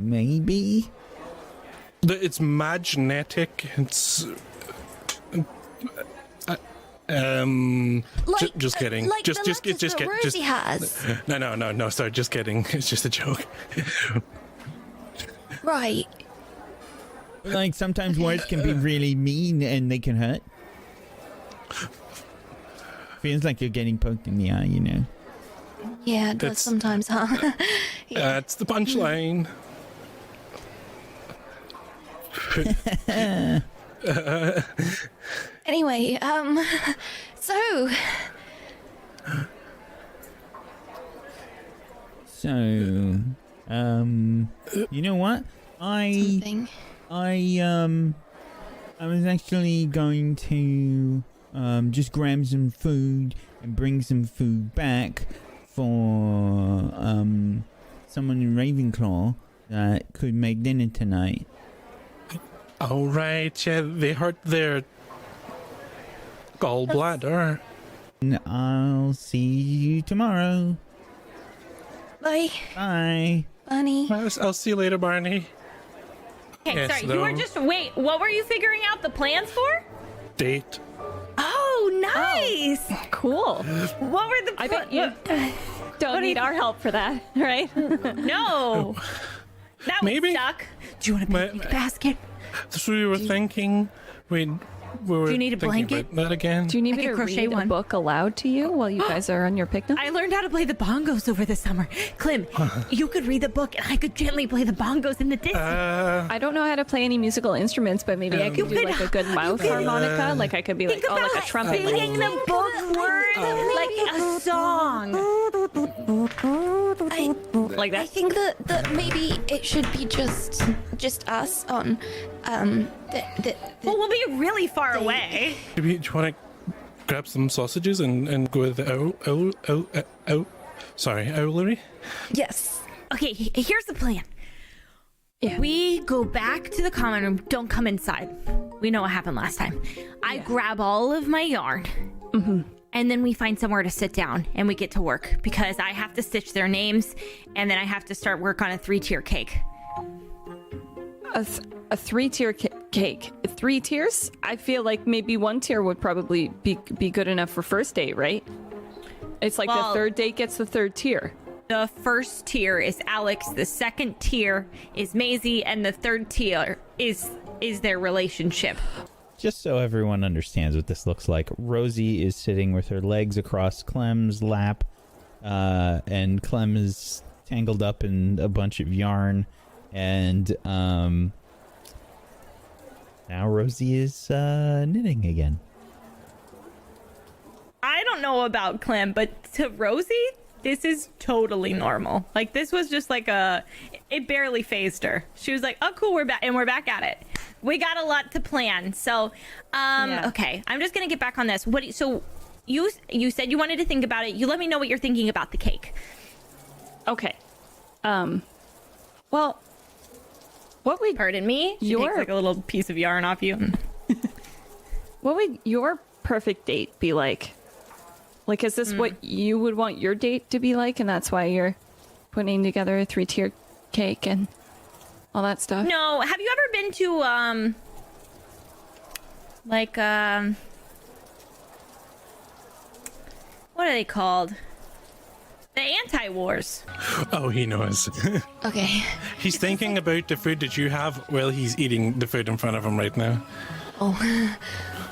maybe. It's magnetic. It's just kidding. Like just that Rosie has. No. Sorry, just kidding. It's just a joke. Right. Like, sometimes words can be really mean and they can hurt. Feels like you're getting poked in the eye, you know. Yeah, it does sometimes, huh? Yeah. That's the punchline. Anyway, so you know what? something. I was actually going to just grab some food and bring some food back for someone in Ravenclaw that could make dinner tonight. All right, yeah, they hurt their gallbladder. And I'll see you tomorrow. Bye, Bye. Barney. I'll see you later, Barney. Okay, Yes, sorry, though. you were just, wait, what were you figuring out the plans for? Date. Oh, nice! Cool. What were the I bet you don't need our help for that, right? No! That would Maybe. suck. Do you want a picnic basket? That's what we were thinking. We were Do you need a thinking blanket? about that again. Do you need I me could to crochet read a one. book aloud to you while you guys are on your picnic? I learned how to play the bongos over the summer. Clem, you could read the book and I could gently play the bongos in the distance. I don't know how to play any musical instruments, but maybe I could do like a good mouth harmonica. Like I could be like, like a trumpet. Singing the book words like a song. Like I that. think that maybe it should be just us on the Well, we'll be really far away. Do you want to grab some sausages and go with the owlery? yes. Okay, here's the plan. Yeah. We go back to the common room. Don't come inside. We know what happened last time. I grab all of my yarn. And then we find somewhere to sit down and we get to work because I have to stitch their names and then I have to start work on a 3-tier cake. A 3-tier cake. 3 tiers? I feel like maybe 1 tier would probably be good enough for first date, right? It's like Well- the third date gets the 3rd tier. The first tier is Alex, the second tier is Maisie, and the third tier is their relationship. Just so everyone understands what this looks like, Rosie is sitting with her legs across Clem's lap, and Clem is tangled up in a bunch of yarn, and now Rosie is knitting again. I don't know about Clem, but to Rosie, this is totally normal. Like, this was just like it barely phased her. She was like, oh, cool, we're back, and we're back at it. We got a lot to plan. So, okay, I'm just going to get back on this. So you said you wanted to think about it. You let me know what you're thinking about the cake. Okay. Well, what would Pardon me? She takes like a little piece of yarn off you. what would your perfect date be like? Like, is this what you would want your date to be like, and that's why you're putting together a 3-tier cake and all that stuff? No, have you ever been to what are they called? The anti-wars. Oh, he knows. Okay. He's thinking about the food that you have while he's eating the food in front of him right now. Oh,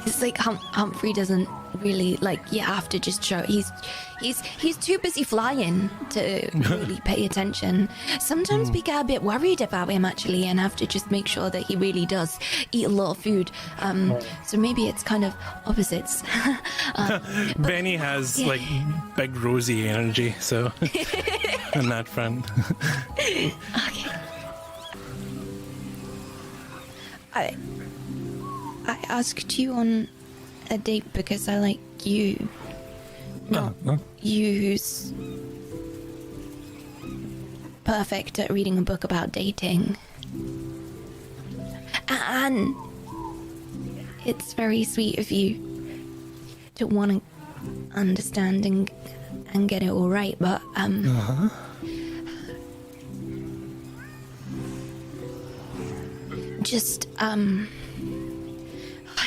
it's like Humphrey doesn't really you have to just show he's too busy flying to really pay attention. Sometimes we get a bit worried about him actually and have to just make sure that he really does eat a lot of food. So maybe it's kind of opposites. Benny has like big rosy energy, so on that front. Okay. I asked you on a date because I like you. Not you who's perfect at reading a book about dating. And it's very sweet of you to want to understand and get it all right, but just, I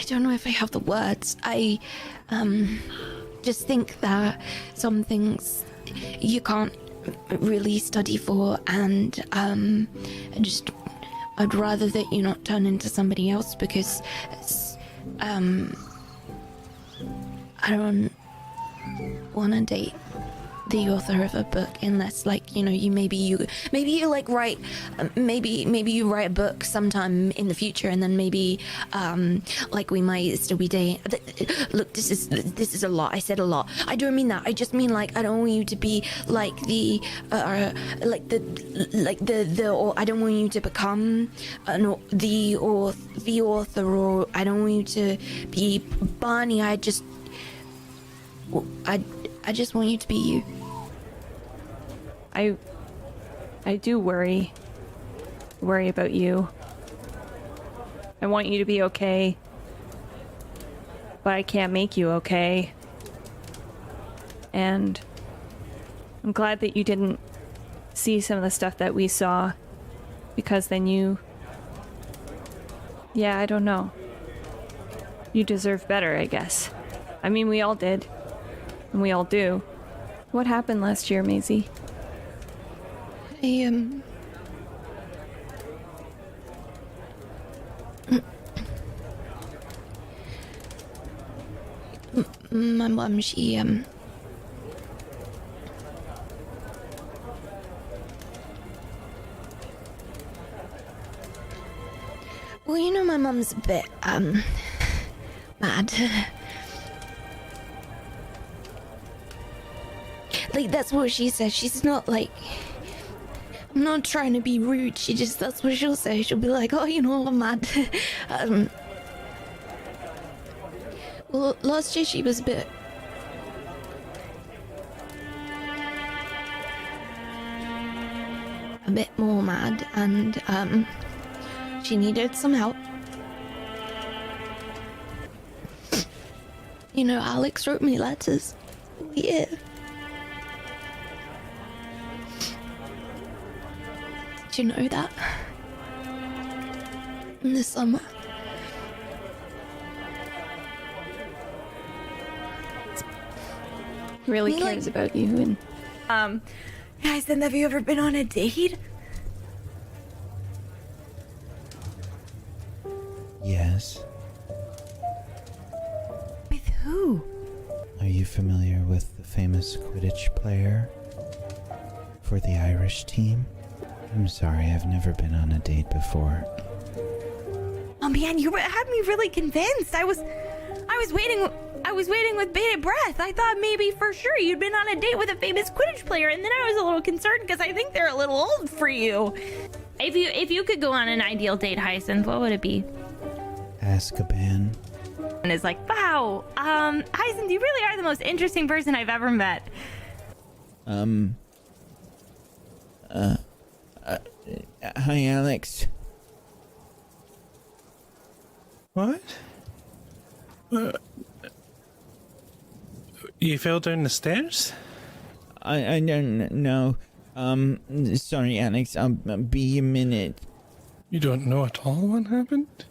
don't know if I have the words. I, just think that some things you can't really study for, and, I'd rather that you not turn into somebody else, because, I don't want to date the author of a book unless, like, you know, maybe you like write, maybe you write a book sometime in the future, and then maybe like we might still be dating. Look, this is a lot. I said a lot. I don't mean that. I just mean, like, I don't want you to be like the or I don't want you to become the author, or I don't want you to be Barney. I just want you to be you. I do worry about you. I want you to be okay, but I can't make you okay. And I'm glad that you didn't see some of the stuff that we saw, because then I don't know. You deserve better, I guess. I mean, we all did. And we all do. What happened last year, Maisie? My mom, she, well, you know, my mom's a bit, mad. Like, that's what she says. She's not, like, I'm not trying to be rude. That's what she'll say. She'll be like, oh, you know, I'm mad. Well, last year she was a bit more mad, and she needed some help. You know, Alex wrote me letters. Yeah. Did you know that? In the summer. He really cares about you. And guys, then have you ever been on a date? Yes. With who? Are you familiar with the famous Quidditch player for the Irish team? I'm sorry, I've never been on a date before. Oh man, you had me really convinced. I was waiting with bated breath. I thought maybe for sure you'd been on a date with a famous Quidditch player, and then I was a little concerned because I think they're a little old for you. If you could go on an ideal date, Hyacinth, what would it be? Azkaban. And it's like, wow, Hyacinth, you really are the most interesting person I've ever met. Hi, Alex. What? You fell down the stairs? I don't know. Sorry, Alex. I'll be a minute. You don't know at all what happened?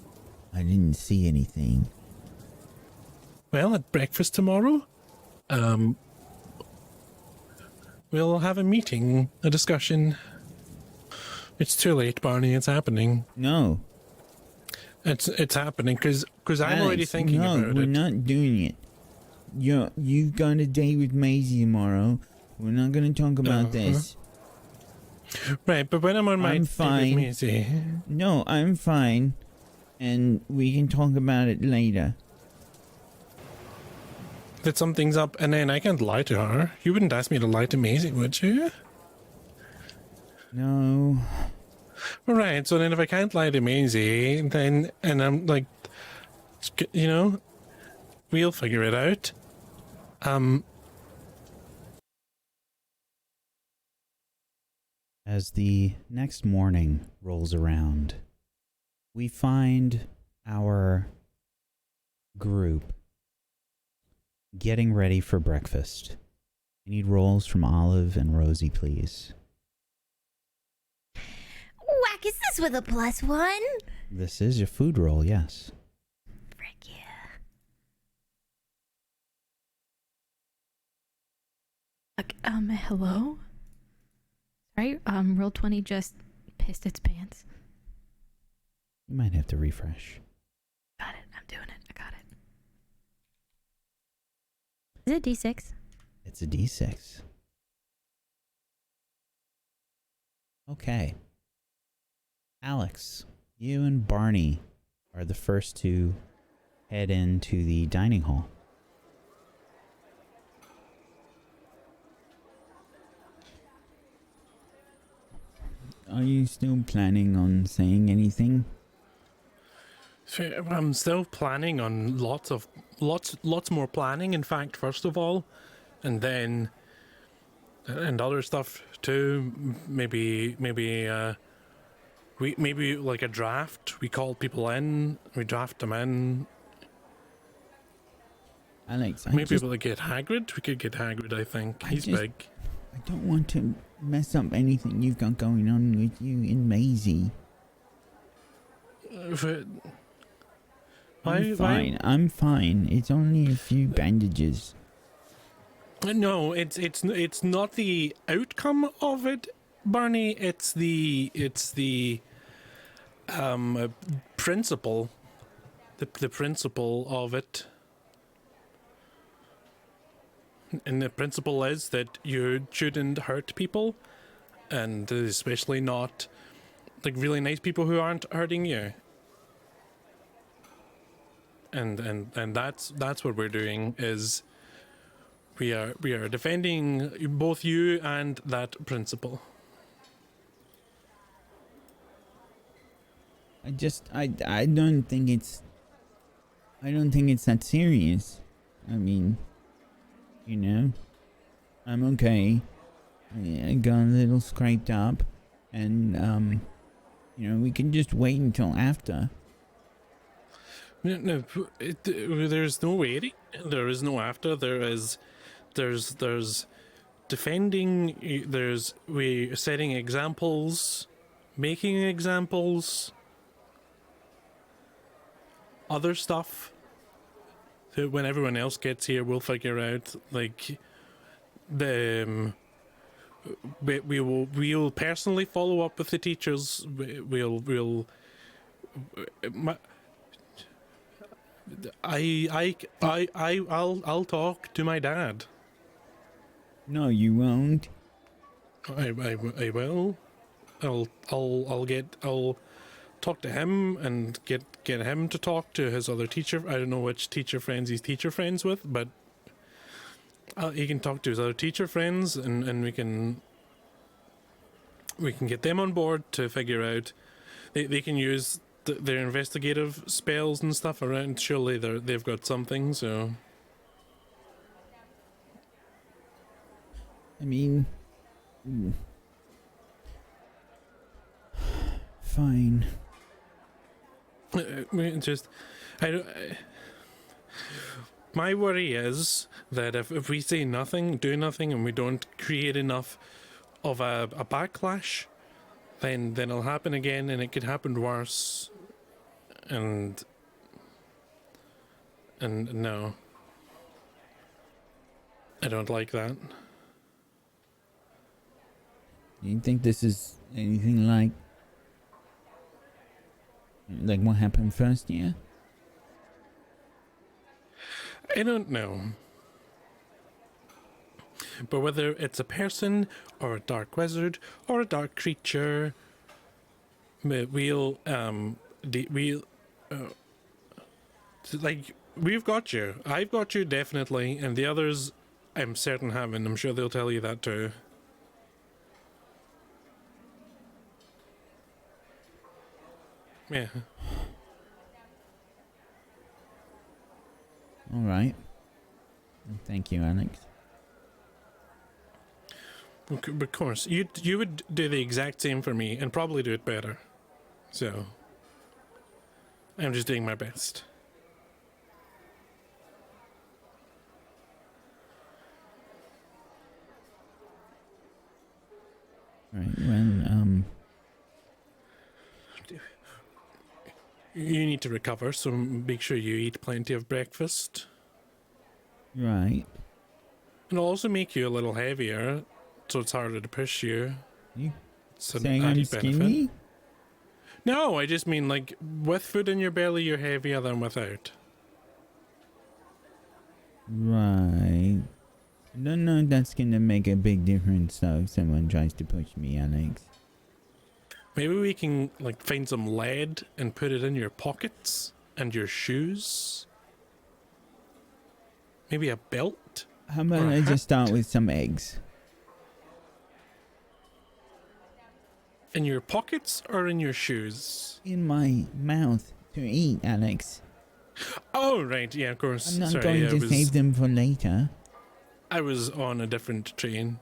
I didn't see anything. Well, at breakfast tomorrow, we'll have a meeting, a discussion. It's too late, Barney. It's happening. No. It's happening because I'm Alex, already thinking no, about we're it. not doing it. You've got a date with Maisie tomorrow. We're not going to talk about this. Right, but when I'm on my I'm date fine. with Maisie, No, I'm fine. And we can talk about it later. that something's up, and then I can't lie to her. You wouldn't ask me to lie to Maisie, would you? No. Right, so then if I can't lie to Maisie, then, and I'm like, you know, we'll figure it out. As the next morning rolls around, we find our group getting ready for breakfast. I need rolls from Olive and Rosie, please. Whack, is this with a +1? This is your food roll, yes. Frick yeah. Hello? Sorry, roll 20 just pissed its pants. You might have to refresh. Got it, I'm doing it, I got it. Is it D6? It's a D6. Okay. Alex, you and Barney are the first to head into the dining hall. Are you still planning on saying anything? I'm still planning on lots more planning. In fact, first of all, and then and other stuff too. Maybe maybe like a draft. We call people in. We draft them in. Alex, Maybe we'll get Hagrid. We could get Hagrid. I think he's big. I don't want to mess up anything you've got going on with you and Maisie. I'm fine. It's only a few bandages. No, it's not the outcome of it, Barney. It's the principle, the principle of it. And the principle is that you shouldn't hurt people, and especially not like really nice people who aren't hurting you. And that's what we're doing is we are defending both you and that principle. I don't think it's that serious. I mean, you know, I'm okay. I got a little scraped up, and you know, we can just wait until after. No, there's no waiting. There is no after. There's defending. We setting examples, making examples, other stuff. So when everyone else gets here, we'll figure out like we'll personally follow up with the teachers. I'll talk to my dad. No, you won't. I will. I'll talk to him and get him to talk to his other teacher. I don't know which teacher friends he's friends with, but he can talk to his other teacher friends, and we can get them on board to figure out. They can use their investigative spells and stuff around. Surely they've got something. So I mean, fine. My worry is that if we say nothing, do nothing, and we don't create enough of a backlash, then it'll happen again, and it could happen worse. And no, I don't like that. Do you think this is anything like what happened first year? I don't know. But whether it's a person or a dark wizard or a dark creature, we've got you. I've got you definitely, and the others I'm certain haven't. I'm sure they'll tell you that too. Yeah. All right. Thank you, Alex. Of course, you would do the exact same for me, and probably do it better. So, I'm just doing my best. Right. Well, you need to recover, so make sure you eat plenty of breakfast. Right. It'll also make you a little heavier, so it's harder to push you. You It's an saying I'm added benefit. skinny? No, I just mean like with food in your belly, you're heavier than without. Right. I don't know if that's gonna make a big difference though if someone tries to push me, Alex. Maybe we can like find some lead and put it in your pockets and your shoes. Maybe a belt. How about Or a I just start hat. with some eggs? In your pockets or in your shoes? In my mouth to eat, Alex. Oh, right. Yeah, of course. I'm not Sorry, going to save them for later. I was on a different train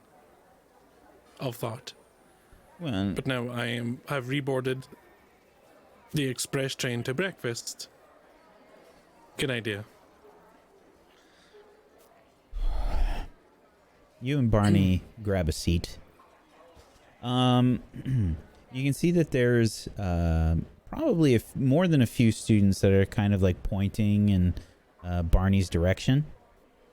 of thought. Well, But now I've reboarded the express train to breakfast. Good idea. you and Barney grab a seat. You can see that there's probably more than a few students that are kind of like pointing in Barney's direction.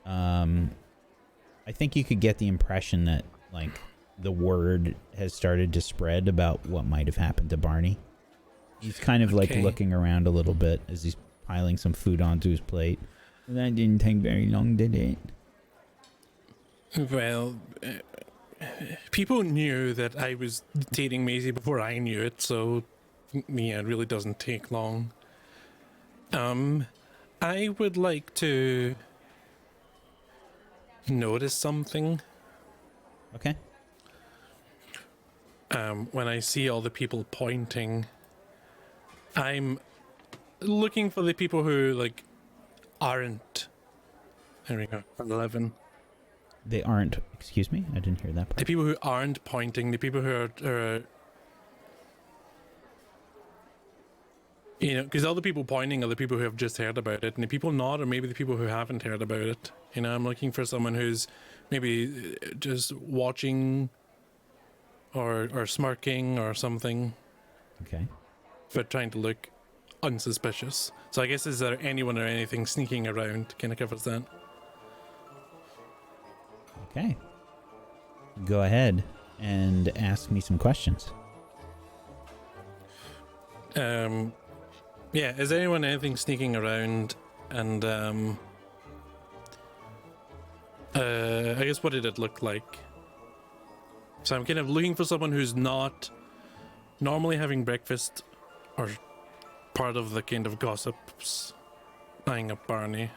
I think you could get the impression that like the word has started to spread about what might have happened to Barney. He's kind of like Okay. looking around a little bit as he's piling some food onto his plate. That didn't take very long, did it? Well, people knew that I was dating Maisie before I knew it, so yeah, it really doesn't take long. I would like to notice something. Okay. When I see all the people pointing, I'm looking for the people who like aren't. There we go. 11. They aren't. Excuse me, I didn't hear that The part. people who aren't pointing, the people who are you know, because all the people pointing are the people who have just heard about it, and the people not are maybe the people who haven't heard about it. You know, I'm looking for someone who's maybe just watching or smirking or something, Okay. but trying to look unsuspicious. So I guess, is there anyone or anything sneaking around? Kind of covers that. Okay. Go ahead and ask me some questions. Yeah, is anyone anything sneaking around? And I guess, what did it look like? So I'm kind of looking for someone who's not normally having breakfast or part of the kind of gossips eyeing up Barney.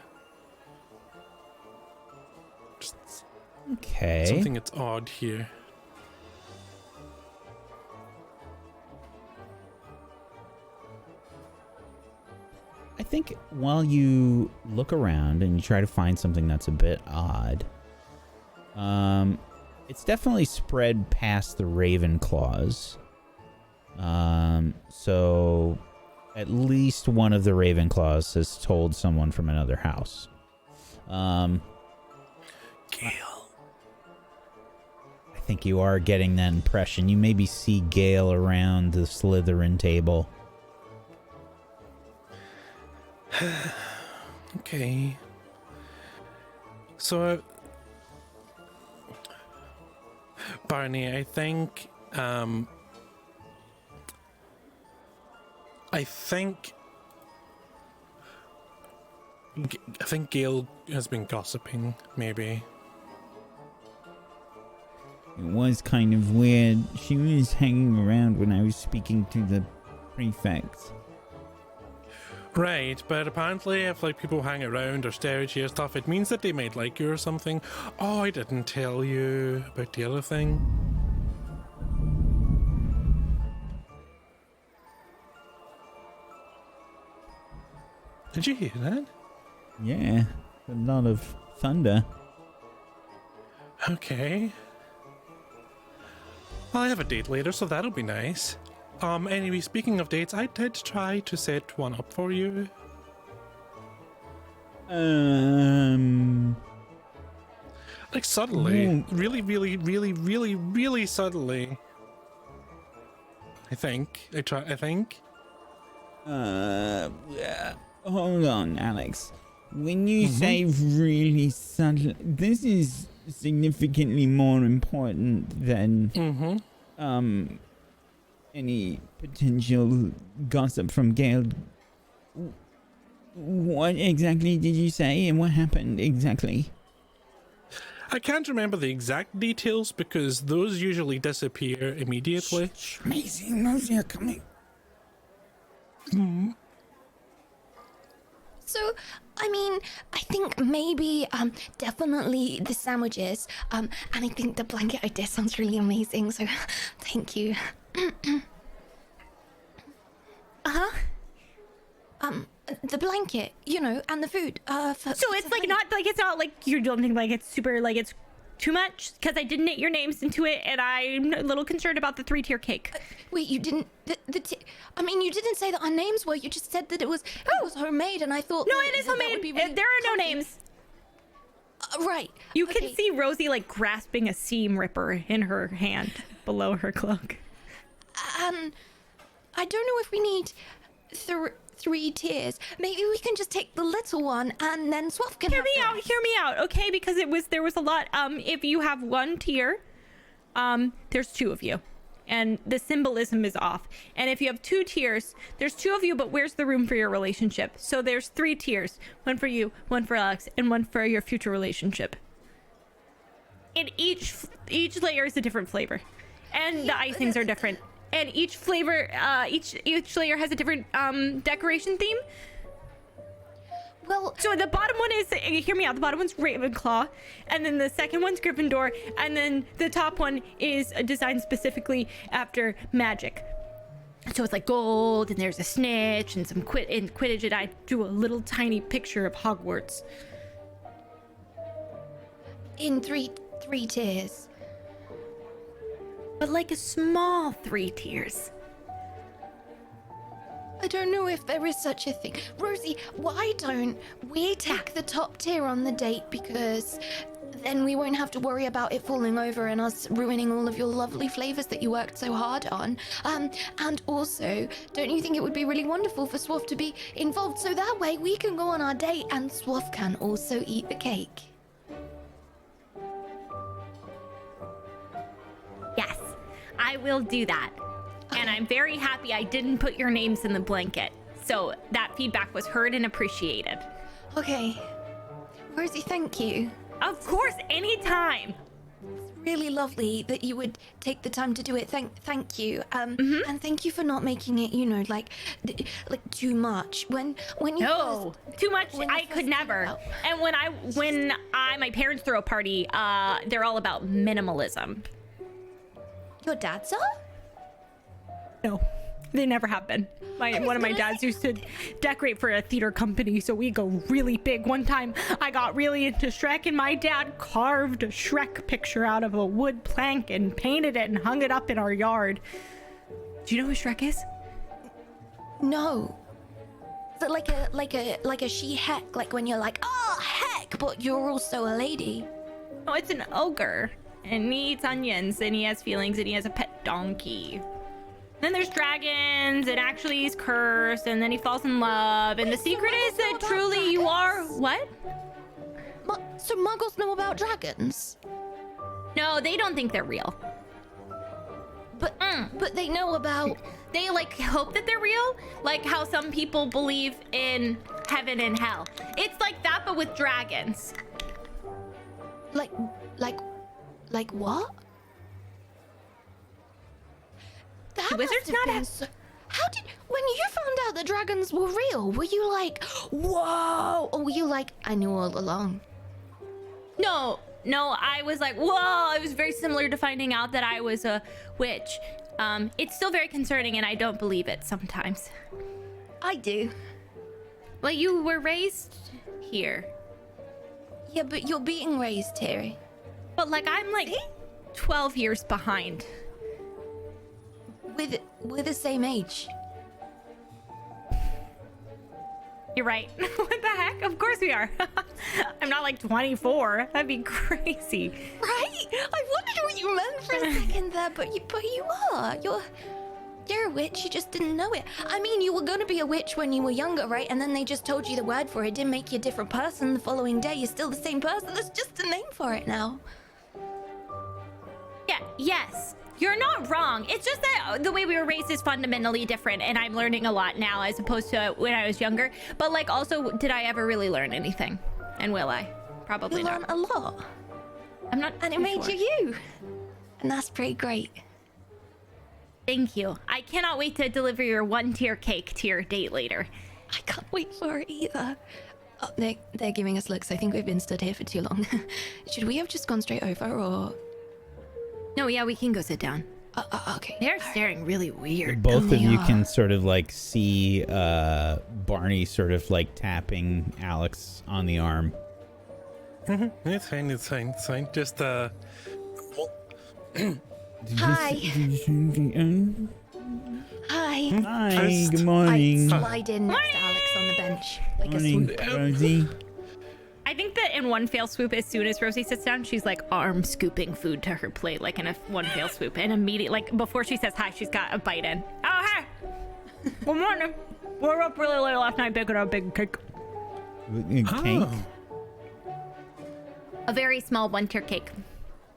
Just Okay. something that's odd here. I think while you look around and you try to find something that's a bit odd, it's definitely spread past the Ravenclaws. So at least one of the Ravenclaws has told someone from another house. Gale. I think you are getting that impression. You maybe see Gale around the Slytherin table. Okay. So, Barney, I think Gail has been gossiping, maybe. It was kind of weird. She was hanging around when I was speaking to the prefects. Right, but apparently if like people hang around or stare at you and stuff, it means that they might like you or something. Oh, I didn't tell you about the other thing. Did you hear that? Yeah, a lot of thunder. Okay. I'll have a date later, so that'll be nice. Anyway, speaking of dates, I did try to set one up for you. Like subtly. Ooh. Really subtly. I think. I think. Hold on, Alex. When you say really subtle, this is significantly more important than any potential gossip from Gale. What exactly did you say, and what happened exactly? I can't remember the exact details because those usually disappear immediately. Amazing, Rosie are coming. So, I mean, I think maybe, definitely the sandwiches, and I think the blanket idea sounds really amazing, so thank you. The blanket, you know, and the food, So it's like not like you don't think like it's super like it's too much because I didn't knit your names into it, and I'm a little concerned about the 3-tier cake. Wait, you didn't, I mean, you didn't say that our names were, you just said that it was homemade, and I thought... No, that- it is that would homemade. be really There are no comfy. names. Right. You okay. can see Rosie like grasping a seam ripper in her hand below her cloak. I don't know if we need 3 tiers. Maybe we can just take the little one and then SWOFF can Hear have me out, okay? Because there was a lot. If you have 1 tier, there's 2 of you, and the symbolism is off. And if you have 2 tiers, there's 2 of you, but where's the room for your relationship? So there's 3 tiers: 1 for you, 1 for Alex, and 1 for your future relationship. And each layer is a different flavor, and the icings are different. And each flavor, each layer has a different decoration theme. Well, So the bottom one is, hear me out, the bottom one's Ravenclaw, and then the second one's Gryffindor, and then the top one is designed specifically after magic. So it's like gold, and there's a snitch, and some Quidditch, and I drew a little tiny picture of Hogwarts. in three tiers. But like a small 3 tiers. I don't know if there is such a thing. Rosie, why don't we take the top tier on the date, because then we won't have to worry about it falling over and us ruining all of your lovely flavors that you worked so hard on. And also, don't you think it would be really wonderful for SWOFF to be involved, so that way we can go on our date and SWOFF can also eat the cake? Yes, I will do that. And I'm very happy I didn't put your names in the blanket. So that feedback was heard and appreciated. Okay. Rosie, thank you. Of course, anytime. Really lovely that you would take the time to do it. Thank you. And thank you for not making it, you know, like too much. When you No, first- too much. when you I first could came never. out. And when my parents throw a party, they're all about minimalism. Your dad's are? No, they never have been. One of my dads used to decorate for a theater company, so we go really big. One time, I got really into Shrek, and my dad carved a Shrek picture out of a wood plank and painted it and hung it up in our yard. Do you know who Shrek is? No. Is it like a she heck, like when you're like, oh heck, but you're also a lady? Oh, it's an ogre, and he eats onions, and he has feelings, and he has a pet donkey. Then there's dragons, and actually he's cursed, and then he falls in love, and the secret is that about truly you are... What? So muggles know about dragons? No, they don't think they're real. But they know about... They, like, hope that they're real, like how some people believe in heaven and hell. It's like that, but with dragons. Like what? That Do wizards must have not been have- so- How did... When you found out the dragons were real, were you like, whoa? Or were you like, I knew all along? No, I was like, whoa. It was very similar to finding out that I was a witch. It's still very concerning, and I don't believe it sometimes. I do. Well, you were raised here. Yeah, but you're being raised here. But, like, I'm, like, 12 years behind. We're the same age. You're right. What the heck? Of course we are. I'm not, like, 24. That'd be crazy. Right? I wondered what you meant for a second there, but you are. You're witch, you just didn't know it. I mean, you were gonna be a witch when you were younger, right? And then they just told you the word for it. Didn't make you a different person the following day. You're still the same person. There's just a name for it now. Yeah, yes. You're not wrong. It's just that the way we were raised is fundamentally different, and I'm learning a lot now as opposed to when I was younger. But, like, also, did I ever really learn anything? And will I? Probably You not. learned a lot. I'm not. And it too made sure. you. And that's pretty great. Thank you. I cannot wait to deliver your 1-tier cake to your date later. I can't wait for it either. Oh, they're giving us looks. I think we've been stood here for too long. Should we have just gone straight over, or...? No, yeah, we can go sit down. Okay. They're staring really weird. Both of They you are. can sort of like see Barney sort of like tapping Alex on the arm. It's fine. It's fine. It's fine. Just Hi. Hi. Hi. Hi. Good I morning. slide in next to Alex on the bench. Like Morning, a swoop. Rosie. I think that in one fell swoop, as soon as Rosie sits down, she's like arm scooping food to her plate, like in a one fell swoop. And immediately, like before she says hi, she's got a bite in. Oh, hey! Good morning. We were up really late last night baking a big cake. Cake. Oh. A very small 1-tier cake.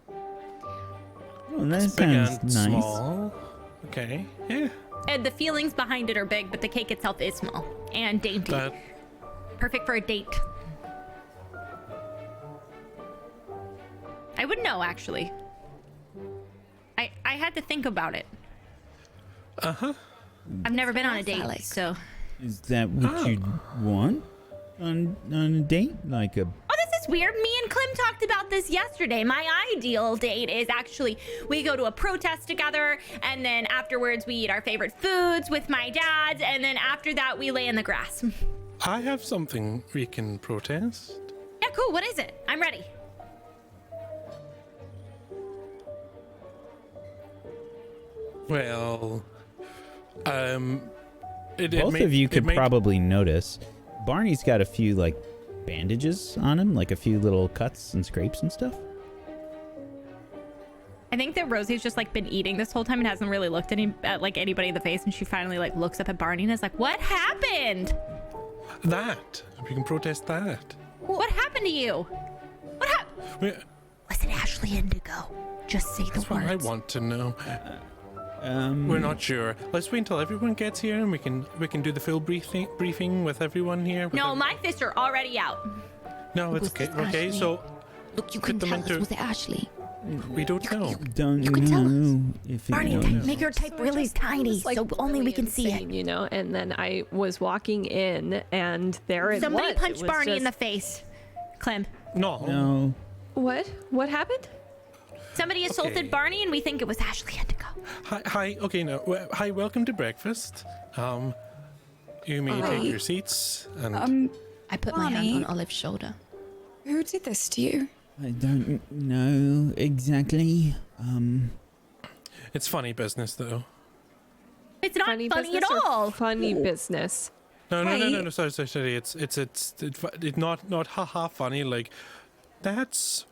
Oh, that Big sounds and nice. small. Okay. Yeah. And the feelings behind it are big, but the cake itself is small and dainty. That. Perfect for a date. I would know, actually. I had to think about it. Uh-huh. I've never been on a Yes, date, Alex. so... Is that what you'd want on a date? Like a Oh, this is weird. Me and Clem talked about this yesterday. My ideal date is actually we go to a protest together, and then afterwards we eat our favorite foods with my dad, and then after that we lay in the grass. I have something we can protest. Yeah, cool. What is it? I'm ready. Well, both of you could probably notice Barney's got a few like bandages on him, like a few little cuts and scrapes and stuff. I think that Rosie's just like been eating this whole time and hasn't really looked at like anybody in the face, and she finally like looks up at Barney and is like, "What happened? that. We can protest that. What happened to you? What happened?" We- Was it Ashley Indigo? Just say the That's what I words. want to know. We're not sure. Let's wait until everyone gets here, and we can do the full briefing with everyone here. No, my fists are already out. No, it's Was okay. this Okay, Ashley? so Look, you Put can them tell us. into- Was it Ashley? we don't know. Don't You can tell know if it Barney, was. make your type really just- tiny was, like, so only we really can see it. insane, you know. And then I was walking in, and there it Somebody was. punched It was Barney in the just- face. Clem. No. No. What? What happened? Somebody assaulted Okay. Barney, and we think it was Ashley Indigo. Hi. Okay, no. Hi. Welcome to breakfast. You may take your seats, and I put my hand Barney. on Olive's shoulder. Who did this to you? I don't know exactly. it's funny business though. It's not funny, at business or all. Funny business. No. Wait. Sorry. It's not haha funny. Like that's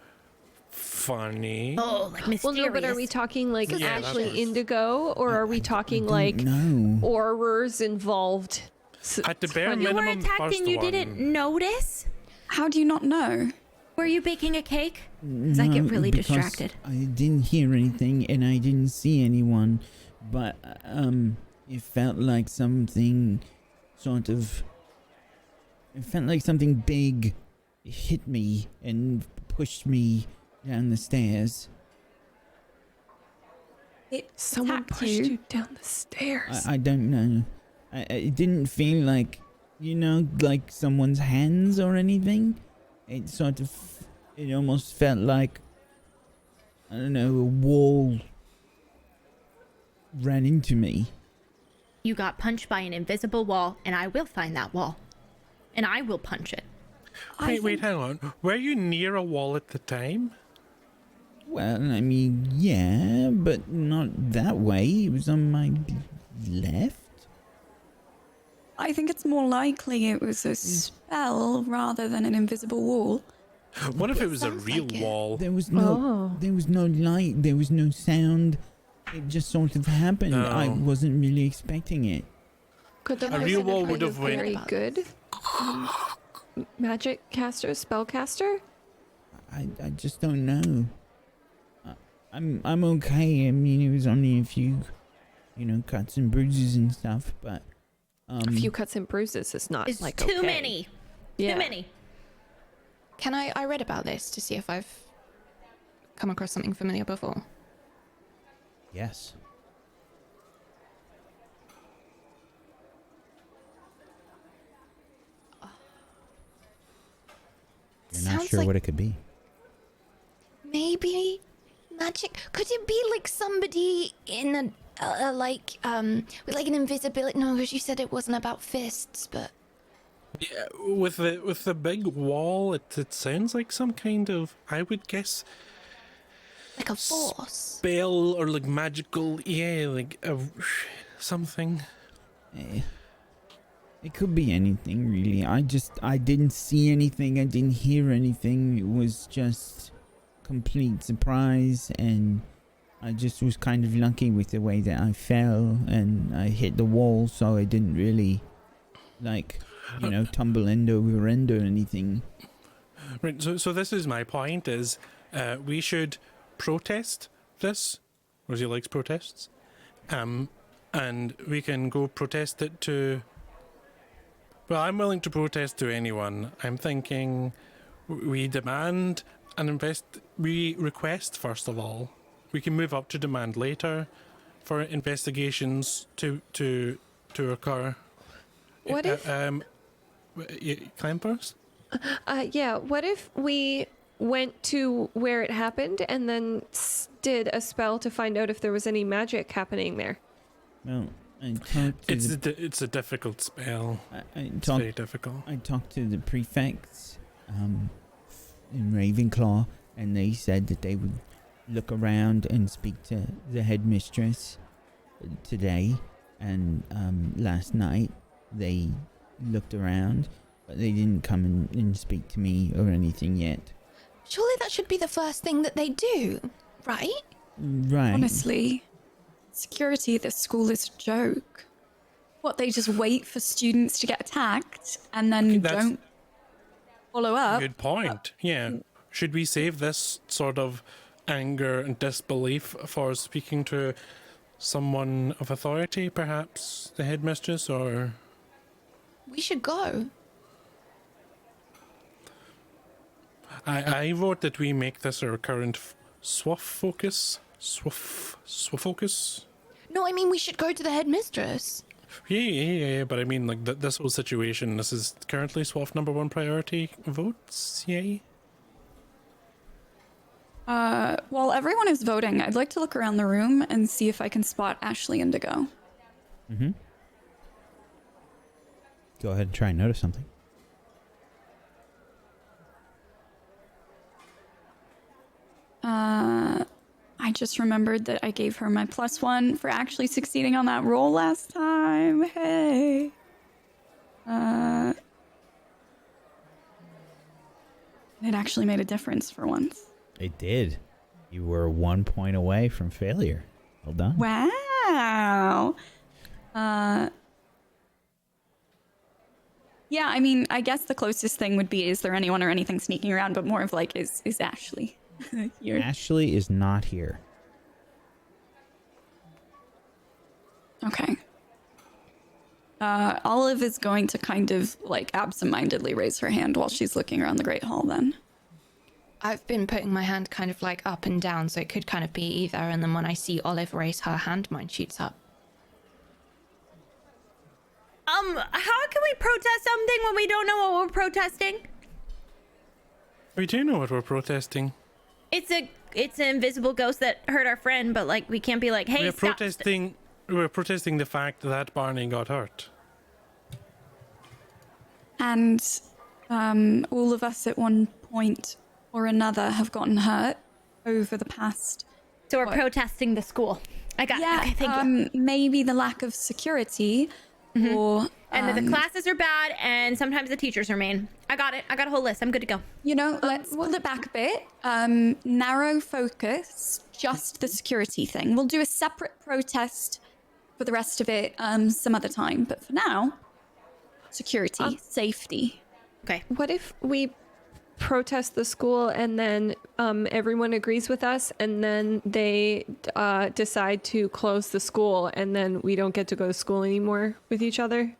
funny. Oh, like mysterious. Well, no, but are we talking like Yeah, that's Ashley worse. Indigo, or are we talking like No. horrors involved? At the bare you were minimum, attacked first and you one. didn't notice? How do you not know? Were you baking a cake? Because I get No, really because distracted. I didn't hear anything and I didn't see anyone, but it felt like something sort of. It felt like something big hit me and pushed me down the stairs. Someone Attacked pushed you down the stairs. I don't know. It didn't feel like, like someone's hands or anything. It sort of, it almost felt like, I don't know, a wall ran into me. You got punched by an invisible wall, and I will find that wall. And I will punch it. Wait, hang on. Were you near a wall at the time? Well, I mean, yeah, but not that way. It was on my left. I think it's more likely it was a spell rather than an invisible wall. What if it was a sounds real like it. wall? There was no light. There was no sound. it just sort of happened. No. I wasn't really expecting it. Could the A person real have wall been would have a went- very good magic caster, spellcaster? I just don't know. I'm okay. I mean, it was only a few, cuts and bruises and stuff, but A few cuts and bruises is not It's like too okay. many. Yeah. Too many. Can I read about this to see if I've come across something familiar before? yes. You're not Sounds sure like what it could be. maybe magic. Could it be like somebody in with like an invisibility? No, because you said it wasn't about fists, but Yeah, with the big wall, it sounds like some kind of, I would guess, like a force. spell or like magical, something. Eh, It could be anything, really. I didn't see anything. I didn't hear anything. It was just complete surprise, and I just was kind of lucky with the way that I fell, and I hit the wall, so I didn't really, tumble end over end or anything. Right. So this is my point: is we should protest this. Rosie likes protests, and we can go protest it to. Well, I'm willing to protest to anyone. I'm thinking we demand we request first of all. We can move up to demand later for investigations to occur. What if Climb first? yeah, what if we went to where it happened and then did a spell to find out if there was any magic happening there? Well, I talked to It's a difficult spell. I It's talked very difficult. I talked to the prefects in Ravenclaw, and they said that they would look around and speak to the headmistress today. And last night they looked around, but they didn't come and speak to me or anything yet. Surely that should be the first thing that they do, right? Right. Honestly, security at this school is a joke. What, they just wait for students to get attacked and then That's- don't follow up? Good point. Yeah. Should we save this sort of anger and disbelief for speaking to someone of authority, perhaps the headmistress, or We should go. I vote that we make this our current SWOFF focus. SWOFF focus. No, I mean we should go to the headmistress. Yeah. But I mean, like this whole situation. This is currently SWOFF number one priority votes. Yay. While everyone is voting, I'd like to look around the room and see if I can spot Ashley Indigo. Mm-hmm. Go ahead and try and notice something. I just remembered that I gave her my +1 for actually succeeding on that roll last time. Hey. It actually made a difference for once. It did. You were 1 point away from failure. Well done. Wow. Yeah, I mean, I guess the closest thing would be, is there anyone or anything sneaking around, but more of like, is Ashley here? Ashley is not here. Okay. Olive is going to kind of like absentmindedly raise her hand while she's looking around the Great Hall then. I've been putting my hand kind of like up and down, so it could kind of be either. And then when I see Olive raise her hand, mine shoots up. How can we protest something when we don't know what we're protesting? We do know what we're protesting. It's an invisible ghost that hurt our friend, but like we can't be like, hey, We're stop. protesting. We're protesting the fact that Barney got hurt. And all of us at one point or another have gotten hurt over the past. So we're What? protesting the school. I got it. Yeah, Okay, thank you. maybe the lack of security or And that the classes are bad, and sometimes the teachers are mean. I got it. I got a whole list. I'm good to go. You know, let's pull it back a bit. Narrow focus, just the security thing. We'll do a separate protest for the rest of it some other time. But for now, security, safety. Okay. What if we protest the school and then everyone agrees with us and then they decide to close the school and then we don't get to go to school anymore with each other?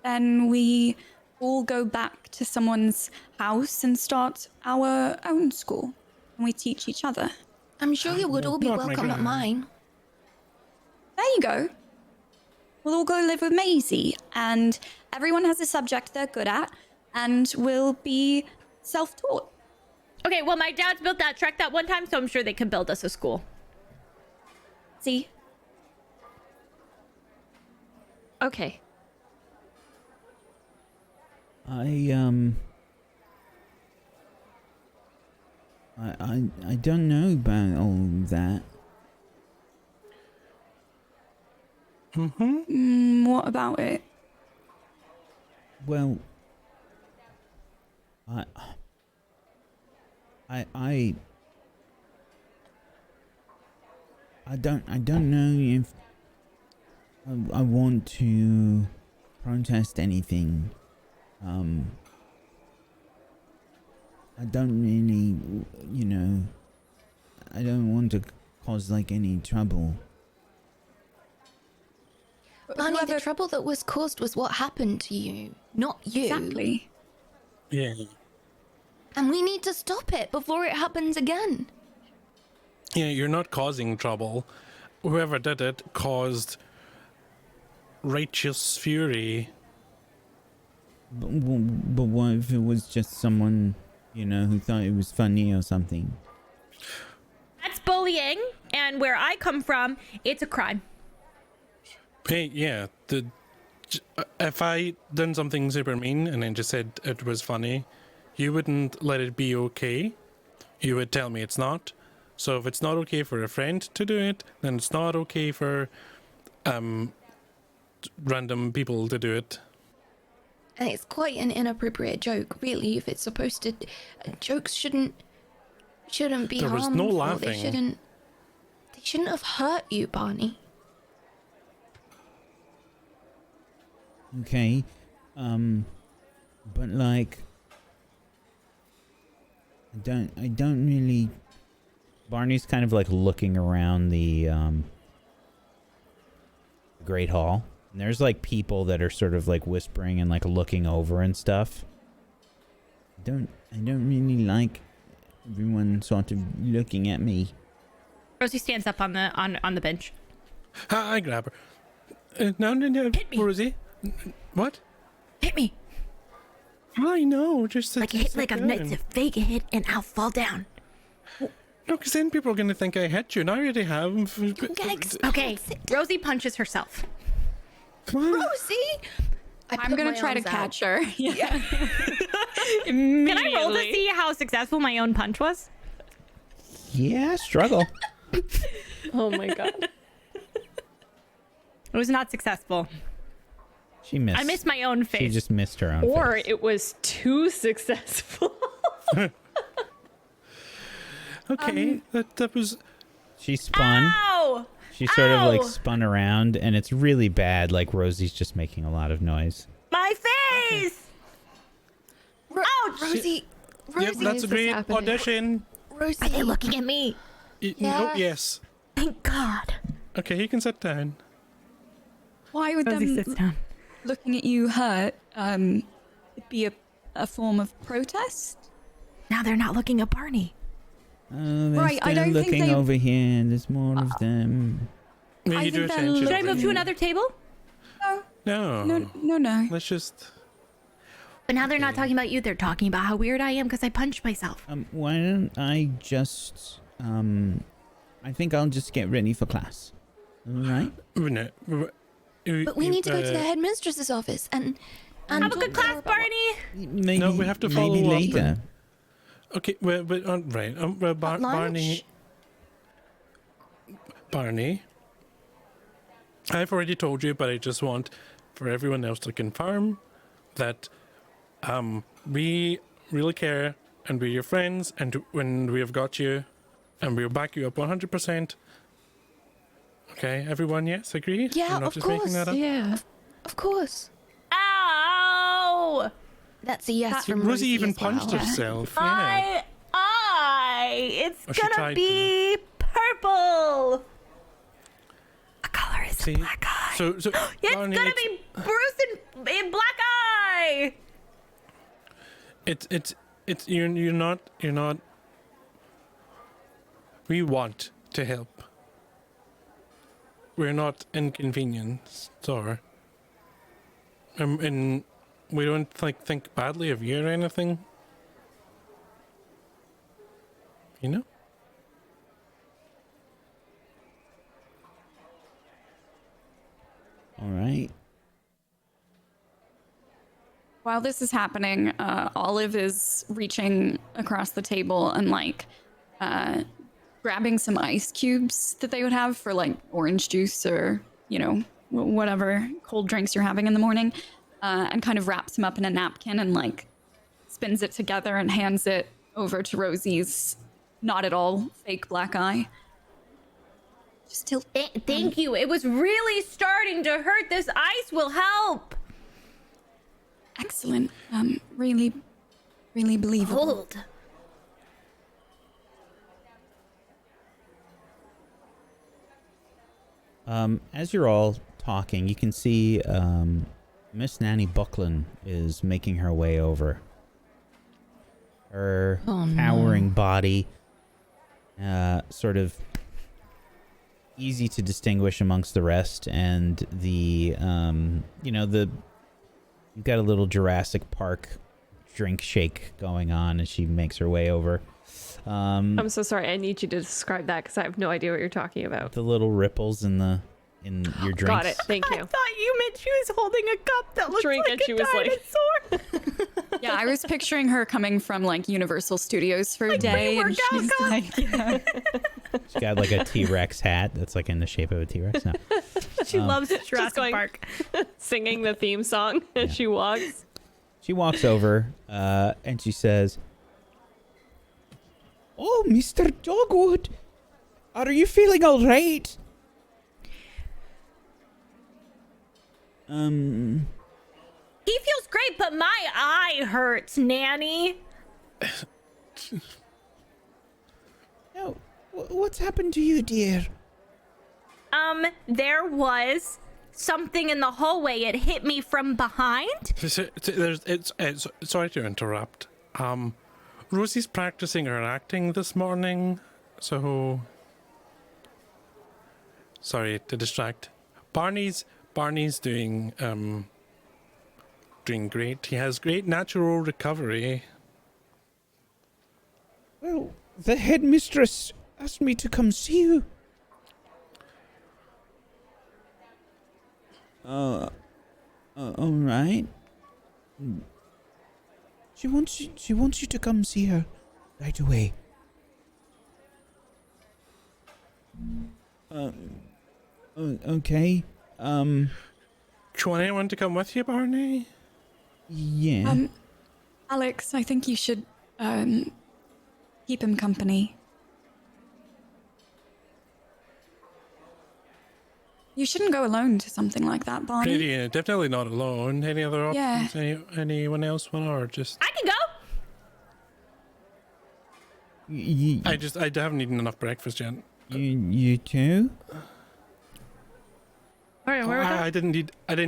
Then we all go back to someone's house and start our own school. And we teach each other. I'm sure you would all be Not my welcome at grand. mine. There you go. We'll all go live with Maisie, and everyone has a subject they're good at, and we'll be self-taught. Okay, well, my dad's built that trek that one time, so I'm sure they can build us a school. See? Okay. I don't know about all that. What about it? Well, I don't know if I want to protest anything. I don't really, I don't want to cause like any trouble. Barney, the trouble that was caused was what happened to you, not you. Exactly. Yeah. And we need to stop it before it happens again. Yeah, you're not causing trouble. Whoever did it caused righteous fury. But what if it was just someone, who thought it was funny or something? That's bullying, and where I come from, it's a crime. Hey, yeah, if I done something super mean and then just said it was funny, you wouldn't let it be okay. You would tell me it's not. So if it's not okay for a friend to do it, then it's not okay for random people to do it. And it's quite an inappropriate joke, really, if it's supposed to... Jokes shouldn't be There harmful. was no laughing. They shouldn't have hurt you, Barney. Okay, but like, I don't really. Barney's kind of like looking around the Great Hall, and there's like people that are sort of like whispering and like looking over and stuff. I don't really like everyone sort of looking at me. Rosie stands up on the bench. I grab her. No, Hit me. Rosie. What? Hit me. I know, just Like a hit, like it's a fake hit, and I'll fall down. No, because then people are going to think I hit you, and I already have. Okay, Rosie punches herself. Rosie! I'm going to try to catch her. Yeah. Can I roll to see how successful my own punch was? Yeah, struggle. Oh my god. It was not successful. She missed. I missed my own face. She just missed her own Or face. it was too successful. Okay, that was. She spun. Ow! She sort of like Ow! spun around, and it's really bad. Like Rosie's just making a lot of noise. My face! Ouch! Rosie! Yep, that's a great audition. Rosie! Are they looking at me? No, yes. Thank God. Okay, you can sit down. Why would Rosie them sits down. looking at you hurt be a form of protest? Now they're not looking at Barney. Oh, they're Right, I still don't think looking they- over here. There's more of them. May I you do think they're attention. Should I looking- move to another table? No. No. Let's just. But now they're not talking about you. They're talking about how weird I am because I punched myself. Why don't I just I think I'll just get ready for class. All right? No. But we need to go to the headmistress's office and Have a talk good to her class, about Barney. Maybe, No, we have to follow maybe up later. Okay, well, but right. At lunch? Barney. I've already told you, but I just want for everyone else to confirm that we really care and we're your friends, and when we have got you, and we'll back you up 100%. Okay, everyone, yes, agree? Yeah, You're not of just making course. that up? Yeah. Of course. Ow! That's a yes from Rosie even as well. punched herself. Yeah. It's Oh, she gonna tried be purple. A color is See? a black eye. So It's Barney, gonna be Bruce in black eye. It's you're not. We want to help. We're not inconvenienced, or and we don't think badly of you or anything. You know? All right. While this is happening, Olive is reaching across the table and like grabbing some ice cubes that they would have for like orange juice or, you know, whatever cold drinks you're having in the morning, and kind of wraps them up in a napkin and like spins it together and hands it over to Rosie's not at all fake black eye. Just tilt. Thank you. It was really starting to hurt. This ice will help. Excellent. Really, really believable. Hold. As you're all talking, you can see Miss Nanny Buckland is making her way over. Her towering body, sort of easy to distinguish amongst the rest, and the you've got a little Jurassic Park drink shake going on as she makes her way over. I'm so sorry. I need you to describe that because I have no idea what you're talking about. The little ripples in your drinks. Got it. Thank I you. thought you meant she was holding a cup that looked Drink, like and a she was like- dinosaur. Yeah, I was picturing her coming from like Universal Studios for a day, and pre-workout she's cup. like, yeah. She's got like a T-Rex hat that's like in the shape of a T-Rex. No. She loves Jurassic going- Park. Singing the theme song as she walks. She walks over and she says, "Oh, Mr. Dogwood, are you feeling all right?" He feels great, but my eye hurts, Nanny. No, what's happened to you, dear? There was something in the hallway. It hit me from behind. Sorry to interrupt. Rosie's practicing her acting this morning, so sorry to distract. Barney's doing great. He has great natural recovery. Well, the headmistress asked me to come see you. All right. She wants you to come see her right away. Okay. Do you want anyone to come with you, Barney? Yeah. Alex, I think you should keep him company. You shouldn't go alone to something like that, Barney. Yeah, definitely not alone. Any other Yeah. options? Anyone else want, or just? I can go. I haven't eaten enough breakfast yet. You too? All right, where are we going? I didn't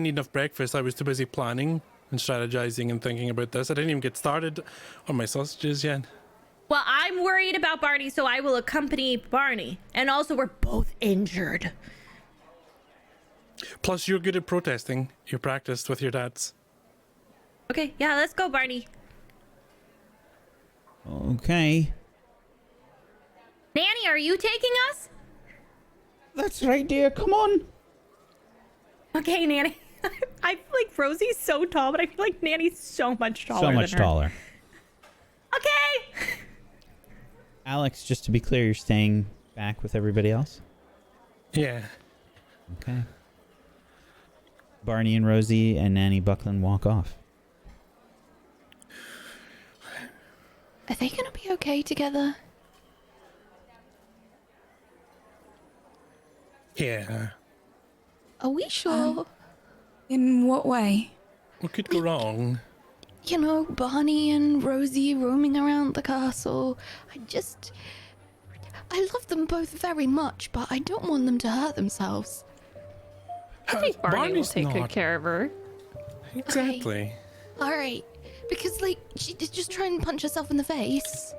eat enough breakfast. I was too busy planning and strategizing and thinking about this. I didn't even get started on my sausages yet. Well, I'm worried about Barney, so I will accompany Barney. And also, we're both injured. Plus, you're good at protesting. You practiced with your dads. Okay, yeah, let's go, Barney. Okay. Nanny, are you taking us? That's right, dear. Come on. Okay, Nanny. I feel like Rosie's so tall, but I feel like Nanny's so much taller. So much than her. taller. Okay. Alex, just to be clear, you're staying back with everybody else? Yeah. Okay. Barney and Rosie and Nanny Buckland walk off. Are they gonna be okay together? Yeah. Are we sure? In what way? What could go wrong? You know, Barney and Rosie roaming around the castle. I love them both very much, but I don't want them to hurt themselves. I think Barney Barney's will take good not. care of her. Exactly. Alright. Because, like, she did just try and punch herself in the face.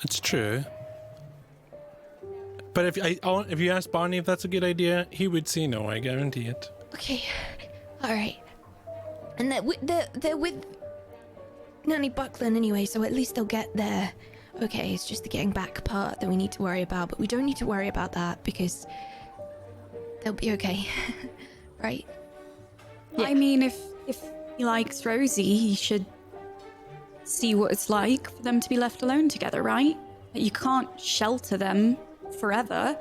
It's true. But if you ask Barney if that's a good idea, he would say no, I guarantee it. Okay. Alright. And they're with Nanny Buckland anyway, so at least they'll get there. Okay, it's just the getting back part that we need to worry about, but we don't need to worry about that because they'll be okay. Right? Yeah. I mean, if he likes Rosie, he should see what it's like for them to be left alone together, right? You can't shelter them forever.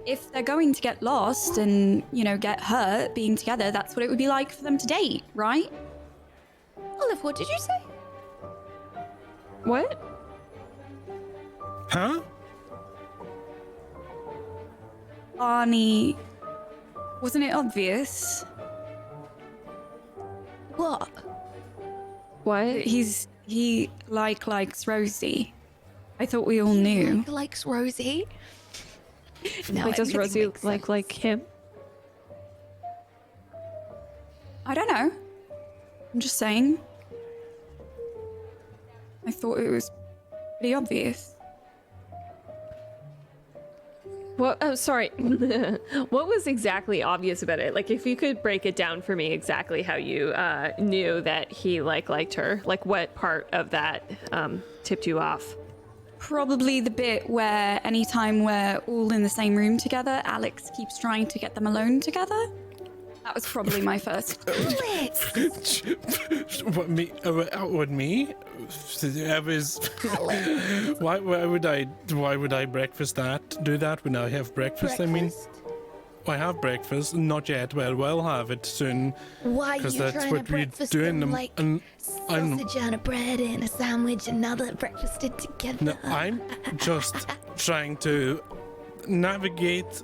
If they're going to get lost and, you know, get hurt being together, that's what it would be like for them to date, right? Olive, what did you say? What? Huh? Barney, wasn't it obvious? What? What? He likes Rosie. I thought we all knew. Likes Rosie? No, Like, does everything Rosie makes like sense. him? I don't know. I'm just saying. I thought it was pretty obvious. What? Oh, sorry. What was exactly obvious about it? Like, if you could break it down for me exactly how you knew that he liked her. Like, what part of that tipped you off? Probably the bit where anytime we're all in the same room together, Alex keeps trying to get them alone together. That was probably my first. What, me? What, me? I was. Why would I breakfast that? Do that when I have breakfast? I mean, I have breakfast, not yet. Well, we'll have it soon. Why are you Because that's trying what to we're breakfast doing. them like I'm sausage and a bread and a sandwich and now they're breakfasted together? no, I'm just trying to navigate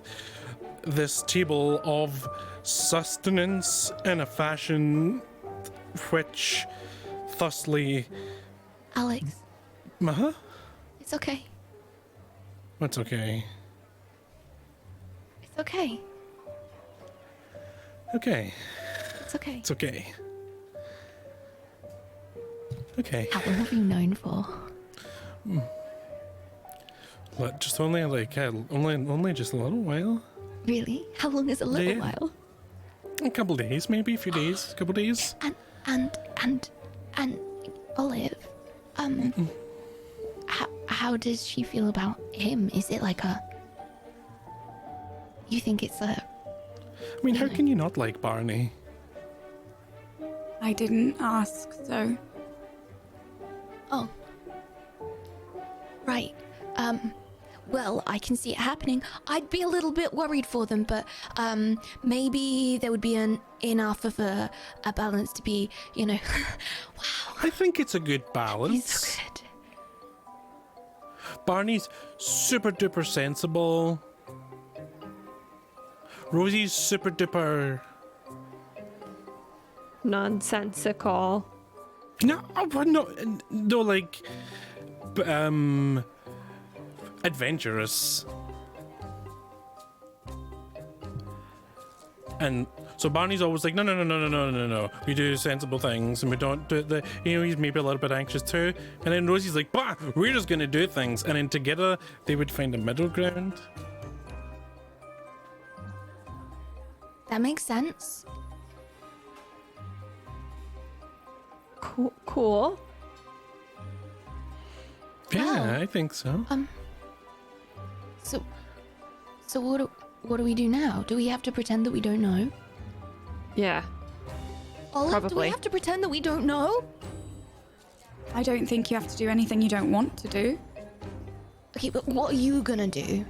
this table of sustenance in a fashion which thusly. Alex, Huh? it's okay. That's okay. It's okay. Okay. It's okay. It's okay. Okay. How long have you known for? Just only only just a little while. Really? How long is a little Yeah. while? A couple days, maybe a few days. A couple days. And Olive, how does she feel about him? Is it like a? You think it's a? I mean, how can you not like Barney? I didn't ask, so. Oh. Right. Well, I can see it happening. I'd be a little bit worried for them, but maybe there would be enough of a balance to be, you know. Wow. I think it's a good He's balance. so good. Barney's super duper sensible. Rosie's super duper. Nonsensical. No, like, adventurous. And so Barney's always like, no. We do sensible things, and we don't do the. He's maybe a little bit anxious too. And then Rosie's like, bah, we're just gonna do things, and then together they would find a middle ground. That makes sense. Cool. Yeah, Wow. I think so. So what do we do now? Do we have to pretend that we don't know? Yeah. Olive, do we Probably. have to pretend that we don't know? I don't think you have to do anything you don't want to do. Okay, but what are you gonna do?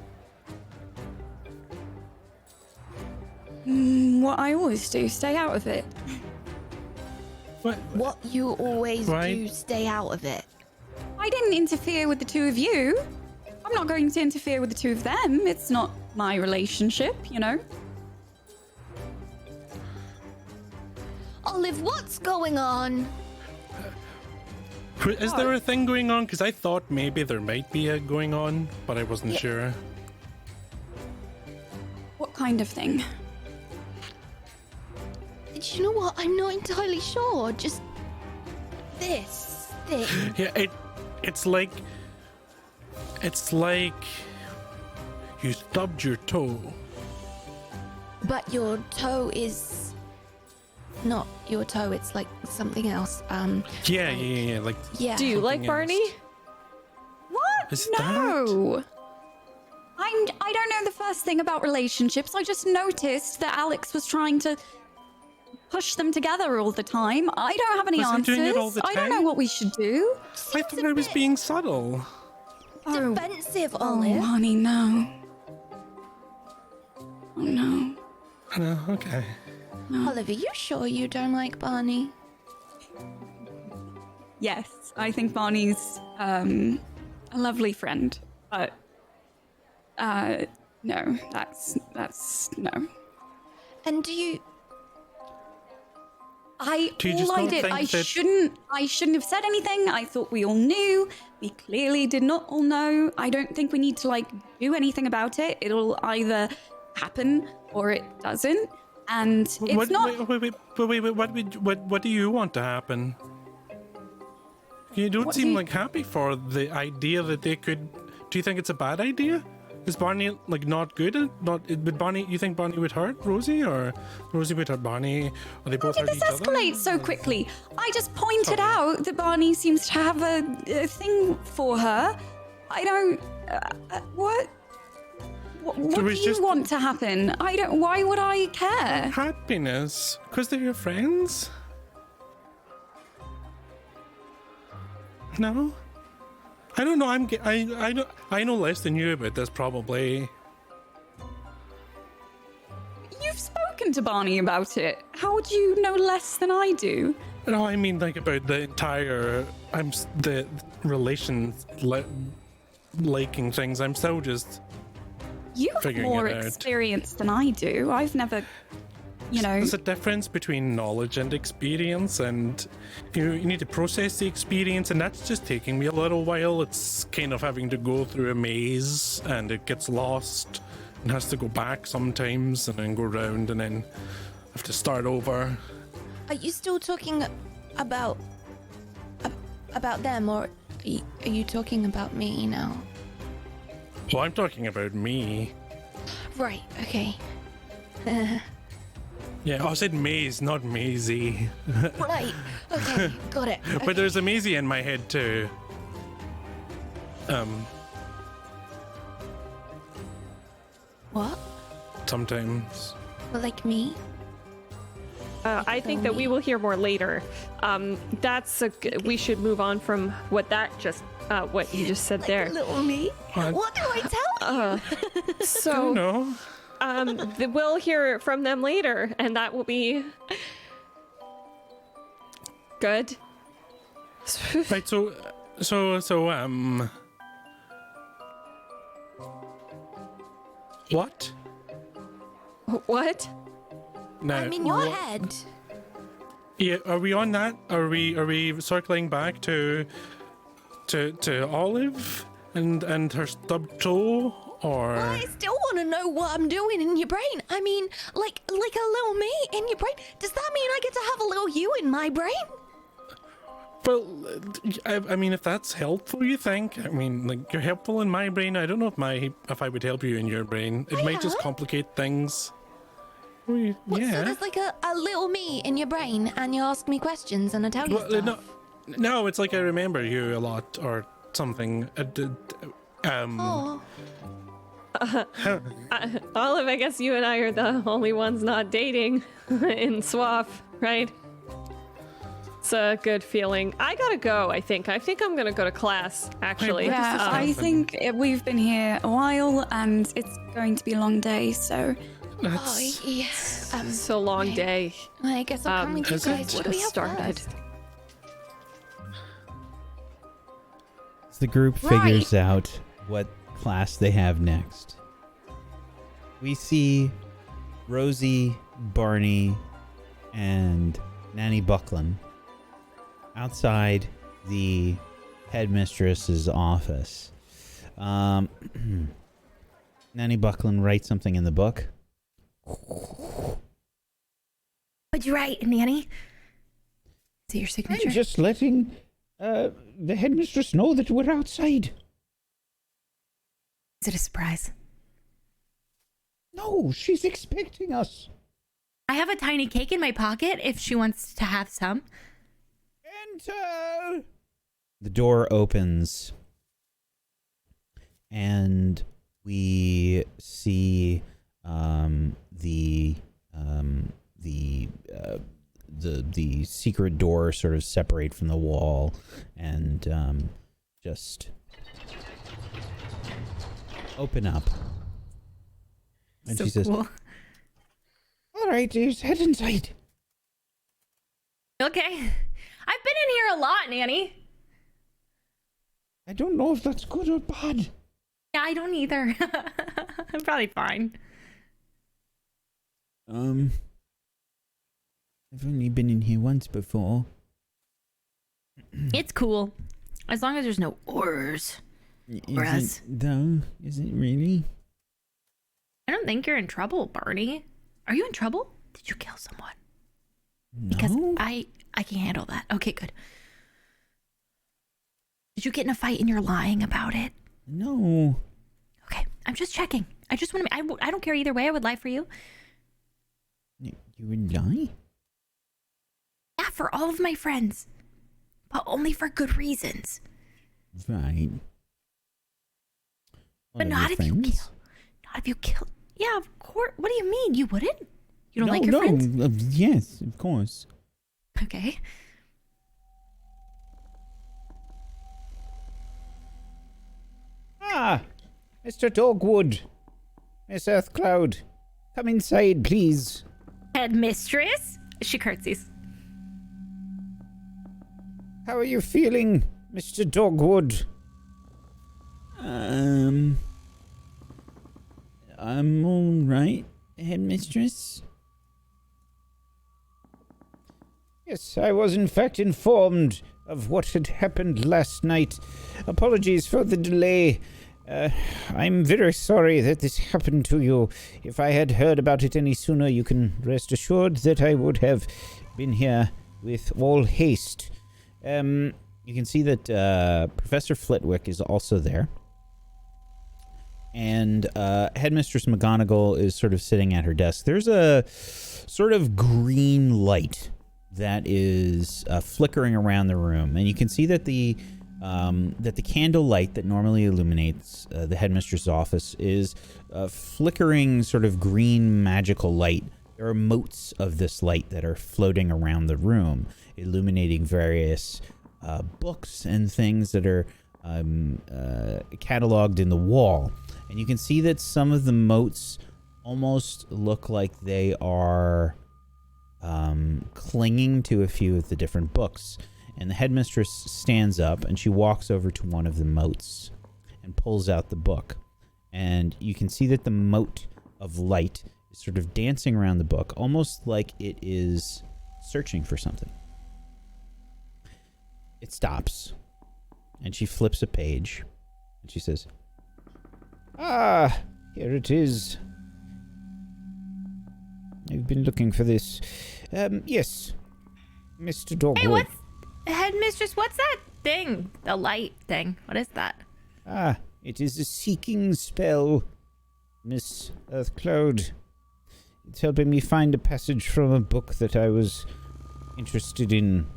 What I always do, stay out of it. What you always Right. do, stay out of it. I didn't interfere with the two of you. I'm not going to interfere with the two of them. It's not my relationship, you know? Olive, what's going on? Is there a thing going on? Because I thought maybe there might be a going on, but I wasn't Yeah. sure. What kind of thing? Do you know what? I'm not entirely sure. Just this thing. Yeah, it's like you stubbed your toe. But your toe is not your toe. It's like something else. Yeah. Like, Yeah. Do you like Something Barney? else. What? Is No. I don't know the first thing about relationships. I just noticed that Alex was trying to push them together all the time. I don't have any Was he answers. doing it all the I don't know time? what we should do. I thought I was being subtle. Oh, Defensive, oh, Olive. honey, no. Oh no. No, okay. Olive, are you sure you don't like Barney? Yes, I think Barney's a lovely friend, but no, that's no. And do you? Do you just All I not did, think I that- shouldn't have said anything. I thought we all knew. We clearly did not all know. I don't think we need to like do anything about it. It'll either happen or it doesn't. And it's What, not. wait, what do you want to happen? You don't What do seem you- like happy for the idea that they could. Do you think it's a bad idea? Is Barney like not good at not? Would Barney? You think Barney would hurt Rosie, or Rosie would hurt Barney? Or they both How did hurt this each other? escalate so quickly? I just pointed Sorry. out that Barney seems to have a thing for her. I don't. What? What There do was you just- want to happen? I don't. Why would I care? Happiness, because they're your friends. No, I don't know. I know less than you about this probably. You've spoken to Barney about it. How would you know less than I do? No, I mean like about the entire. The relations liking things. I'm so just. You have Figuring more it out. experience than I do. I've never, you know. There's a difference between knowledge and experience, and you need to process the experience, and that's just taking me a little while. It's kind of having to go through a maze, and it gets lost, and has to go back sometimes, and then go round, and then have to start over. Are you still talking about them, or are you talking about me now? Well, I'm talking about me. Right. Okay. Yeah, I said maze, not Maisie. Right. Okay. Got it. But there's a Maisie in my head too. What? Sometimes. Like me? I think that we will hear more later. We should move on from what you just said there. Little me? What? What do I tell you? So No. we'll hear from them later, and that will be good. Right, so what? What? No. I'm in your what- head. Yeah, are we on that? Are we circling back to Olive and her stubbed toe, or Well, I still want to know what I'm doing in your brain. I mean, like a little me in your brain. Does that mean I get to have a little you in my brain? well, I mean, if that's helpful, you think? I mean, like you're helpful in my brain. I don't know if I would help you in your brain. It might just Yeah. complicate things. Well, What, So yeah. there's like a little me in your brain, and you ask me questions, and I tell you Well, stuff. no, it's like I remember you a lot or something. Oh, Olive, I guess you and I are the only ones not dating in SWOFF, right? It's a good feeling. I gotta go, I think. I think I'm gonna go to class, actually. Wait, what Yeah, does this I happen? think we've been here a while and it's going to be a long day, so Oh, yeah. It's a long day. I guess I'll come with you has guys. it What do we have started? first? The group figures out what class they have next. We see Rosie, Barney, and Nanny Buckland outside the headmistress's office. Nanny Buckland writes something in the book. What'd you write, Nanny? Is it your signature? I'm just letting the headmistress know that we're outside. Is it a surprise? No, she's expecting us. I have a tiny cake in my pocket if she wants to have some. Enter! The door opens, and we see the secret door sort of separate from the wall, and just open up. And So she says, cool. "All right, just head inside." Okay. I've been in here a lot, Nanny. I don't know if that's good or bad. Yeah, I don't either. I'm probably fine. I've only been in here once before. It's cool. As long as there's no horrors. Or us. Is it, though? Is it really? I don't think you're in trouble, Barney. Are you in trouble? Did you kill someone? No. Because I can handle that. Okay, good. Did you get in a fight and you're lying about it? No. Okay, I'm just checking. I just want to. I don't care either way. I would lie for you. You would lie? Yeah, for all of my friends, but only for good reasons. Right. But not if you kill. Not if you kill. Yeah, of course. What do you mean? You wouldn't? You don't like your friends? Yes, of course. Okay. Ah, Mr. Dogwood, Miss Earthcloud, come inside, please. Headmistress? She curtsies. How are you feeling, Mr. Dogwood? I'm all right, headmistress. Yes, I was in fact informed of what had happened last night. Apologies for the delay. I'm very sorry that this happened to you. If I had heard about it any sooner, you can rest assured that I would have been here with all haste. You can see that Professor Flitwick is also there. And Headmistress McGonagall is sort of sitting at her desk. There's a sort of green light that is flickering around the room, and you can see that the candle light that normally illuminates the headmistress' office is flickering sort of green magical light. There are motes of this light that are floating around the room, illuminating various books and things that are cataloged in the wall. And you can see that some of the motes almost look like they are clinging to a few of the different books. And the headmistress stands up and she walks over to one of the motes and pulls out the book. And you can see that the mote of light is sort of dancing around the book, almost like it is searching for something. It stops and she flips a page and she says, "Ah, here it is. I've been looking for this. Yes, Mr. Dogwood." Hey, what's... Headmistress, what's that thing? The light thing. What is that? Ah, it is a seeking spell, Miss Earthcloud. It's helping me find a passage from a book that I was interested in.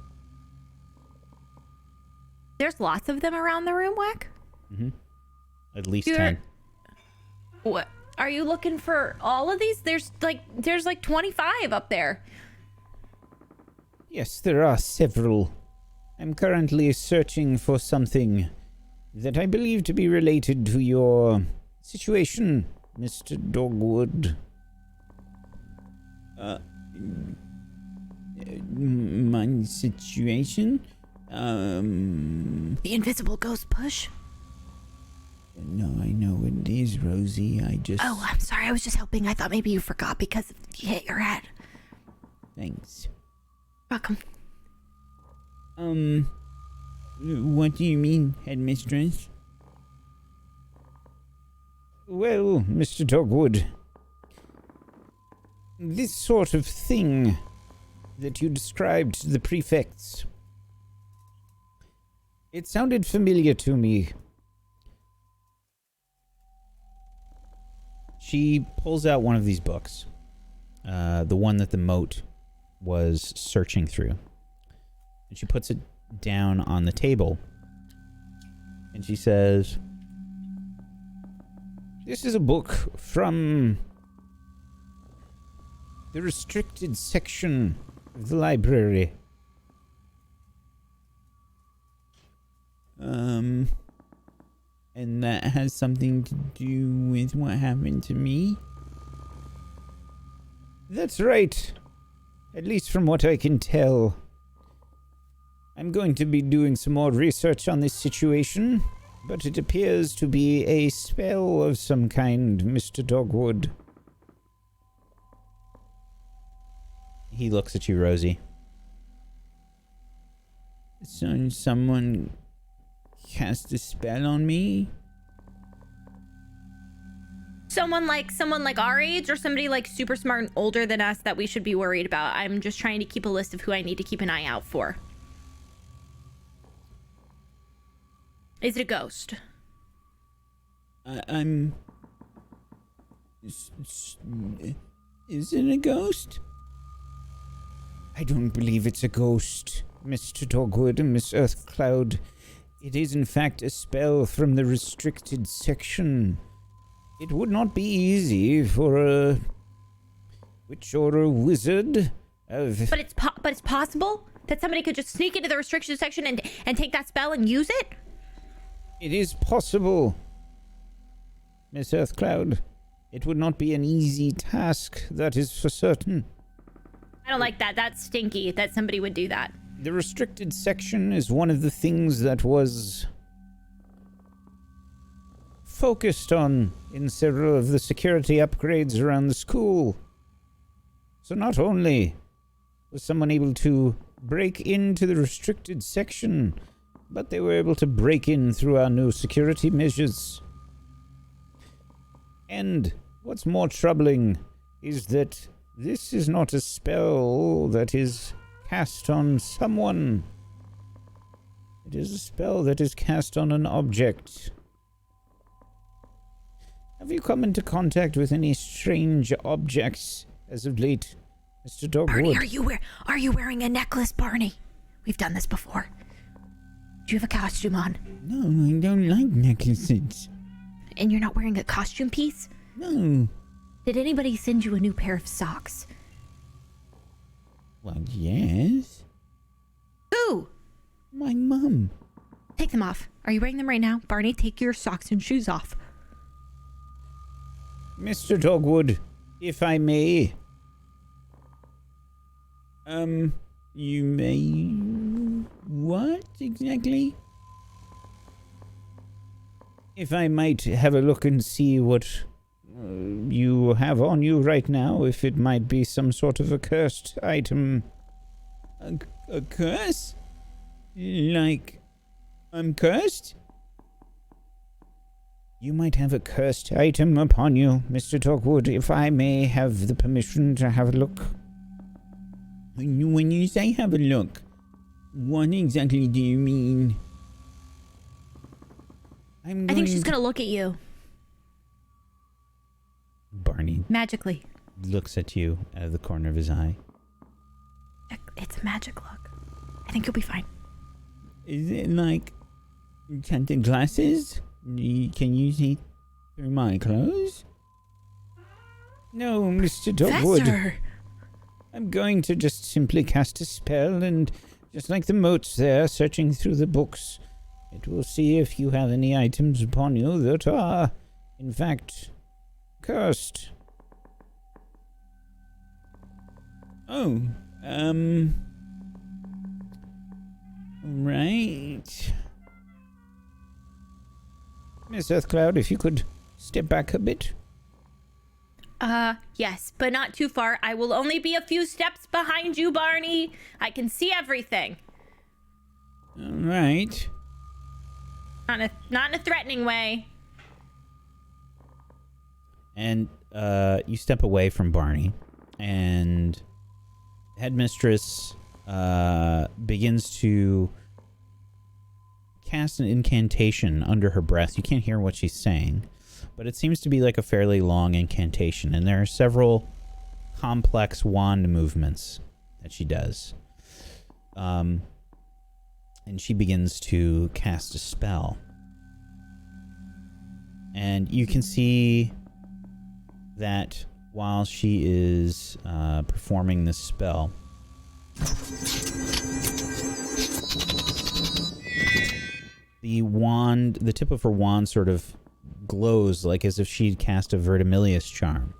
There's lots of them around the room, Wack? Mm-hmm. At least You're- 10. What? Are you looking for all of these? There's like 25 up there. Yes, there are several. I'm currently searching for something that I believe to be related to your situation, Mr. Dogwood. My situation? The invisible ghost push? No, I know what it is, Rosie. Oh, I'm sorry. I was just helping. I thought maybe you forgot because you hit your head. Thanks. Welcome. What do you mean, Headmistress? Well, Mr. Dogwood, this sort of thing that you described to the prefects, it sounded familiar to me. She pulls out one of these books, the one that the moat was searching through, and she puts it down on the table, and she says, "This is a book from the restricted section of the library. And that has something to do with what happened to me?" "That's right. At least from what I can tell. I'm going to be doing some more research on this situation, but it appears to be a spell of some kind, Mr. Dogwood." He looks at you, Rosie. "So someone cast a spell on me?" Someone like our age, or somebody like super smart and older than us that we should be worried about. I'm just trying to keep a list of who I need to keep an eye out for. Is it a ghost? I'm... Is it a ghost? I don't believe it's a ghost, Mr. Dogwood and Miss Earthcloud. It is in fact a spell from the restricted section. It would not be easy for a witch or a wizard of... But it's possible that somebody could just sneak into the restricted section and take that spell and use it? It is possible, Miss Earthcloud. It would not be an easy task, that is for certain. I don't like that. That's stinky that somebody would do that. The restricted section is one of the things that was focused on in several of the security upgrades around the school. So not only was someone able to break into the restricted section, but they were able to break in through our new security measures. And what's more troubling is that this is not a spell that is cast on someone. It is a spell that is cast on an object. Have you come into contact with any strange objects as of late, Mr. Dogwood? Barney, are you wearing a necklace, Barney? We've done this before. Do you have a costume on? No, I don't like necklaces. And you're not wearing a costume piece? No. Did anybody send you a new pair of socks? Well, yes. Who? My mum. Take them off. Are you wearing them right now? Barney, take your socks and shoes off. Mr. Dogwood, if I may. You may... What exactly? If I might have a look and see what you have on you right now, if it might be some sort of a cursed item. A curse? Like, I'm cursed? You might have a cursed item upon you, Mr. Dogwood, if I may have the permission to have a look. When you say have a look, what exactly do you mean? I think she's gonna look at you. Barney Magically. looks at you out of the corner of his eye. It's a magic look. I think you'll be fine. Is it like enchanted glasses? Can you see through my clothes? No, Mr. Dogwood. Professor! I'm going to just simply cast a spell, and just like the moats there, searching through the books, it will see if you have any items upon you that are, in fact, cursed. Oh, right. Miss Earthcloud, if you could step back a bit. Yes, but not too far. I will only be a few steps behind you, Barney. I can see everything. All right. Not in a threatening way. And you step away from Barney, and Headmistress begins to cast an incantation under her breath. You can't hear what she's saying, but it seems to be like a fairly long incantation, and there are several complex wand movements that she does. And she begins to cast a spell. And you can see that while she is performing this spell, the tip of her wand sort of glows like as if she'd cast a Vertimilius charm.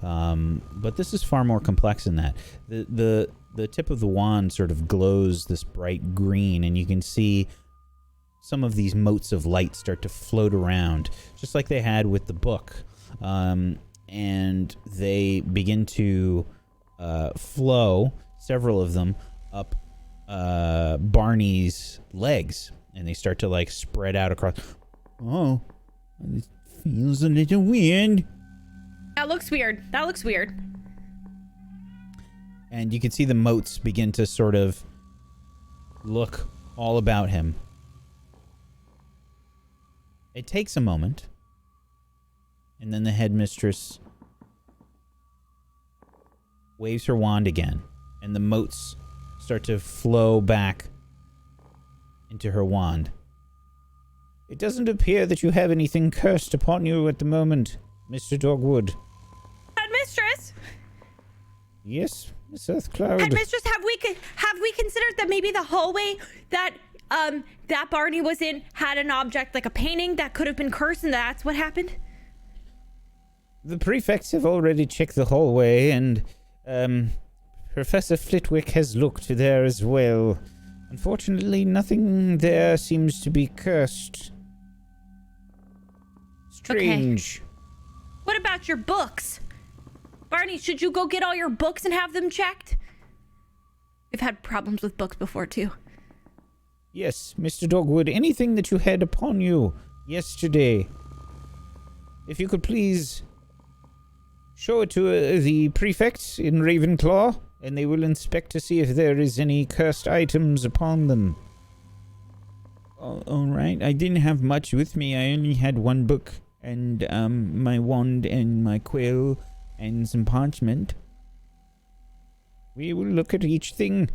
But this is far more complex than that. The tip of the wand sort of glows this bright green, and you can see some of these motes of light start to float around, just like they had with the book. And they begin to flow, several of them, up Barney's legs, and they start to like spread out across. Oh, it feels a little weird. That looks weird. And you can see the motes begin to sort of look all about him. It takes a moment, and then the headmistress waves her wand again, and the motes start to flow back into her wand. It doesn't appear that you have anything cursed upon you at the moment, Mr. Dogwood. Headmistress? Yes, Miss Earthcloud. Headmistress, have we considered that maybe the hallway that that Barney was in had an object like a painting that could have been cursed, and that's what happened? The prefects have already checked the hallway, and Professor Flitwick has looked there as well. Unfortunately, nothing there seems to be cursed. Strange. Okay. What about your books? Barney, should you go get all your books and have them checked? We've had problems with books before, too. Yes, Mr. Dogwood, anything that you had upon you yesterday, if you could please show it to the prefects in Ravenclaw, and they will inspect to see if there is any cursed items upon them. All right, I didn't have much with me. I only had one book, and my wand and my quill and some parchment. We will look at each thing.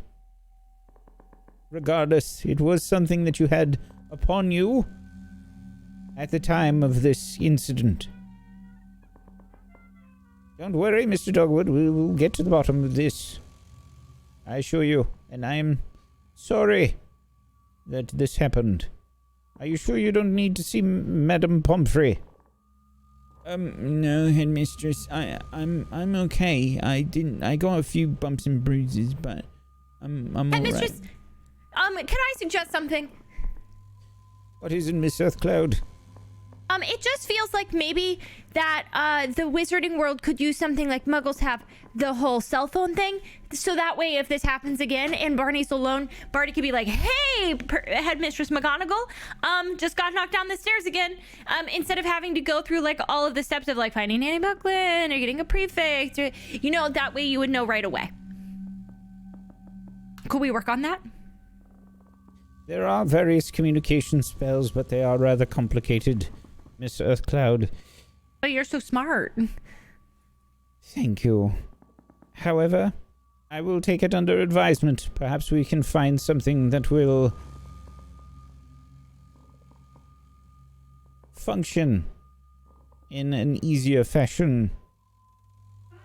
Regardless, it was something that you had upon you at the time of this incident. Don't worry, Mr. Dogwood, we will get to the bottom of this. I assure you, and I am sorry that this happened. Are you sure you don't need to see Madame Pomfrey? No, Headmistress. I'm okay. I got a few bumps and bruises, but I'm Headmistress, alright. Can I suggest something? What is it, Miss Earthcloud? It just feels like maybe that the wizarding world could use something like Muggles have the whole cell phone thing. So that way, if this happens again and Barney's alone, Barney could be like, "Hey, Headmistress McGonagall, just got knocked down the stairs again." Instead of having to go through like all of the steps of like finding Nanny Buckland or getting a prefect, or, that way you would know right away. Could we work on that? There are various communication spells, but they are rather complicated, Miss Earthcloud. Oh, you're so smart. Thank you. However, I will take it under advisement. Perhaps we can find something that will function in an easier fashion.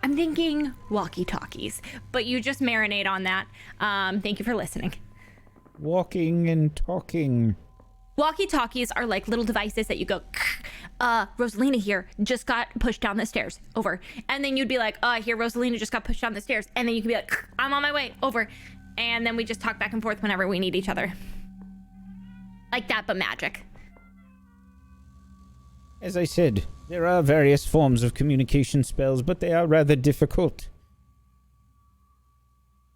I'm thinking walkie-talkies, but you just marinate on that. Thank you for listening. Walking and talking. Walkie-talkies are like little devices that you go Rosalina here just got pushed down the stairs. Over. And then you'd be like, here, Rosalina just got pushed down the stairs. And then you could be like, I'm on my way. Over. And then we just talk back and forth whenever we need each other. Like that, but magic. As I said, there are various forms of communication spells, but they are rather difficult.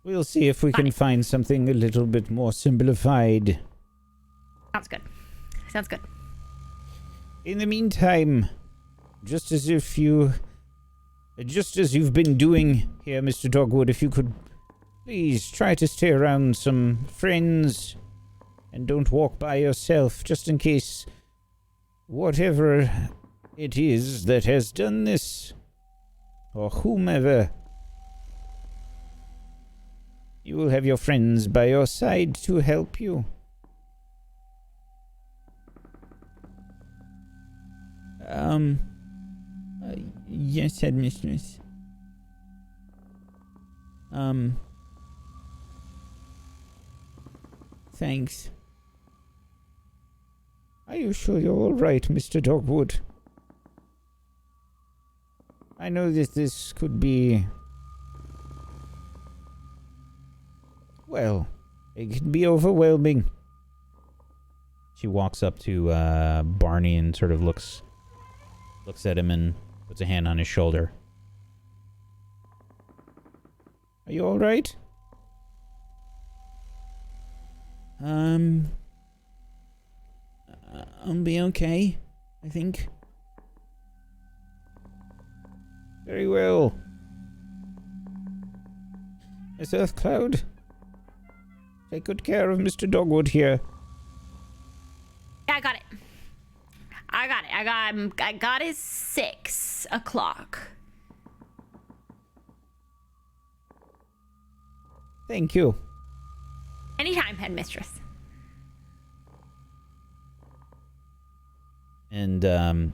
We'll see if we can find something a little bit more simplified. Sounds good. Sounds good. In the meantime, just as you've been doing here, Mr. Dogwood, if you could please try to stay around some friends and don't walk by yourself, just in case whatever it is that has done this, or whomever, you will have your friends by your side to help you. Yes, Headmistress. Thanks. Are you sure you're all right, Mr. Dogwood? I know that this could be... well, it can be overwhelming. She walks up to Barney and sort of looks at him and puts a hand on his shoulder. Are you all right? I'll be okay, I think. Very well. Miss Earthcloud, take good care of Mr. Dogwood here. Yeah, I got it. I got his 6 o'clock. Thank you. Anytime, Headmistress. And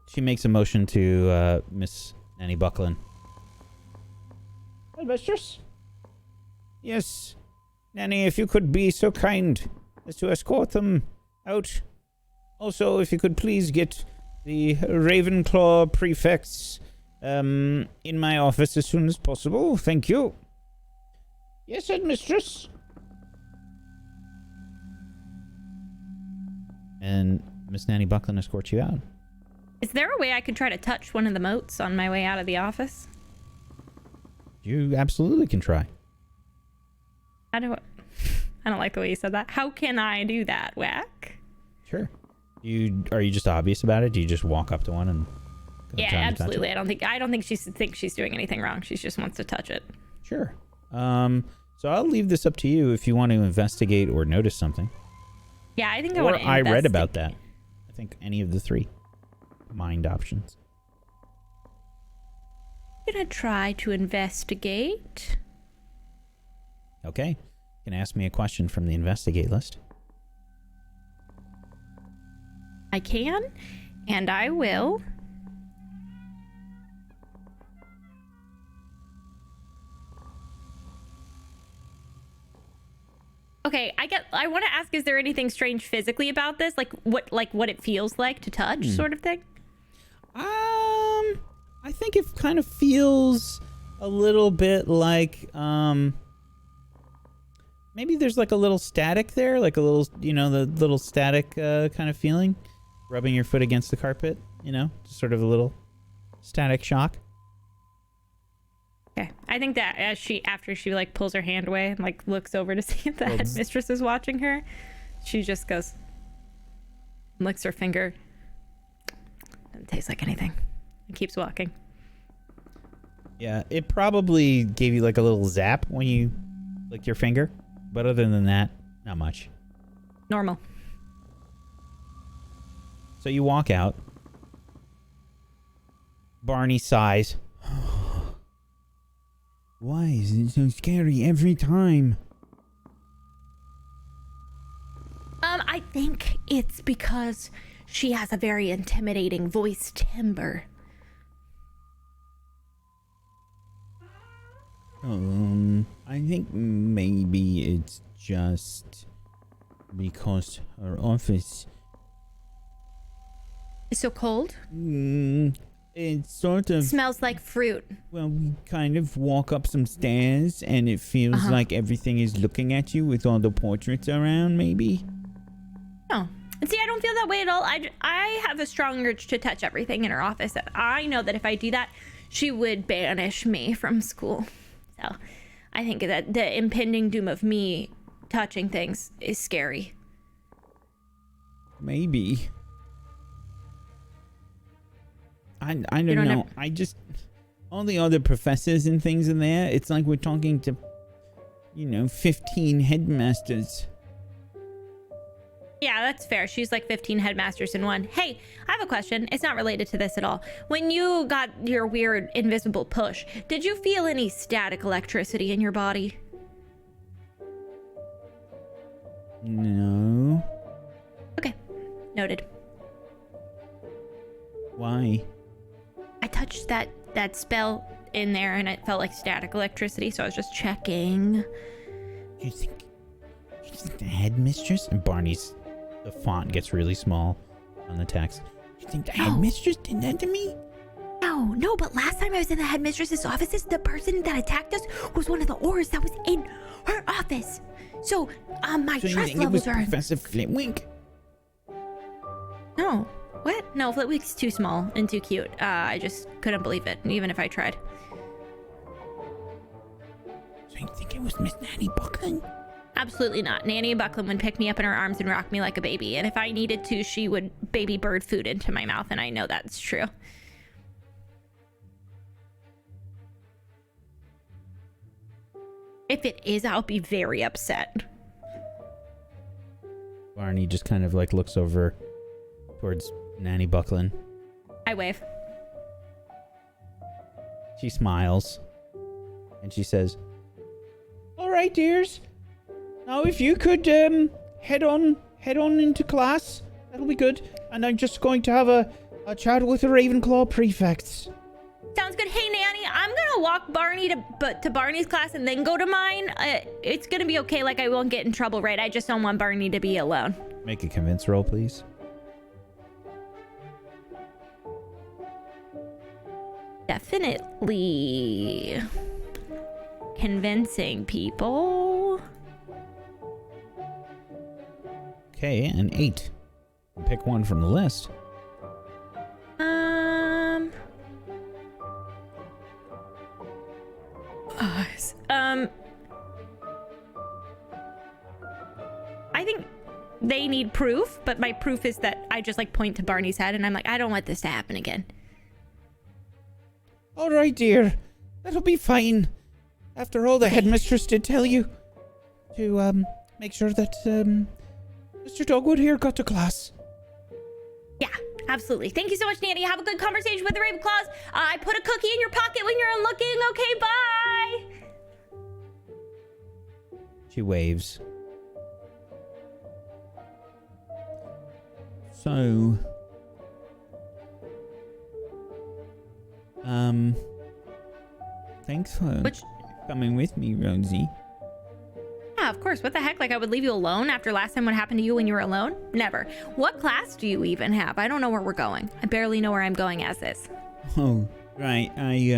she makes a motion to Miss Nanny Buckland. Headmistress? Yes. Nanny, if you could be so kind as to escort them out. Also, if you could please get the Ravenclaw prefects in my office as soon as possible. Thank you. Yes, Headmistress. And Miss Nanny Buckland escorts you out. Is there a way I could try to touch one of the moats on my way out of the office? You absolutely can try. I don't like the way you said that. How can I do that, Whack? Sure. Are you just obvious about it? Do you just walk up to one and yeah, absolutely. I don't think she thinks she's doing anything wrong. She just wants to touch it. Sure. So I'll leave this up to you if you want to investigate or notice something. Yeah, I think I want to investigate. I read about that. I think any of the 3 mind options. I'm gonna try to investigate. Okay. You can ask me a question from the investigate list. I can, and I will. Okay, I want to ask, is there anything strange physically about this? Like what it feels like to touch, sort of thing? I think it kind of feels a little bit like, maybe there's like a little static there, like a little, the little static kind of feeling. Rubbing your foot against the carpet, just sort of a little static shock. Okay, I think that after she like pulls her hand away and like looks over to see if the headmistress is watching her, she just goes, licks her finger. Doesn't taste like anything. And keeps walking. Yeah, it probably gave you like a little zap when you licked your finger, but other than that, not much. Normal. So you walk out. Barney sighs. Why is it so scary every time? I think it's because she has a very intimidating voice timbre. I think maybe it's just because her office It's so cold. It's sort of... Smells like fruit. Well, we kind of walk up some stairs, and it feels like everything is looking at you with all the portraits around, maybe? Oh. See, I don't feel that way at all. I have a strong urge to touch everything in her office. I know that if I do that, she would banish me from school. So I think that the impending doom of me touching things is scary. Maybe. I don't know. I just... All the other professors and things in there, it's like we're talking to, 15 headmasters. Yeah, that's fair. She's like 15 headmasters in one. Hey, I have a question. It's not related to this at all. When you got your weird invisible push, did you feel any static electricity in your body? No. Okay. Noted. Why? I touched that spell in there and it felt like static electricity, so I was just checking. You think the headmistress? And the font gets really small on the text. You think the headmistress did that to me? No, but last time I was in the headmistress's offices, the person that attacked us was one of the Aurors that was in her office. So, my So you trust think it levels was are... Professor Flitwick? No. What? No, Flitwick's too small and too cute. I just couldn't believe it, even if I tried. So you think it was Miss Nanny Buckland? Absolutely not. Nanny Buckland would pick me up in her arms and rock me like a baby, and if I needed to, she would baby bird food into my mouth, and I know that's true. If it is, I'll be very upset. Barney just kind of looks over towards Nanny Buckland. I wave. She smiles. And she says, "All right, dears. Now if you could head on into class, that'll be good. And I'm just going to have a chat with the Ravenclaw prefects." Sounds good. Hey, Nanny, I'm gonna walk Barney to Barney's class and then go to mine. It's gonna be okay. I won't get in trouble, right? I just don't want Barney to be alone. Make a convince roll, please. Definitely convincing people. Okay, an 8. Pick one from the list. I think they need proof, but my proof is that I just point to Barney's head and I'm like, I don't want this to happen again. All right, dear. That'll be fine. After all, the headmistress did tell you to make sure that Mr. Dogwood here got to class. Yeah, absolutely. Thank you so much, Nanny. Have a good conversation with the Ravenclaws. I put a cookie in your pocket when you're looking. Okay, bye. She waves. So, thanks for coming with me, Rosie. Yeah, of course. What the heck? I would leave you alone after last time what happened to you when you were alone? Never. What class do you even have? I don't know where we're going. I barely know where I'm going as is. Oh, right. I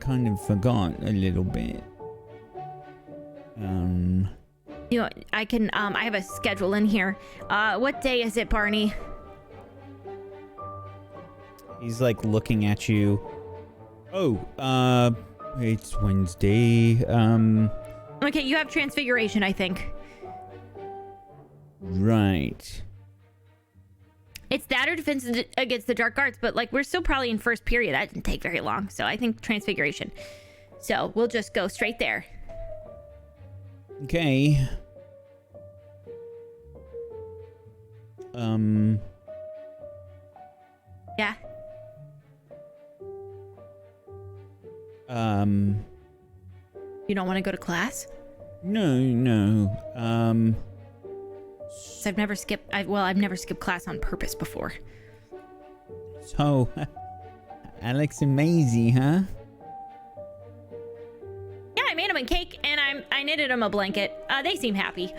kind of forgot a little bit. You know, I have a schedule in here. What day is it, Barney? He's looking at you. Oh, it's Wednesday. Okay, you have Transfiguration, I think. Right. It's that or Defense Against the Dark Arts, but we're still probably in first period. That didn't take very long, so I think Transfiguration. So we'll just go straight there. Okay. Yeah. You don't want to go to class? No. I've never skipped class on purpose before. So, Alex and Maisie, huh? Yeah, I made them a cake and I knitted them a blanket. They seem happy.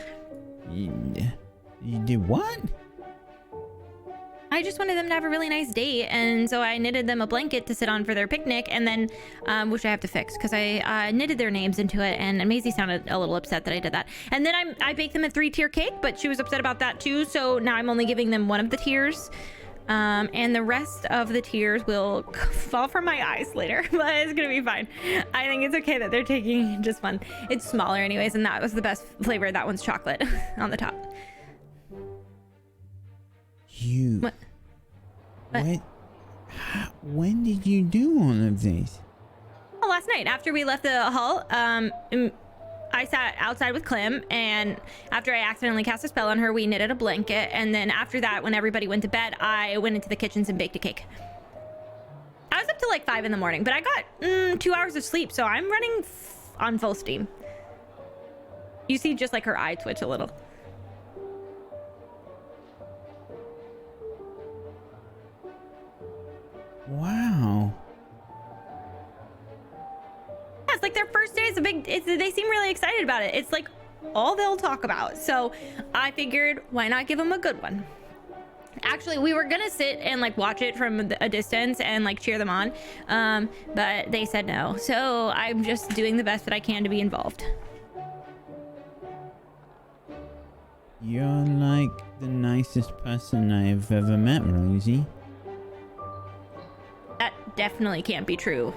You did what? I just wanted them to have a really nice date, and so I knitted them a blanket to sit on for their picnic, and then, which I have to fix because I knitted their names into it, and Maisie sounded a little upset that I did that. And then I baked them a 3-tier cake, but she was upset about that too, so now I'm only giving them one of the tiers, and the rest of the tiers will fall from my eyes later, but it's gonna be fine. I think it's okay that they're taking just one. It's smaller anyways, and that was the best flavor. That one's chocolate on the top. You. What? When did you do all of this? Oh, last night after we left the hall, I sat outside with Clem, and after I accidentally cast a spell on her, we knitted a blanket, and then after that, when everybody went to bed, I went into the kitchens and baked a cake. I was up till like 5 in the morning, but I got 2 hours of sleep, so I'm running on full steam. You see just like her eye twitch a little. Wow. Yeah, it's like their first day. They seem really excited about it. It's like all they'll talk about. So I figured, why not give them a good one? Actually, we were gonna sit and like watch it from a distance and like cheer them on, but they said no. So I'm just doing the best that I can to be involved. You're like the nicest person I've ever met, Rosie. That definitely can't be true,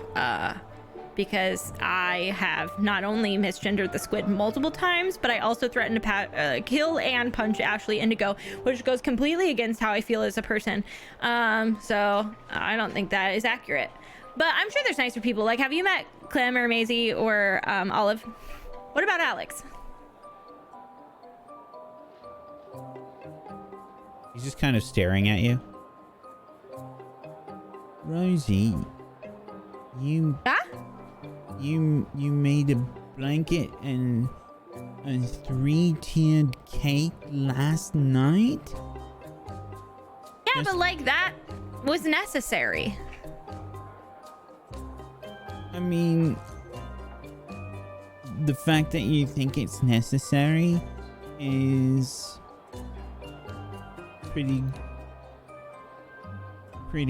because I have not only misgendered the squid multiple times, but I also threatened to kill and punch Ashley Indigo, which goes completely against how I feel as a person. So I don't think that is accurate. But I'm sure there's nicer people. Like, have you met Clem or Maisie or Olive? What about Alex? He's just kind of staring at you. Rosie, you made a blanket and a 3-tiered cake last night? Yeah, but like that was necessary. I mean, the fact that you think it's necessary is pretty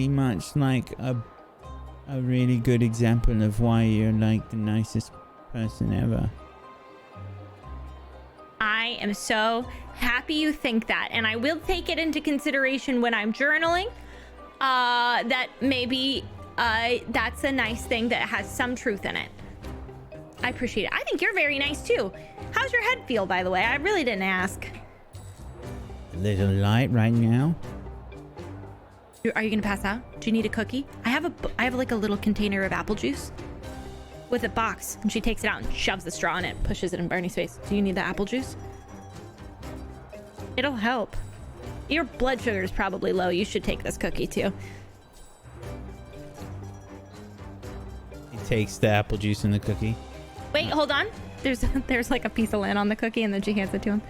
much like a really good example of why you're like the nicest person ever. I am so happy you think that, and I will take it into consideration when I'm journaling, that maybe that's a nice thing that has some truth in it. I appreciate it. I think you're very nice too. How's your head feel, by the way? I really didn't ask. A little light right now. Are you gonna pass out? Do you need a cookie? I have like a little container of apple juice with a box, and she takes it out and shoves the straw in it, pushes it in Barney's face. Do you need the apple juice? It'll help. Your blood sugar is probably low. You should take this cookie too. He takes the apple juice and the cookie. Wait, hold on. There's like a piece of lint on the cookie, and then she hands it to him.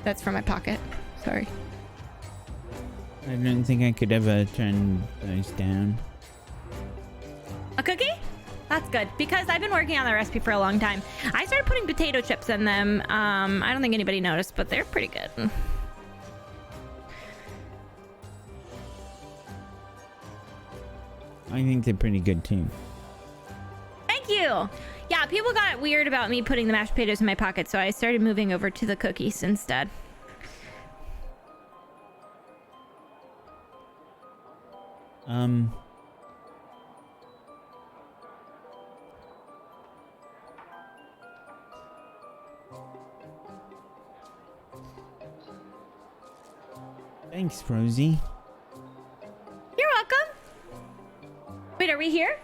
That's from my pocket. Sorry. I don't think I could ever turn those down. A cookie? That's good, because I've been working on the recipe for a long time. I started putting potato chips in them. I don't think anybody noticed, but they're pretty good. I think they're pretty good too. Thank you. Yeah, people got weird about me putting the mashed potatoes in my pocket, so I started moving over to the cookies instead. Thanks, Rosie. You're welcome. Wait, are we here?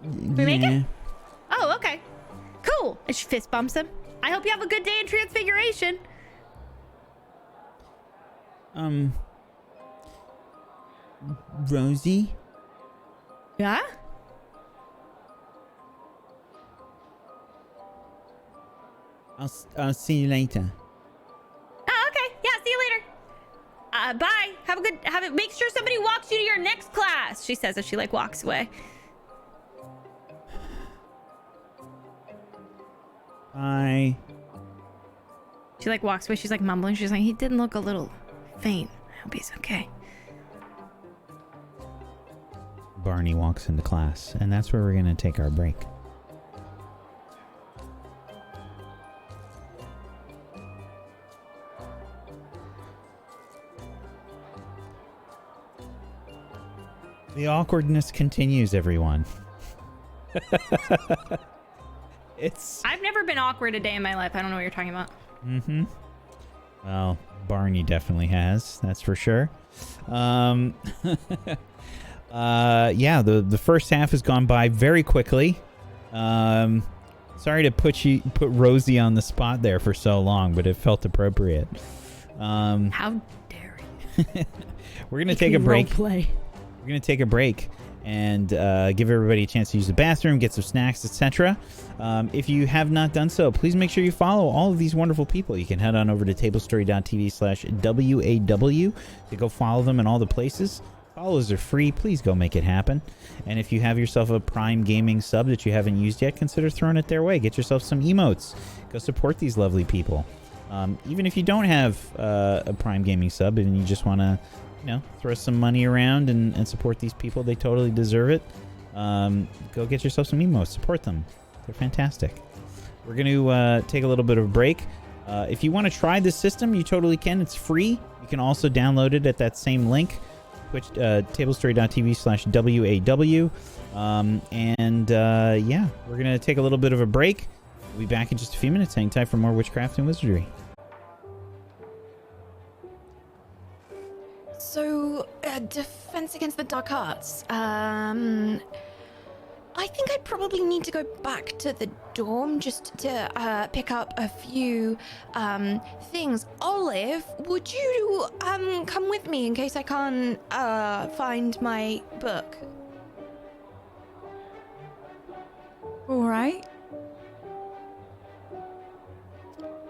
We make it? Oh, okay. Cool. And she fist bumps him. I hope you have a good day in Transfiguration. Rosie? Yeah? I'll see you later. Oh, okay. Yeah, see you later. Bye. Make sure somebody walks you to your next class, she says as she like walks away. Bye. She like walks away. She's like mumbling. She's like, he did look a little faint. I hope he's okay. Barney walks into class, and that's where we're going to take our break. The awkwardness continues, everyone. I've never been awkward a day in my life. I don't know what you're talking about. Mm-hmm. Well, Barney definitely has. That's for sure. Yeah, the first half has gone by very quickly. Sorry to put Rosie on the spot there for so long, but it felt appropriate. How dare you? We're gonna take a break. We're gonna take a break and give everybody a chance to use the bathroom, get some snacks, etc. If you have not done so, please make sure you follow all of these wonderful people. You can head on over to tablestory.tv/WAW to go follow them in all the places. Follows are free. Please go make it happen. And if you have yourself a Prime Gaming sub that you haven't used yet, consider throwing it their way. Get yourself some emotes. Go support these lovely people. Even if you don't have a Prime Gaming sub and you just want to, throw some money around and support these people, they totally deserve it. Go get yourself some emotes. Support them. They're fantastic. We're going to take a little bit of a break. If you want to try this system, you totally can. It's free. You can also download it at that same link. tablestory.tv/WAW. Yeah, we're going to take a little bit of a break. We'll be back in just a few minutes. Hang tight for more Witchcraft and Wizardry. So, defense against the dark arts. I think I'd probably need to go back to the dorm just to pick up a few things. Olive, would you come with me in case I can't find my book? All right.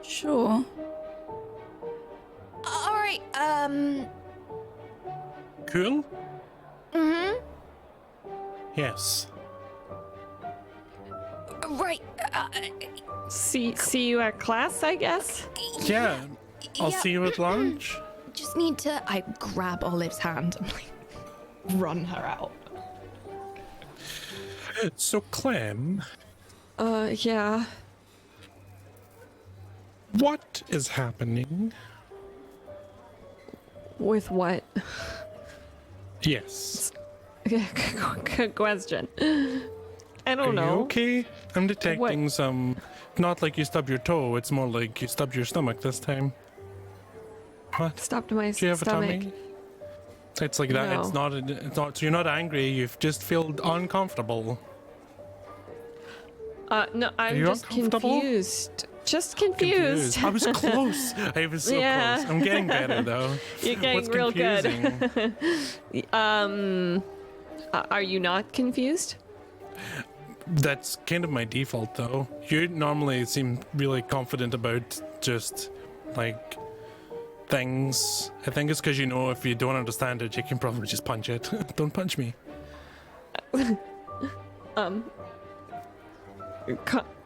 Sure. All right. Cool? Mm-hmm. Yes. Right. See you at class, I guess. Yeah. I'll yeah. see you at lunch. Just need to. I grab Olive's hand and run her out. So, Clem, Yeah. what is happening? With what? Yes. Good question. I don't Are know. you okay? I'm detecting some. Not like you stubbed your toe. It's more like you stubbed your stomach this time. What? Stopped my Do you have stomach. a tummy? It's like that. No. It's not. So you're not angry. You just feel uncomfortable. No, I'm you just uncomfortable? confused. Just confused. I was close. I was so Yeah. close. I'm getting better though. You're getting What's real confusing? good. Are you not confused? That's kind of my default though. You normally seem really confident about just like things. I think it's because if you don't understand it, you can probably just punch it. Don't punch me.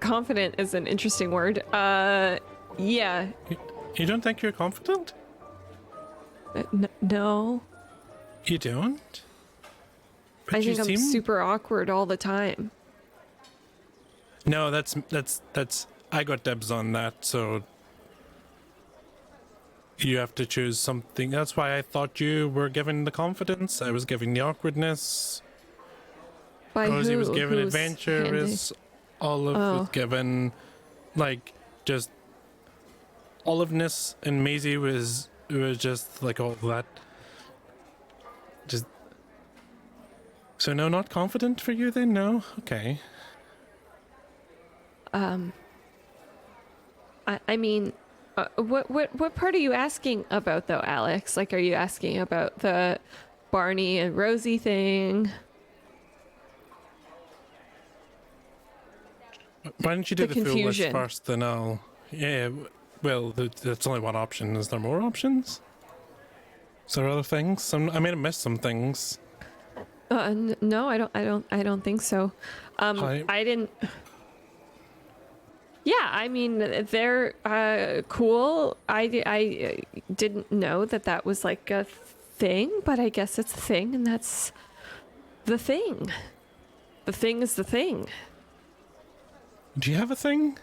Confident is an interesting word. Yeah. You don't think you're confident? No. You don't? But I you think I'm seem... super awkward all the time. No, that's. I got dibs on that, so you have to choose something. That's why I thought you were giving the confidence. I was giving the awkwardness. By Rosie who? was given Who's adventurous. Olive was given, like, just Oliveness, and Maisie was just like all that. Just. So no, not confident for you then? No? Okay. I mean, what part are you asking about though, Alex? Like, are you asking about the Barney and Rosie thing? Why don't you do The the full list confusion. first, then I'll... Yeah, well, that's only one option. Is there more options? Is there other things? I may have missed some things. No, I don't think so. Hi. I didn't. Yeah, I mean, they're cool. I didn't know that was like a thing, but I guess it's a thing, and that's the thing. The thing is the thing. Do you have a thing?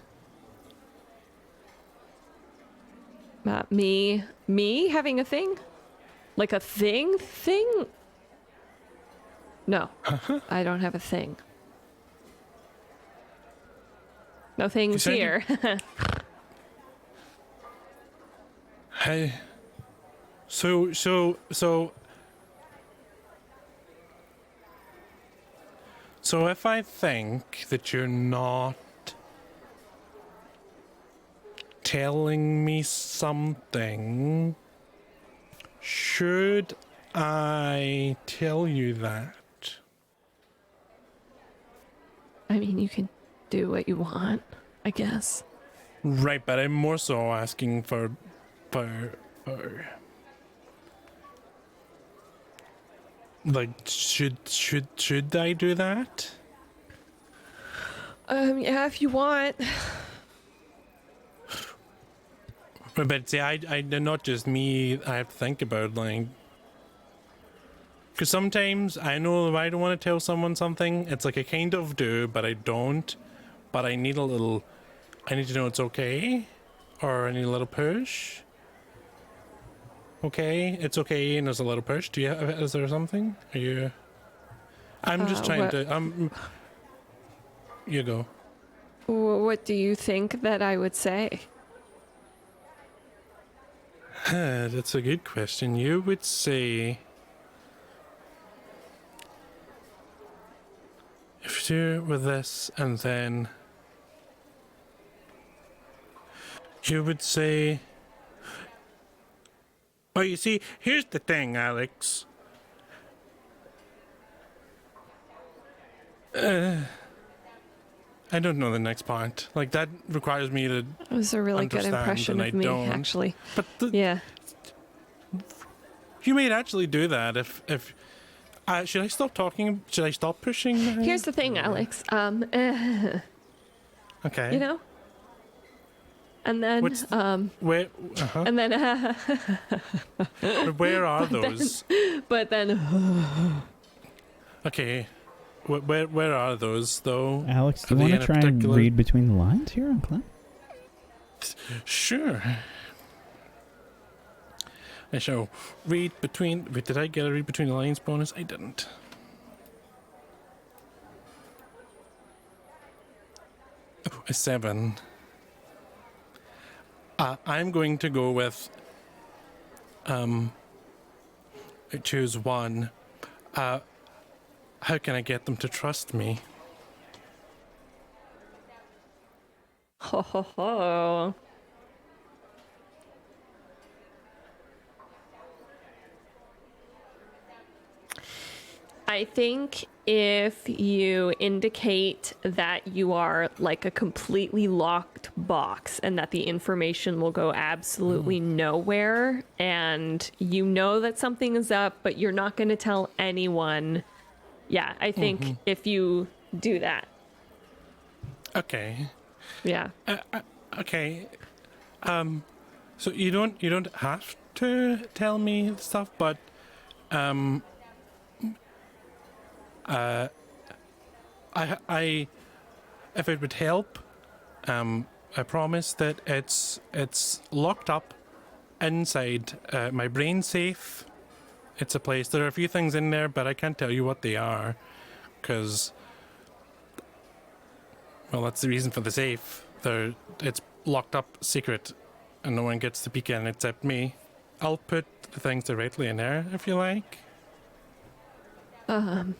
Me having a thing? Like a thing? No, I don't have a thing. No things here. Hey. So if I think that you're not telling me something, should I tell you that? I mean, you can do what you want, I guess. Right, but I'm more so asking for like, should I do that? Yeah, if you want. But see, I not just me. I have to think about, like, because sometimes I know if I don't want to tell someone something, it's like I kind of do, but I don't. But I need a little. I need to know it's okay, or I need a little push. Okay, it's okay, and there's a little push. Do you have? Is there something? Are you? I'm just trying what? to. You go. What do you think that I would say? That's a good question. You would say, if you with this, and then you would say, oh, you see, here's the thing, Alex. I don't know the next part. Like, that requires me to. It was a really good understand, impression and of I me, don't. actually. But Yeah. you may actually do that if should I stop talking? Should I stop pushing? Here's the thing, Alex. Okay. You know? And then, Where? and then, Where are those? but then, Okay. Where are those though? Alex, do Are you they want to in a try and particular- read between the lines here on Clem? Sure. I shall read between. Wait, did I get a read between the lines bonus? I didn't. Oh, a 7. I'm going to go with. Choose one. How can I get them to trust me? ho ho ho. I think if you indicate that you are like a completely locked box and that the information will go absolutely nowhere, and you know that something is up, but you're not going to tell anyone. Yeah, I think if you do that. Okay. Yeah. Okay. So you don't have to tell me stuff, but I if it would help, I promise that it's locked up inside my brain safe. It's a place. There are a few things in there, but I can't tell you what they are, because, well, that's the reason for the safe. It's locked up, secret, and no one gets to peek in except me. I'll put the things directly in there if you like. You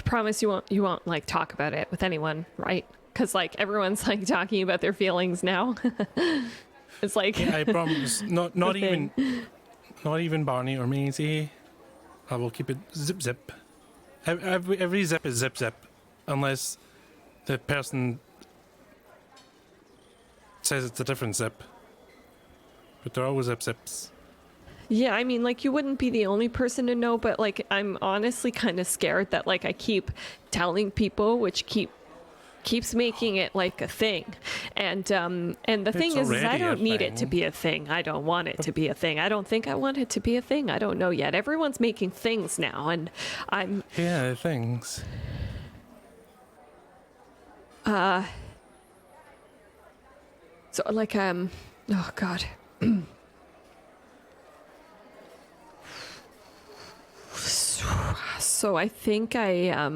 promise you won't like talk about it with anyone, right? Because like everyone's like talking about their feelings now. It's like I promise. Not the even Barney or Maisie. I will keep it zip. Every zip is zip, unless the person says it's a different zip. But they're always zips. Yeah, I mean, like, you wouldn't be the only person to know, but, like, I'm honestly kind of scared that, like, I keep telling people, which keeps making it like a thing. And the thing is I don't need it to be a thing. I don't want it to be a thing. I don't think I want it to be a thing. I don't know yet. Everyone's making things now, and I'm... Yeah, things. So, like, oh, God. So I think I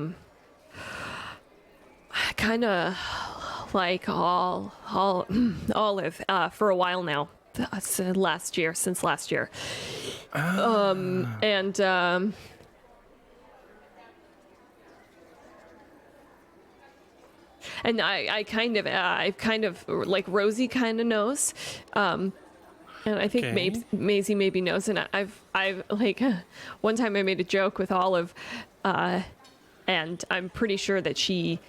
kind of like Olive for a while now. Since last year. And I've kind of like Rosie kind of knows, and I think Maisie maybe knows. And I've like one time I made a joke with Olive, and I'm pretty sure that she,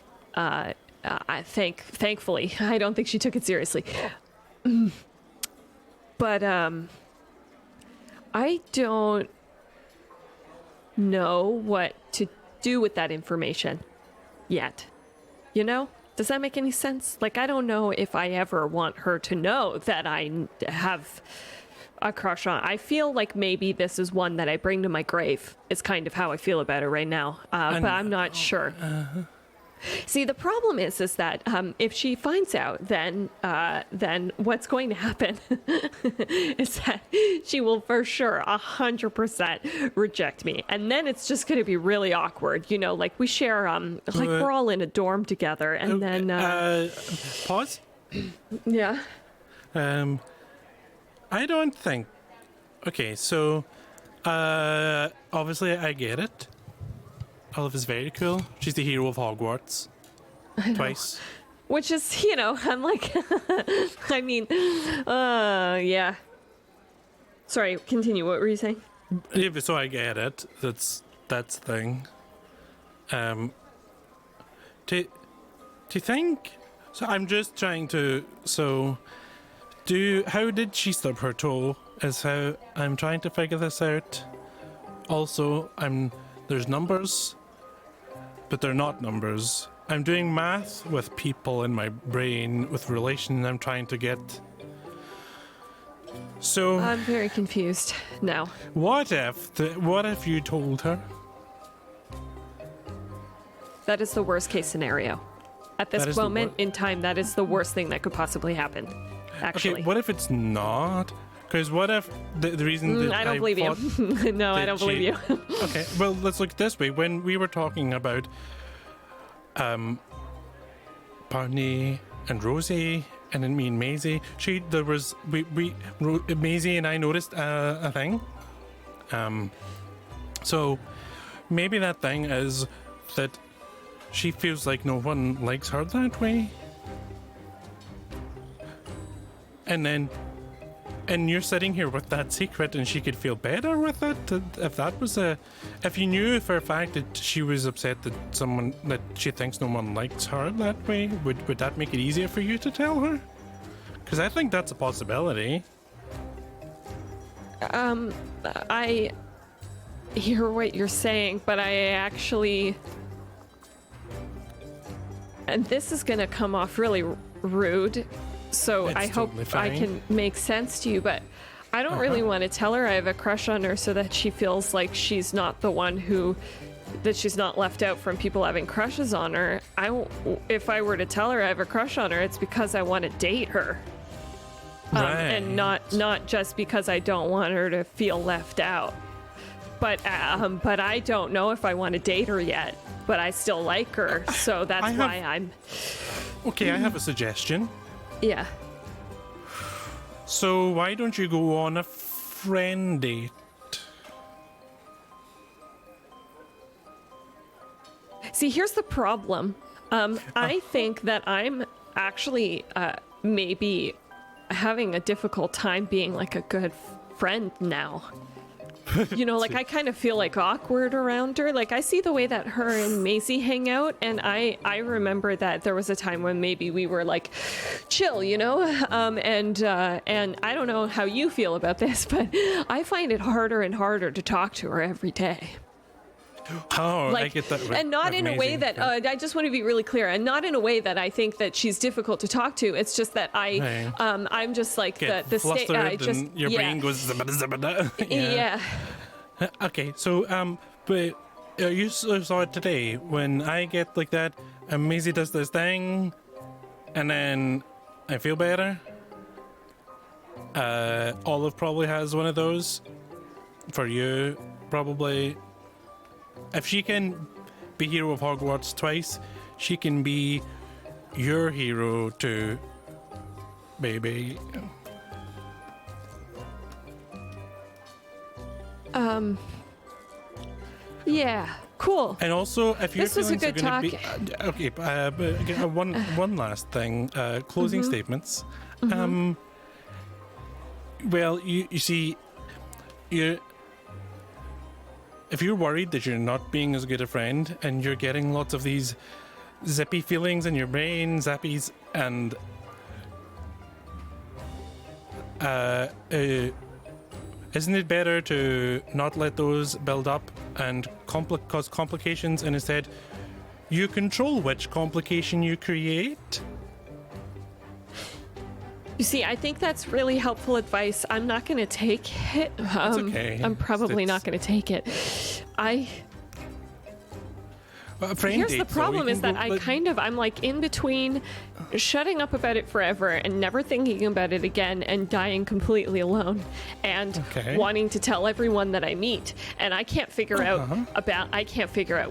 thankfully, I don't think she took it seriously. But I don't know what to do with that information yet. You know? Does that make any sense? Like, I don't know if I ever want her to know that I have a crush on. I feel like maybe this is one that I bring to my grave, is kind of how I feel about it right now. But I'm not sure. See, the problem is that if she finds out, then what's going to happen is that she will for sure 100% reject me, and then it's just going to be really awkward. You know, like we share, like we're all in a dorm together, and then pause. Yeah. I don't think. Okay, so obviously I get it. Olive is very cool. She's the hero of Hogwarts. Twice. Which is, you know, I'm like, I mean, yeah. Sorry, continue. What were you saying? Yeah, so I get it. That's the thing. To think. So I'm just trying to. So, how did she stub her toe? Is how I'm trying to figure this out. Also, there's numbers, but they're not numbers. I'm doing math with people in my brain with relation. I'm trying to get. So I'm very confused now. What if you told her? That is the worst case scenario. At this moment in time, that is the worst thing that could possibly happen. Actually. Okay, what if it's not? Because what if the reason that I don't believe you. No, I don't believe you. Okay, well, let's look this way. When we were talking about Barney and Rosie, and then me and Maisie, Maisie and I noticed a thing. So maybe that thing is that she feels like no one likes her that way. And you're sitting here with that secret, and she could feel better with it. If you knew for a fact that she was upset that she thinks no one likes her that way, would that make it easier for you to tell her? Because I think that's a possibility. I hear what you're saying, but I actually, and this is gonna come off really rude. So I hope I can make sense to you, but I don't really want to tell her I have a crush on her so that she feels like she's not the one that she's not left out from people having crushes on her. If I were to tell her I have a crush on her, it's because I want to date her. And not just because I don't want her to feel left out. But I don't know if I want to date her yet, but I still like her, so that's why I'm... Okay, I have a suggestion. Yeah. So why don't you go on a friend date? See, here's the problem. I think that I'm actually maybe having a difficult time being like a good friend now. you know, like I kind of feel like awkward around her. Like I see the way that her and Maisie hang out, and I remember that there was a time when maybe we were like chill, you know, and I don't know how you feel about this, but I find it harder and harder to talk to her every day. Oh, Like, I get that. and not in a way Amazing. that I just want to be really clear, and not in a way that I think that she's difficult to talk to. It's just that Right. I'm just like Get the state. flustered I just and your brain goes zabada, zabada. yeah. Okay, so but you saw it today when I get like that, and Maisie does this thing, and then I feel better. Olive probably has one of those. For you, probably. If she can be hero of Hogwarts twice, she can be your hero too, baby. Yeah. Cool. And also, if your This was a feelings good are going talk. to be okay, but again, one last thing, closing statements. Well, you see, if you're worried that you're not being as good a friend and you're getting lots of these zippy feelings in your brain, zappies, and isn't it better to not let those build up and cause complications, and instead you control which complication you create? You see, I think that's really helpful advice. I'm not going to take it. It's okay. I'm probably It's- not going to take it. Here's the problem is that I'm like in between shutting up about it forever and never thinking about it again and dying completely alone and wanting to tell everyone that I meet. And I can't figure out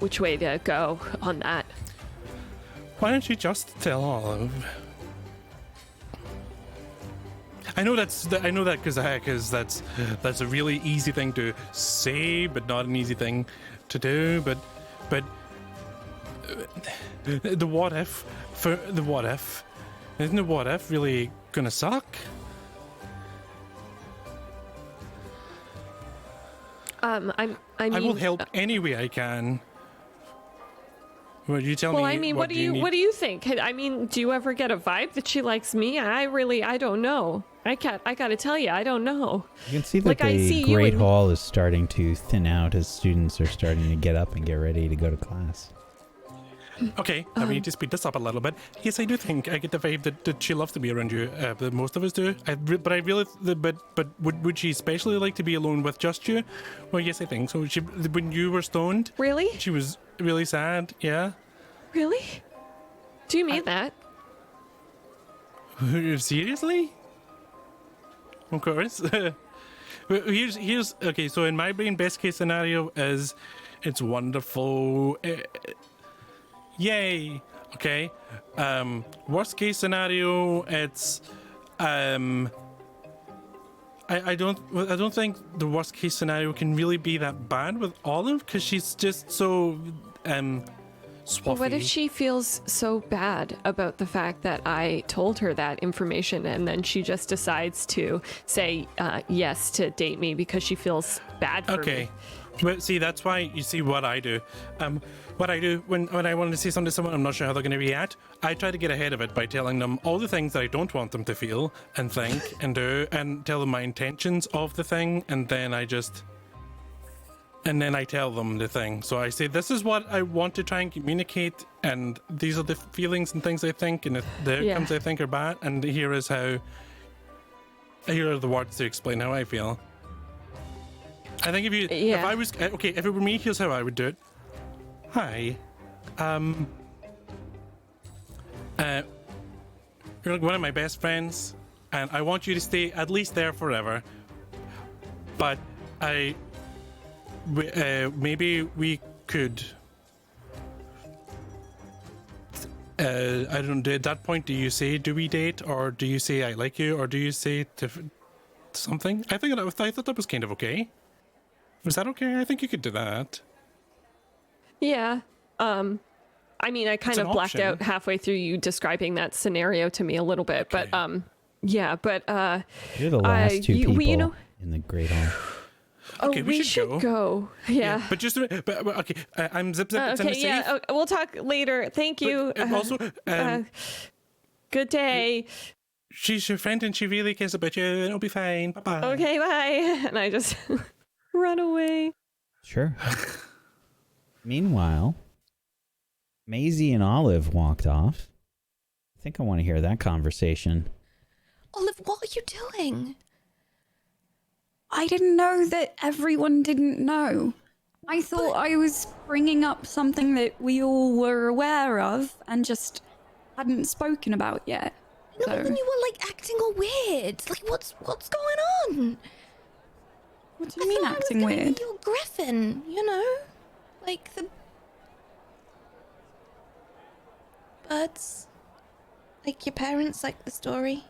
which way to go on that. Why don't you just tell Olive? I know that because that's a really easy thing to say, but not an easy thing to do. But the what if isn't the what if really gonna suck? I mean, I will help any way I can. Well, you tell me. Well, I mean, what do you think? I mean, do you ever get a vibe that she likes me? I don't know. I got to tell you, I don't know. You can see that Like, I see the you Great and- Hall is starting to thin out as students are starting to get up and get ready to go to class. Okay, we need to speed this up a little bit. Yes, I do think I get the vibe that she loves to be around you. That most of us do. But would she especially like to be alone with just you? Well, yes, I think so. When you were stoned, Really? she was really sad. Yeah. Really? Do you mean that? Seriously? Of course. here's okay. So in my brain, best case scenario is it's wonderful. Yay. Okay. Worst case scenario, it's I don't think the worst case scenario can really be that bad with Olive because she's just so swaffy. What if she feels so bad about the fact that I told her that information and then she just decides to say yes to date me because she feels bad for me? Okay. But see, that's why you see what I do. What I do when I want to say something to someone, I'm not sure how they're going to react. I try to get ahead of it by telling them all the things that I don't want them to feel and think and do, and tell them my intentions of the thing, and then I tell them the thing. So I say, this is what I want to try and communicate, and these are the feelings and things I think, and the outcomes I think are bad, and here are the words to explain how I feel. I think if it were me, here's how I would do it. Hi, you're like one of my best friends, and I want you to stay at least there forever. But maybe we could. I don't know. At that point, do you say, "Do we date?" or do you say, "I like you," or do you say something? I thought that was kind of okay. Was that okay? I think you could do that. Yeah. I mean, I kind of blacked out halfway through you describing that scenario to me a little bit, but yeah, but you're the last two people you know, in the Great Hall. Okay, we should go. Yeah. But just a minute. But okay, I'm zip. It's in the Okay, yeah. safe. We'll talk later. Thank you. But, also, good day. she's your friend and she really cares about you. It'll be fine. Bye bye. Okay, bye. And I just run away. Sure. Meanwhile, Maisie and Olive walked off. I think I want to hear that conversation. Olive, what are you doing? I didn't know that everyone didn't know. I thought I was bringing up something that we all were aware of and just hadn't spoken about yet. No, So- but then you were like acting all weird. Like, what's going on? What do you mean acting I was gonna weird? be your Griffin, you know, like the birds, like your parents, like the story.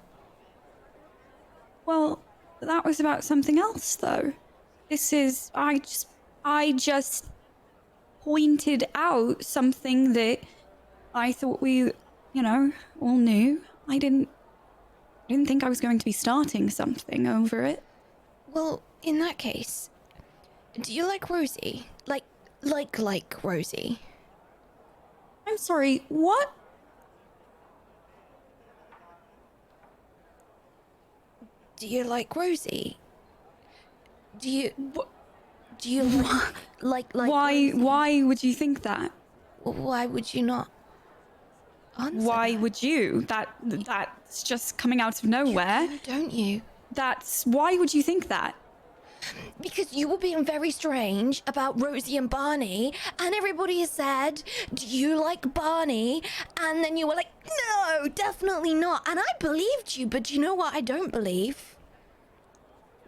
Well, that was about something else, though. This is I just pointed out something that I thought we, all knew. I didn't think I was going to be starting something over it. Well, in that case, do you like Rosie? Like Rosie? I'm sorry, what? Do you like Rosie? Do you like Rosie? Why would you think that? Why would you not answer Why that? would you? That's just coming out of nowhere. You don't you? Why would you think that? Because you were being very strange about Rosie and Barney, and everybody has said, do you like Barney? And then you were like, no, definitely not. And I believed you, but do you know what I don't believe?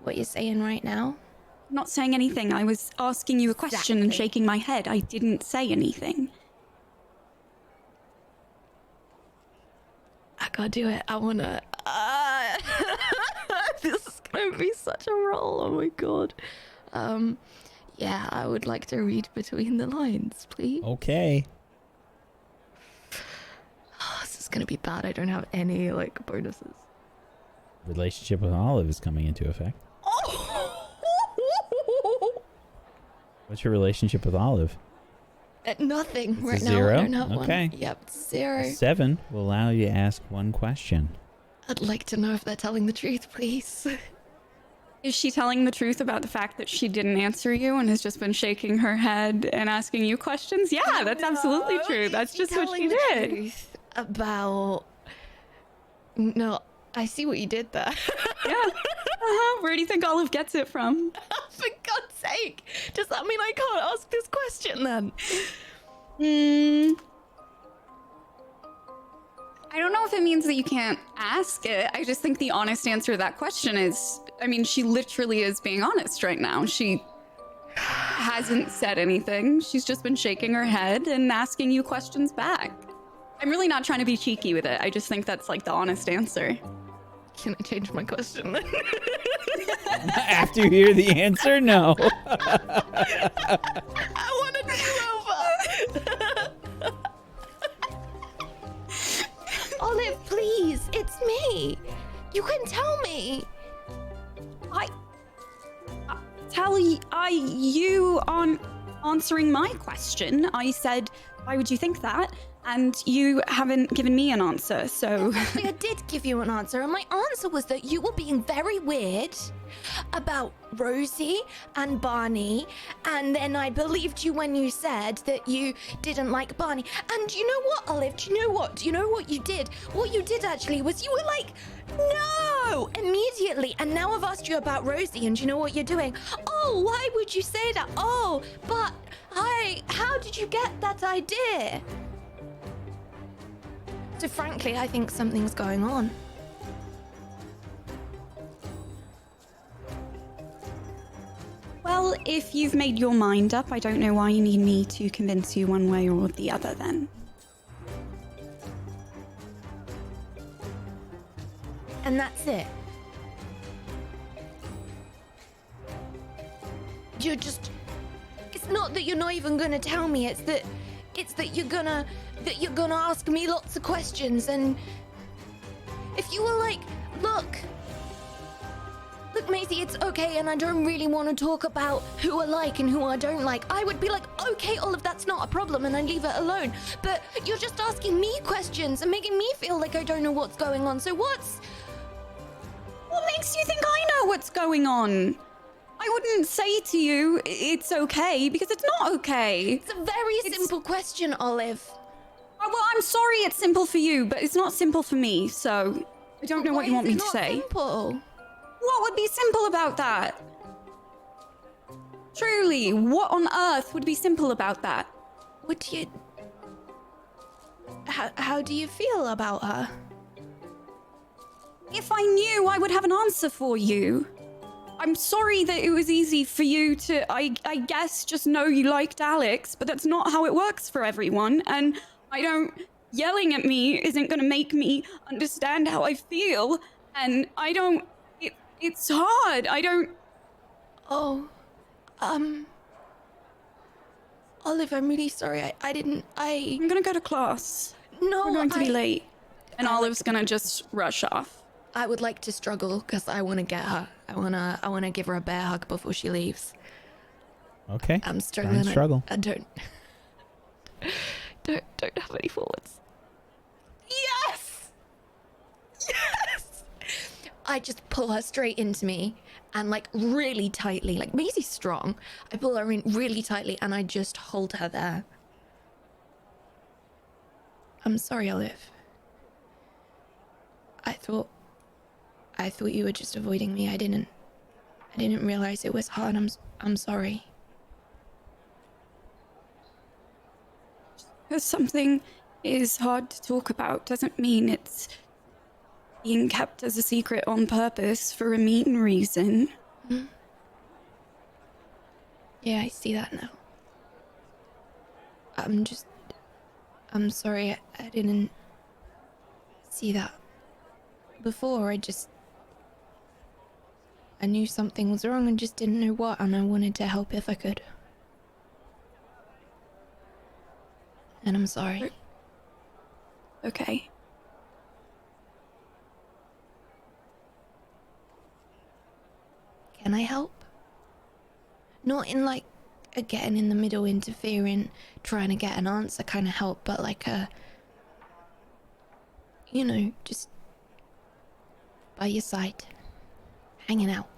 What you're saying right now? I'm not saying anything. I was asking you a question and Exactly. shaking my head. I didn't say anything. I gotta do it. I wanna. This is gonna be such a roll. Oh my god. Yeah, I would like to read between the lines, please. Okay. Oh, this is gonna be bad. I don't have any bonuses. Relationship with Olive is coming into effect. What's your relationship with Olive? Nothing It's a right now. zero? I don't have Okay. one. Yep, 0. 7 will allow you to ask one question. I'd like to know if they're telling the truth, please. Is she telling the truth about the fact that she didn't answer you and has just been shaking her head and asking you questions? Yeah, that's absolutely true. That's just what she did. Truth about. No, I see what you did there. Yeah. Where do you think Olive gets it from? For God's sake, does that mean I can't ask this question then? I don't know if it means that you can't ask it. I just think the honest answer to that question is, she literally is being honest right now. She hasn't said anything. She's just been shaking her head and asking you questions back. I'm really not trying to be cheeky with it. I just think that's the honest answer. Can I change my question then? After you hear the answer, no. I want to do over. Olive, please, it's me. You can tell me. You aren't answering my question. I said, why would you think that? And you haven't given me an answer, so... Actually, I did give you an answer, and my answer was that you were being very weird about Rosie and Barney, and then I believed you when you said that you didn't like Barney. And you know what, Olive? Do you know what? Do you know what you did? What you did actually was you were like, no, immediately. And now I've asked you about Rosie, and do you know what you're doing? Oh, why would you say that? Oh, but how did you get that idea? So frankly, I think something's going on. Well, if you've made your mind up, I don't know why you need me to convince you one way or the other then. And that's it. You're just... It's not that you're not even gonna tell me, it's that you're gonna ask me lots of questions, and if you were like, look, Look, Maisie, it's okay, and I don't really want to talk about who I like and who I don't like. I would be like, okay, Olive, that's not a problem, and I'd leave it alone. But you're just asking me questions and making me feel like I don't know what's going on. So what makes you think I know what's going on? I wouldn't say to you, it's okay, because it's not okay. It's a very simple question, Olive. Oh, well, I'm sorry it's simple for you, but it's not simple for me, so I don't know what you want me to say. Simple? What would be simple about that? Truly, what on earth would be simple about that? What do you... How do you feel about her? If I knew, I would have an answer for you. I'm sorry that it was easy for you to, I guess, just know you liked Alex, but that's not how it works for everyone, and yelling at me isn't gonna make me understand how I feel, and it's hard, Oh, Olive, I'm really sorry. I'm gonna go to class. No, We're going to be late. And Olive's gonna just rush off. I would like to struggle because I want to get her. I wanna give her a bear hug before she leaves. Okay. I'm struggling. Struggle. I don't have any forwards. Yes! Yes! I just pull her straight into me and like really tightly, like Maisie's strong. I pull her in really tightly and I just hold her there. I'm sorry, Olive. I thought you were just avoiding me. I didn't realize it was hard. I'm sorry. Because something is hard to talk about doesn't mean it's being kept as a secret on purpose for a mean reason. Mm. Yeah, I see that now. I'm sorry, I didn't see that before. I knew something was wrong and just didn't know what, and I wanted to help if I could. And I'm sorry. Okay. Can I help? Not in like a getting in the middle, interfering, trying to get an answer kind of help, but like a, just by your side, hanging out,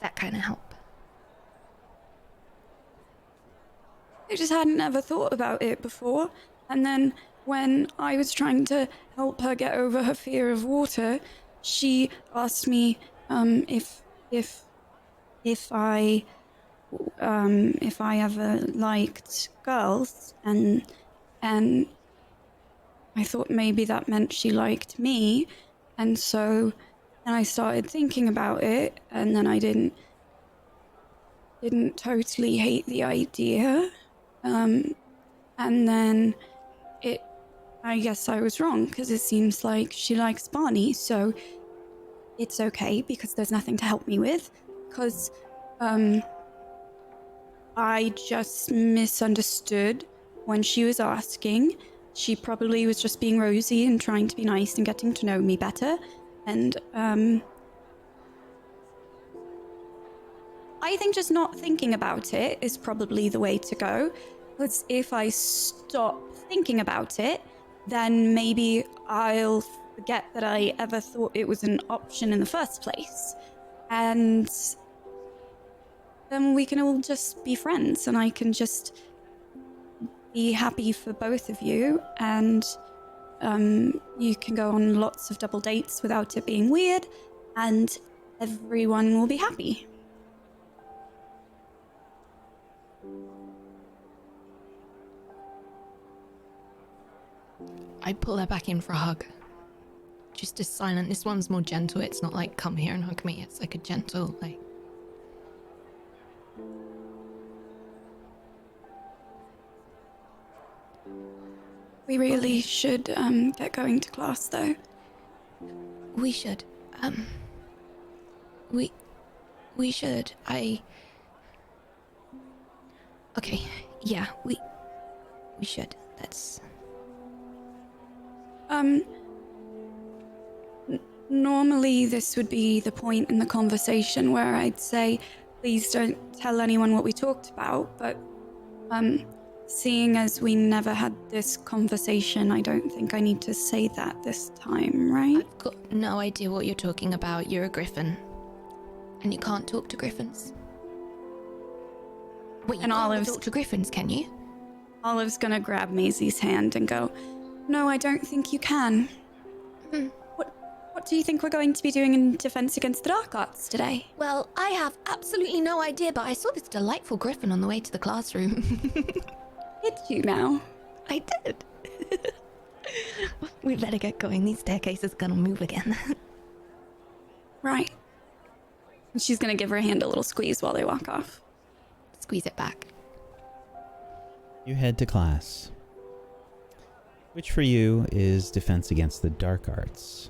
that kind of help. I just hadn't ever thought about it before. And then when I was trying to help her get over her fear of water, she asked me if I ever liked girls, and I thought maybe that meant she liked me, and so then I started thinking about it, and then I didn't totally hate the idea, and then I guess I was wrong, because it seems like she likes Barney, so it's okay because there's nothing to help me with, because I just misunderstood when she was asking. She probably was just being rosy and trying to be nice and getting to know me better. And I think just not thinking about it is probably the way to go. Because if I stop thinking about it, then maybe I'll forget that I ever thought it was an option in the first place. And then we can all just be friends, and I can just be happy for both of you, and you can go on lots of double dates without it being weird, and everyone will be happy. I pull her back in for a hug. Just a silent. This one's more gentle. It's not like, come here and hug me. It's like a gentle, like... We really should get going to class, though. We should. We should. Okay. Yeah. We should. That's. Normally, this would be the point in the conversation where I'd say, please don't tell anyone what we talked about, but, seeing as we never had this conversation, I don't think I need to say that this time, right? I've got no idea what you're talking about. You're a griffin. And you can't talk to griffins. Wait, you And can't Olive's- talk to griffins, can you? Olive's gonna grab Maisie's hand and go, no, I don't think you can. What do you think we're going to be doing in Defense Against the Dark Arts today? Well, I have absolutely no idea, but I saw this delightful griffin on the way to the classroom. Did you now? I did. We better get going. These staircases are gonna move again. Right. And she's gonna give her hand a little squeeze while they walk off. Squeeze it back. You head to class, which for you is Defense Against the Dark Arts.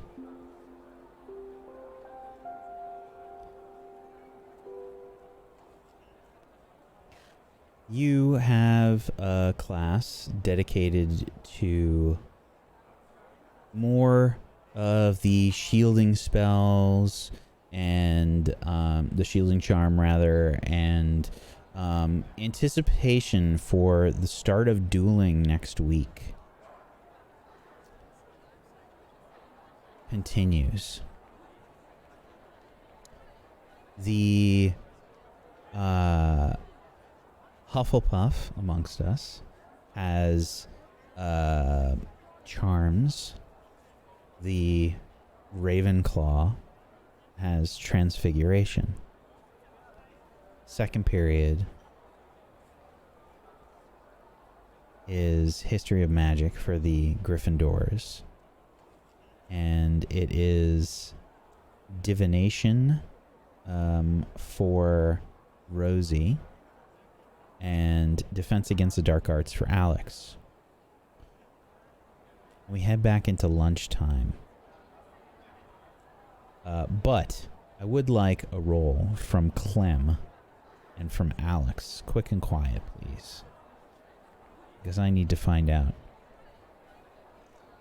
You have a class dedicated to more of the shielding spells and the shielding charm rather, and anticipation for the start of dueling next week continues. The Hufflepuff amongst us has charms. The Ravenclaw has transfiguration. Second period is history of magic for the Gryffindors. And it is divination for Rosie, and defense against the dark arts for Alex. We head back into lunchtime. But I would like a roll from Clem and from Alex. Quick and quiet, please. Because I need to find out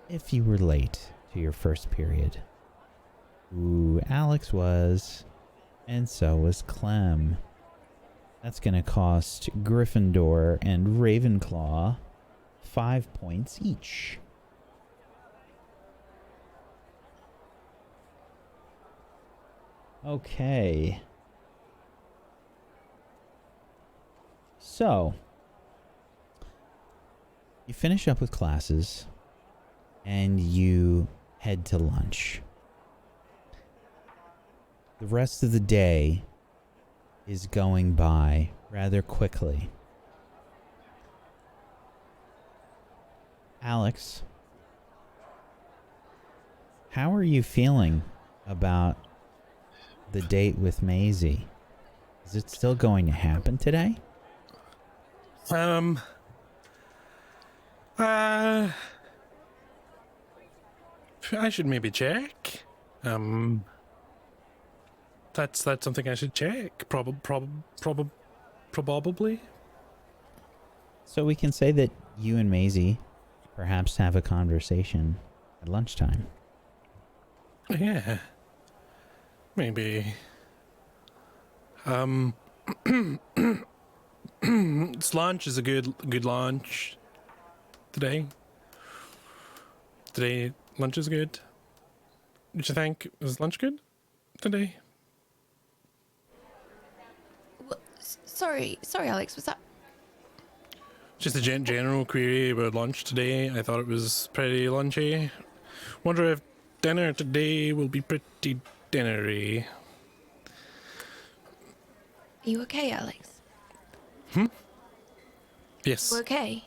if you were late to your first period. Ooh, Alex was, and so was Clem. That's going to cost Gryffindor and Ravenclaw 5 points each. Okay. So, you finish up with classes, and you head to lunch. The rest of the day is going by rather quickly. Alex, how are you feeling about the date with Maisie? Is it still going to happen today? I should maybe check. That's something I should check. Probably. So we can say that you and Maisie perhaps have a conversation at lunchtime. Yeah. Maybe. This lunch is a good lunch today. Today lunch is good. Did you think is lunch good today? Sorry, Alex, was that... Just a general query about lunch today. I thought it was pretty lunchy. Wonder if dinner today will be pretty dinnery. Are you okay, Alex? Yes. You okay?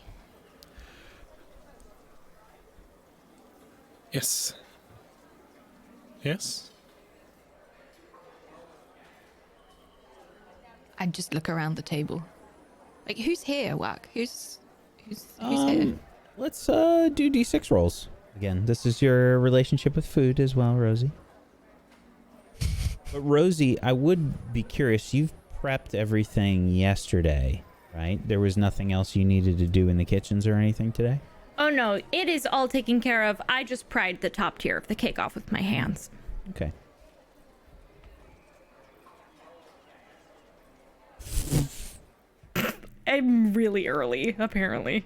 Yes. Yes. I'd just look around the table. Like, who's here, Wack? Who's here? Let's do D6 rolls. Again, this is your relationship with food as well, Rosie. But Rosie, I would be curious. You've prepped everything yesterday, right? There was nothing else you needed to do in the kitchens or anything today? Oh no, it is all taken care of. I just pried the top tier of the cake off with my hands. Okay. I'm really early, apparently.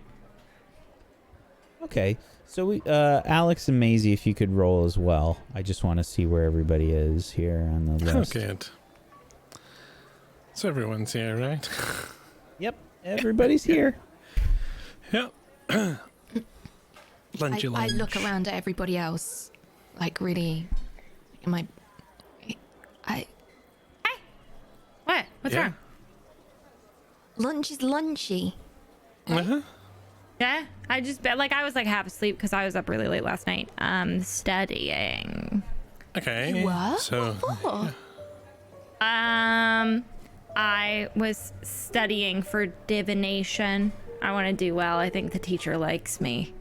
Okay. So we, Alex and Maisie, if you could roll as well. I just want to see where everybody is here on the list. Okay. So everyone's here, right? Yep. Everybody's here. Yep. Lunchy I lunch. look around at everybody else, like really. Am I? What? What's wrong? Lunch is lunchy. Uh-huh. Yeah, I was like half asleep because I was up really late last night, studying. Okay. What? So. What for? I was studying for divination. I want to do well. I think the teacher likes me.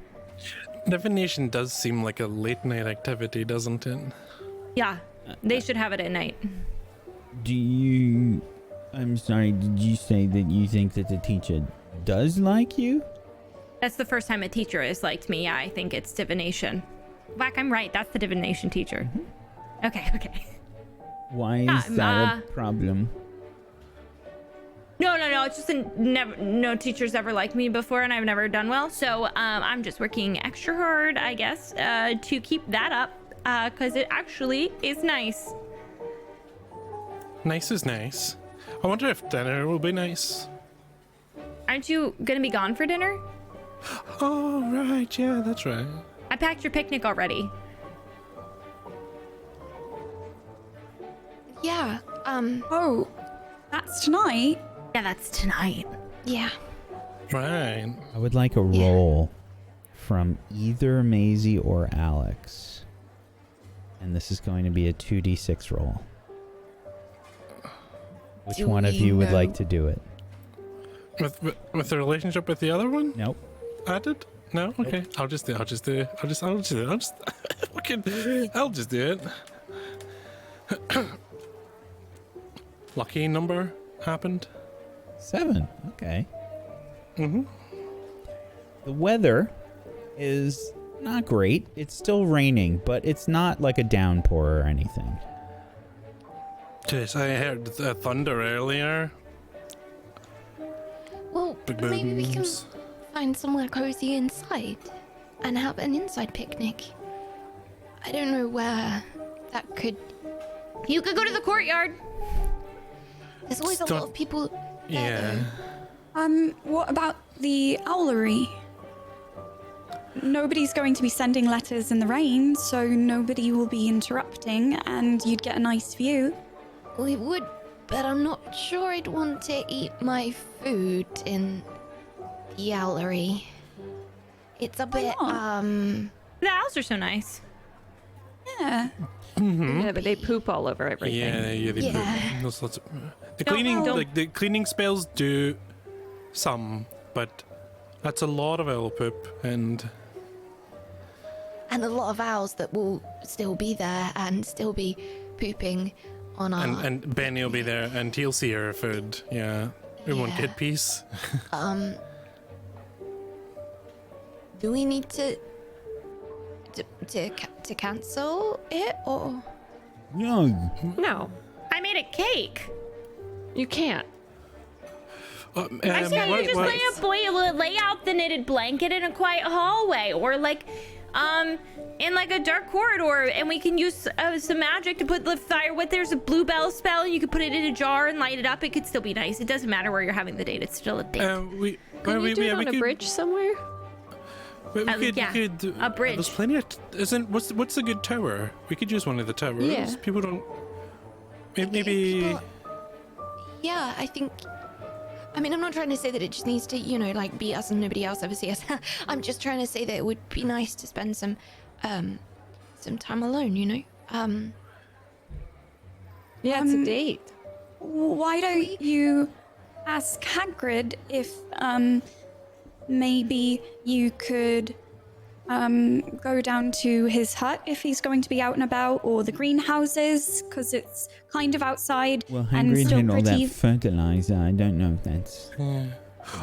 Divination does seem like a late night activity, doesn't it? Yeah, they should have it at night. I'm sorry, did you say that you think that the teacher does like you? That's the first time a teacher has liked me. Yeah, I think it's divination. Whack, I'm right. That's the divination teacher. Mm-hmm. Okay. Why is that a problem? No. It's just no teachers ever liked me before, and I've never done well. So I'm just working extra hard, I guess, to keep that up, because it actually is nice. Nice is nice. I wonder if dinner will be nice. Aren't you gonna be gone for dinner? Oh, right. Yeah, that's right. I packed your picnic already. Yeah. Oh, that's tonight. Yeah, that's tonight. Yeah. Right. I would like a roll from either Maisie or Alex. And this is going to be a 2d6 roll. Which Do one of we you would know- like to do it? With the relationship with the other one? Nope. Added? No? Okay. I'll just do it. I'll just do it. Lucky number happened. 7. Okay. Mm-hmm. The weather is not great. It's still raining, but it's not like a downpour or anything. Jeez, I heard thunder earlier. Well, Big maybe we can booms. find somewhere cozy inside and have an inside picnic. I don't know where that could. You could go to the courtyard. There's always a lot of people. Yeah. What about the owlery? Nobody's going to be sending letters in the rain, so nobody will be interrupting, and you'd get a nice view. We would, but I'm not sure I'd want to eat my food in the owlery. It's a bit, not? The owls are so nice. Yeah. Yeah, but they poop all over everything. Yeah, they Yeah. There's lots of the cleaning, don't- like the cleaning spells do some, but that's a lot of owl poop, and and a lot of owls that will still be there and still be pooping on our. and Benny will be there, and he'll see her food. Yeah, we won't Yeah. get peace. Do we need to cancel it or? No. No, I made a cake. you can't. I say you just lay out the knitted blanket in a quiet hallway, or like, in like a dark corridor, and we can use some magic to put the fire with. There's a bluebell spell, and you could put it in a jar and light it up. It could still be nice. It doesn't matter where you're having the date. It's still a date. Can you do it on a bridge somewhere? We could, yeah, we could, a bridge. There's plenty of. What's a good tower? We could use one of the towers. Yeah. People don't. Maybe. People- yeah, I think. I mean, I'm not trying to say that it just needs to, like be us and nobody else ever see us. I'm just trying to say that it would be nice to spend some time alone. Yeah, it's a date. Why don't you ask Hagrid if maybe you could go down to his hut if he's going to be out and about, or the greenhouses, because it's kind of outside Well, and Hagrid still had all pretty. that fertilizer. I don't know if that's...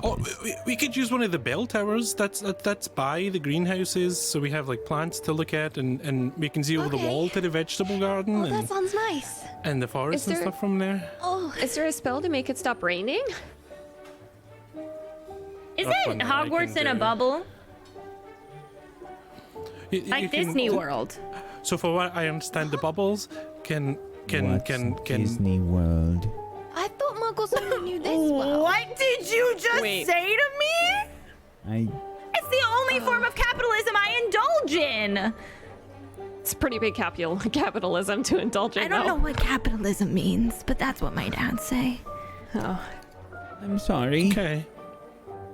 Oh, we could use one of the bell towers. That's by the greenhouses, so we have like plants to look at, and we can see over the Okay. wall to the vegetable garden Oh, that and, sounds nice. and the forest Is and there- stuff from there. Oh, Is there a spell to make it stop raining? Isn't one that I Hogwarts can in a do. bubble? You Like can- Disney World. So for what I understand, the bubbles can What's Disney World? I thought Muggles only knew this well. What did you just Wait. say to me? I It's the only form of capitalism I indulge in. It's pretty big capitalism to indulge in. I don't know what capitalism means, but that's what my dad say. Oh. I'm sorry. Okay.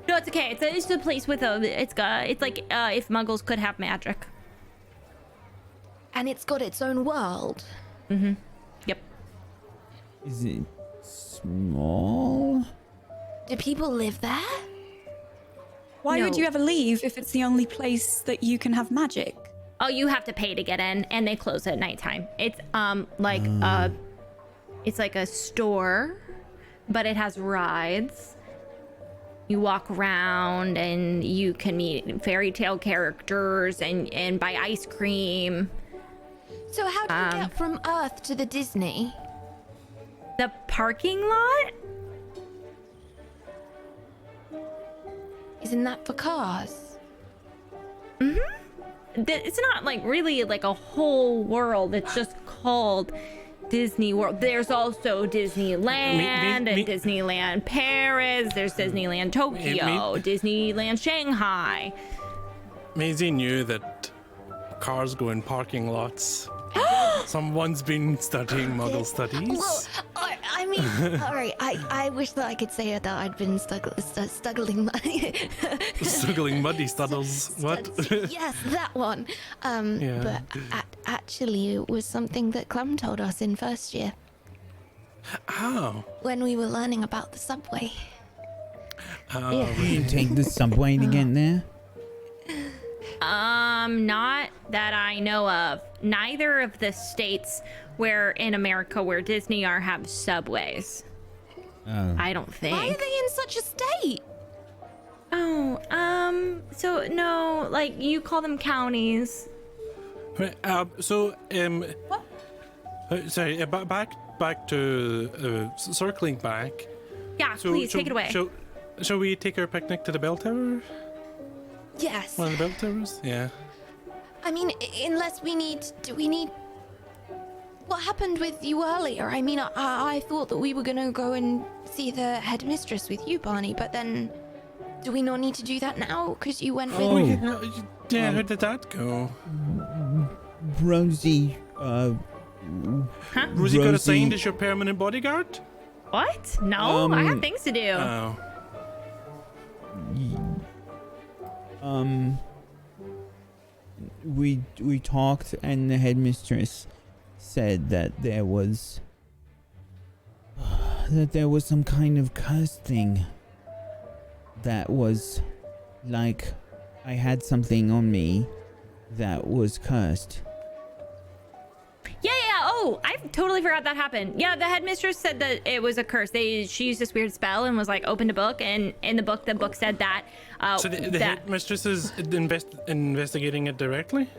No, it's okay. It's a place with a. It's like if Muggles could have magic. And it's got its own world. Yep. Is it small? Do people live there? Why would No. you ever leave if it's the only place that you can have magic? Oh, you have to pay to get in, and they close at nighttime. It's it's like a store, but it has rides. You walk around, and you can meet fairy tale characters, and buy ice cream. So how do you get from Earth to the Disney? The parking lot? Isn't that for cars? It's not like really like a whole world. It's just called Disney World. There's also Disneyland me- and Disneyland Paris. There's Disneyland Tokyo, Disneyland Shanghai. Maisie knew that cars go in parking lots. Someone's been studying Muggle studies. Well, I mean, all right. I wish that I could say that I'd been struggling. Struggling muddy studdles. What? Yes, that one. Yeah. But actually, it was something that Clem told us in first year Oh. when we were learning about the subway. You take the subway to get there? Not that I know of. Neither of the states where in America where Disney are have subways. Oh. I don't think. Why are they in such a state? Oh, so no, like you call them counties. Right, sorry, back to circling back. Yeah, So, please take it away. Shall we take our picnic to the bell tower? Yes. One of the bell towers? Yeah. I mean, unless do we need... What happened with you earlier? I mean, I thought that we were going to go and see the headmistress with you, Barney, but then do we not need to do that now? Because you went with... Oh. Yeah, how did that go? Rosie, Rosie got Rosie- assigned as your permanent bodyguard? What? No, I have things to do. Oh. we talked, and the headmistress said that there was some kind of curse thing that was like I had something on me that was cursed. Yeah. Oh, I totally forgot that happened. Yeah, the headmistress said that it was a curse. She used this weird spell and was like, opened a book, and in the book said that. So the that headmistress is investigating it directly?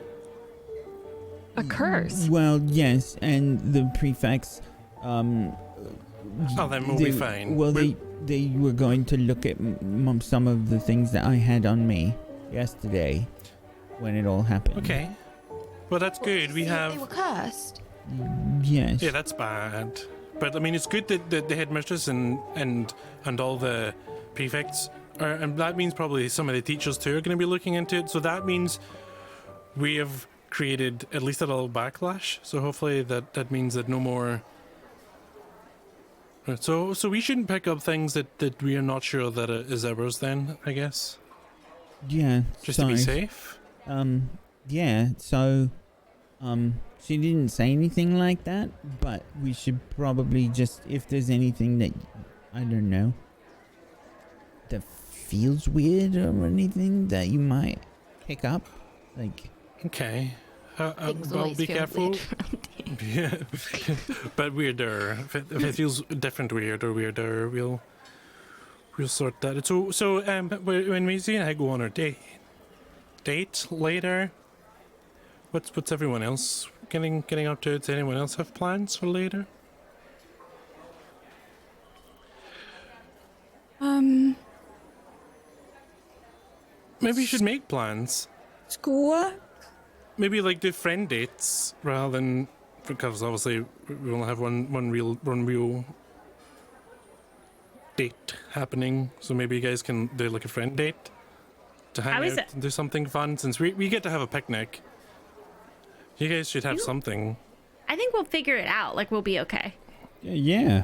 A curse. Well, yes, and the prefects Oh, then we'll be fine. Well, they were going to look at some of the things that I had on me yesterday when it all happened. Okay. Well, that's good. We They have... were cursed. Yes. Yeah, that's bad. But, I mean, it's good that the headmistress and all the prefects are... And that means probably some of the teachers, too, are going to be looking into it. So that means we have created at least a little backlash. So hopefully that means that no more... So we shouldn't pick up things that we are not sure that it is ours then, I guess. Yeah. Just to be safe. Yeah, so she didn't say anything like that, but we should probably just, if there's anything that I don't know that feels weird or anything that you might pick up, like Okay. Things Well, always be feel careful. weird. Yeah, but weirder. If it feels different, weird or weirder, we'll we'll sort that. So when we see I go on our date later, what's everyone else getting up to? Does anyone else have plans for later? Maybe you should make plans. Schoolwork? Maybe like do friend dates rather than, because obviously we only have one real date happening. So maybe you guys can do like a friend date to hang out and do something fun. Since we get to have a picnic, you guys should have something. I think we'll figure it out. Like, we'll be okay. Yeah.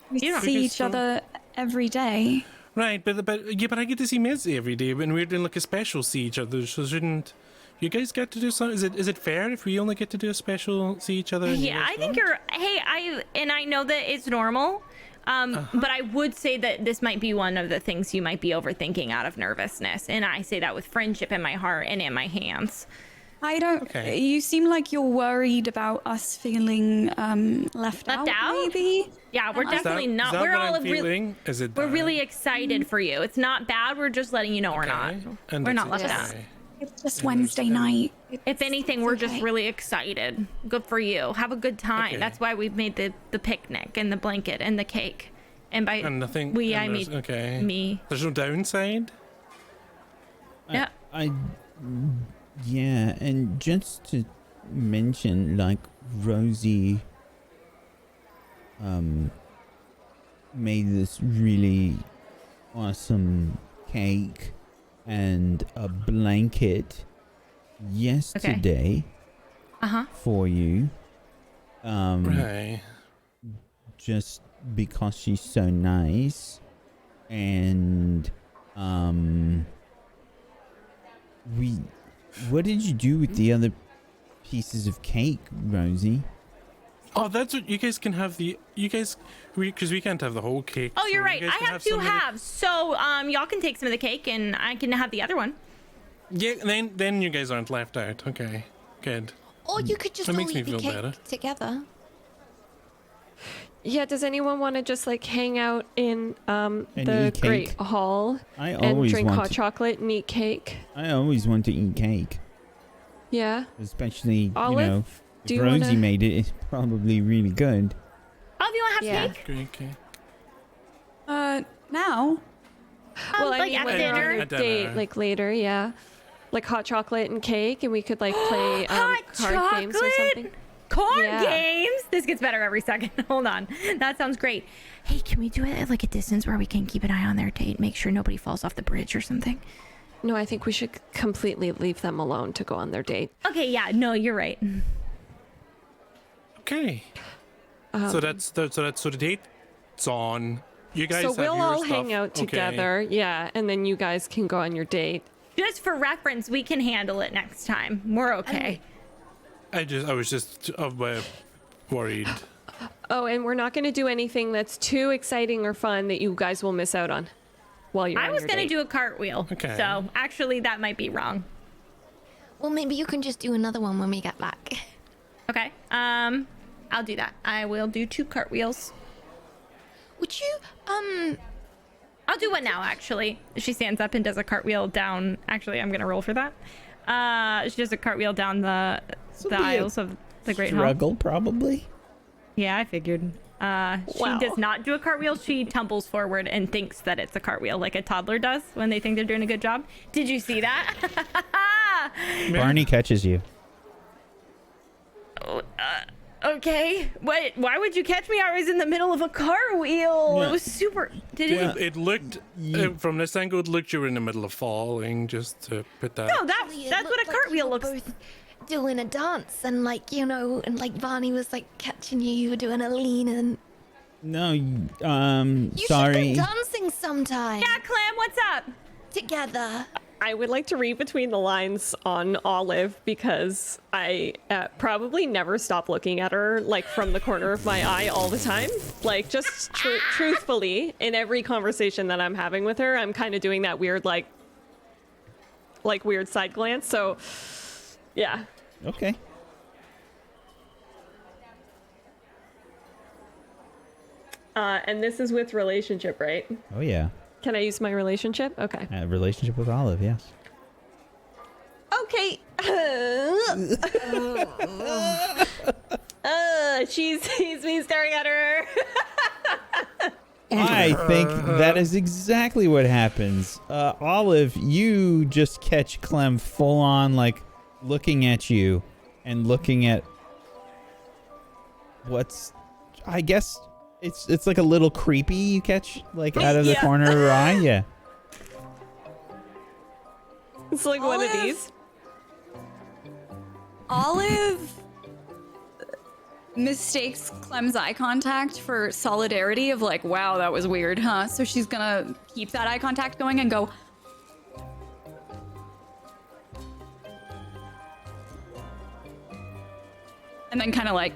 We You know, see each other every day. Right, but I get to see Mizzy every day when we're doing like a special see each other. So shouldn't you guys get to do something? Is it fair if we only get to do a special see each other? Yeah, I think you're. Hey, I know that it's normal. But I would say that this might be one of the things you might be overthinking out of nervousness, and I say that with friendship in my heart and in my hands. I don't. Okay. You seem like you're worried about us feeling left out. Maybe. Yeah, we're definitely not. Is that We're what all I'm feeling? Is it? We're really excited for you. It's not bad. We're just letting you know we're not. And We're not that's left out. okay. It's just Wednesday night. If anything, we're just really excited. Good for you. Have a good time. Okay. That's why we've made the picnic and the blanket and the cake. And by And nothing. I mean okay. me. There's no downside. Yeah. Yeah, and just to mention, like, Rosie made this really awesome cake and a blanket yesterday for you. Right. Just because she's so nice. And what did you do with the other pieces of cake, Rosie? Oh, that's what you guys can have because we can't have the whole cake. Oh, you're so right. you guys I can have some two of the- halves. So y'all can take some of the cake and I can have the other one. Yeah, then you guys aren't left out. Okay, good. Or you could just That all makes me eat the feel cake better. together. Yeah, does anyone want to just like hang out in And the eat Great cake? Hall I and always drink want hot to, chocolate and eat cake? I always want to eat cake, Yeah. especially Olive, if do you Rosie wanna- made it. It's probably really good. Oh, do you want to have Yeah. cake? Great cake. Now. Well, I like mean, at when you're on dinner? your At date, dinner. like later, yeah. Like hot chocolate and cake, and we could like play Hot card games or chocolate? something. Corn Yeah. games. This gets better every second. Hold on. That sounds great. Hey, can we do it at like a distance where we can keep an eye on their date, make sure nobody falls off the bridge or something? No, I think we should completely leave them alone to go on their date. Okay, yeah, no, you're right. Okay. So that's so the date's on. You guys So have we'll your all stuff. hang out Okay. together, yeah, and then you guys can go on your date. Just for reference, we can handle it next time. We're okay. I was just worried. Oh, and we're not going to do anything that's too exciting or fun that you guys will miss out on while you're I on was your going to date. do a cartwheel. Okay. So actually, that might be wrong. Well, maybe you can just do another one when we get back. Okay. I'll do that. I will do 2 cartwheels. Would you, I'll do one now, actually. She stands up and does a cartwheel down. Actually, I'm going to roll for that. She does a cartwheel down the aisles of the Great Hall. Struggle, probably. Yeah, I figured. She does not do a cartwheel. She tumbles forward and thinks that it's a cartwheel, like a toddler does when they think they're doing a good job. Did you see that? Barney catches you. Okay. What? Why would you catch me? I was in the middle of a cartwheel. Yeah. It was super. Did Yeah. it? It looked from this angle. It looked you were in the middle of falling. Just to put that. No, It that's what a looked like cartwheel you were looks. both doing a dance, and like and like Barney was like catching you. You were doing a lean, and No, you sorry. should go dancing sometime Yeah, Clam. What's up? together. I would like to read between the lines on Olive because I probably never stop looking at her like from the corner of my eye all the time. Like just truthfully, in every conversation that I'm having with her, I'm kind of doing that weird like weird side glance. So yeah. Okay. And this is with relationship, right? Oh yeah. Can I use my relationship? Okay. A relationship with Olive, yes. Okay. She sees me staring at her. I think that is exactly what happens. Olive, you just catch Clem full on, like, looking at you and looking at what's, I guess, it's like a little creepy you catch, like, out of the corner of her eye. Yeah. It's like one of these. Olive mistakes Clem's eye contact for solidarity of like, wow, that was weird, huh? So she's gonna keep that eye contact going and go, and then kind of like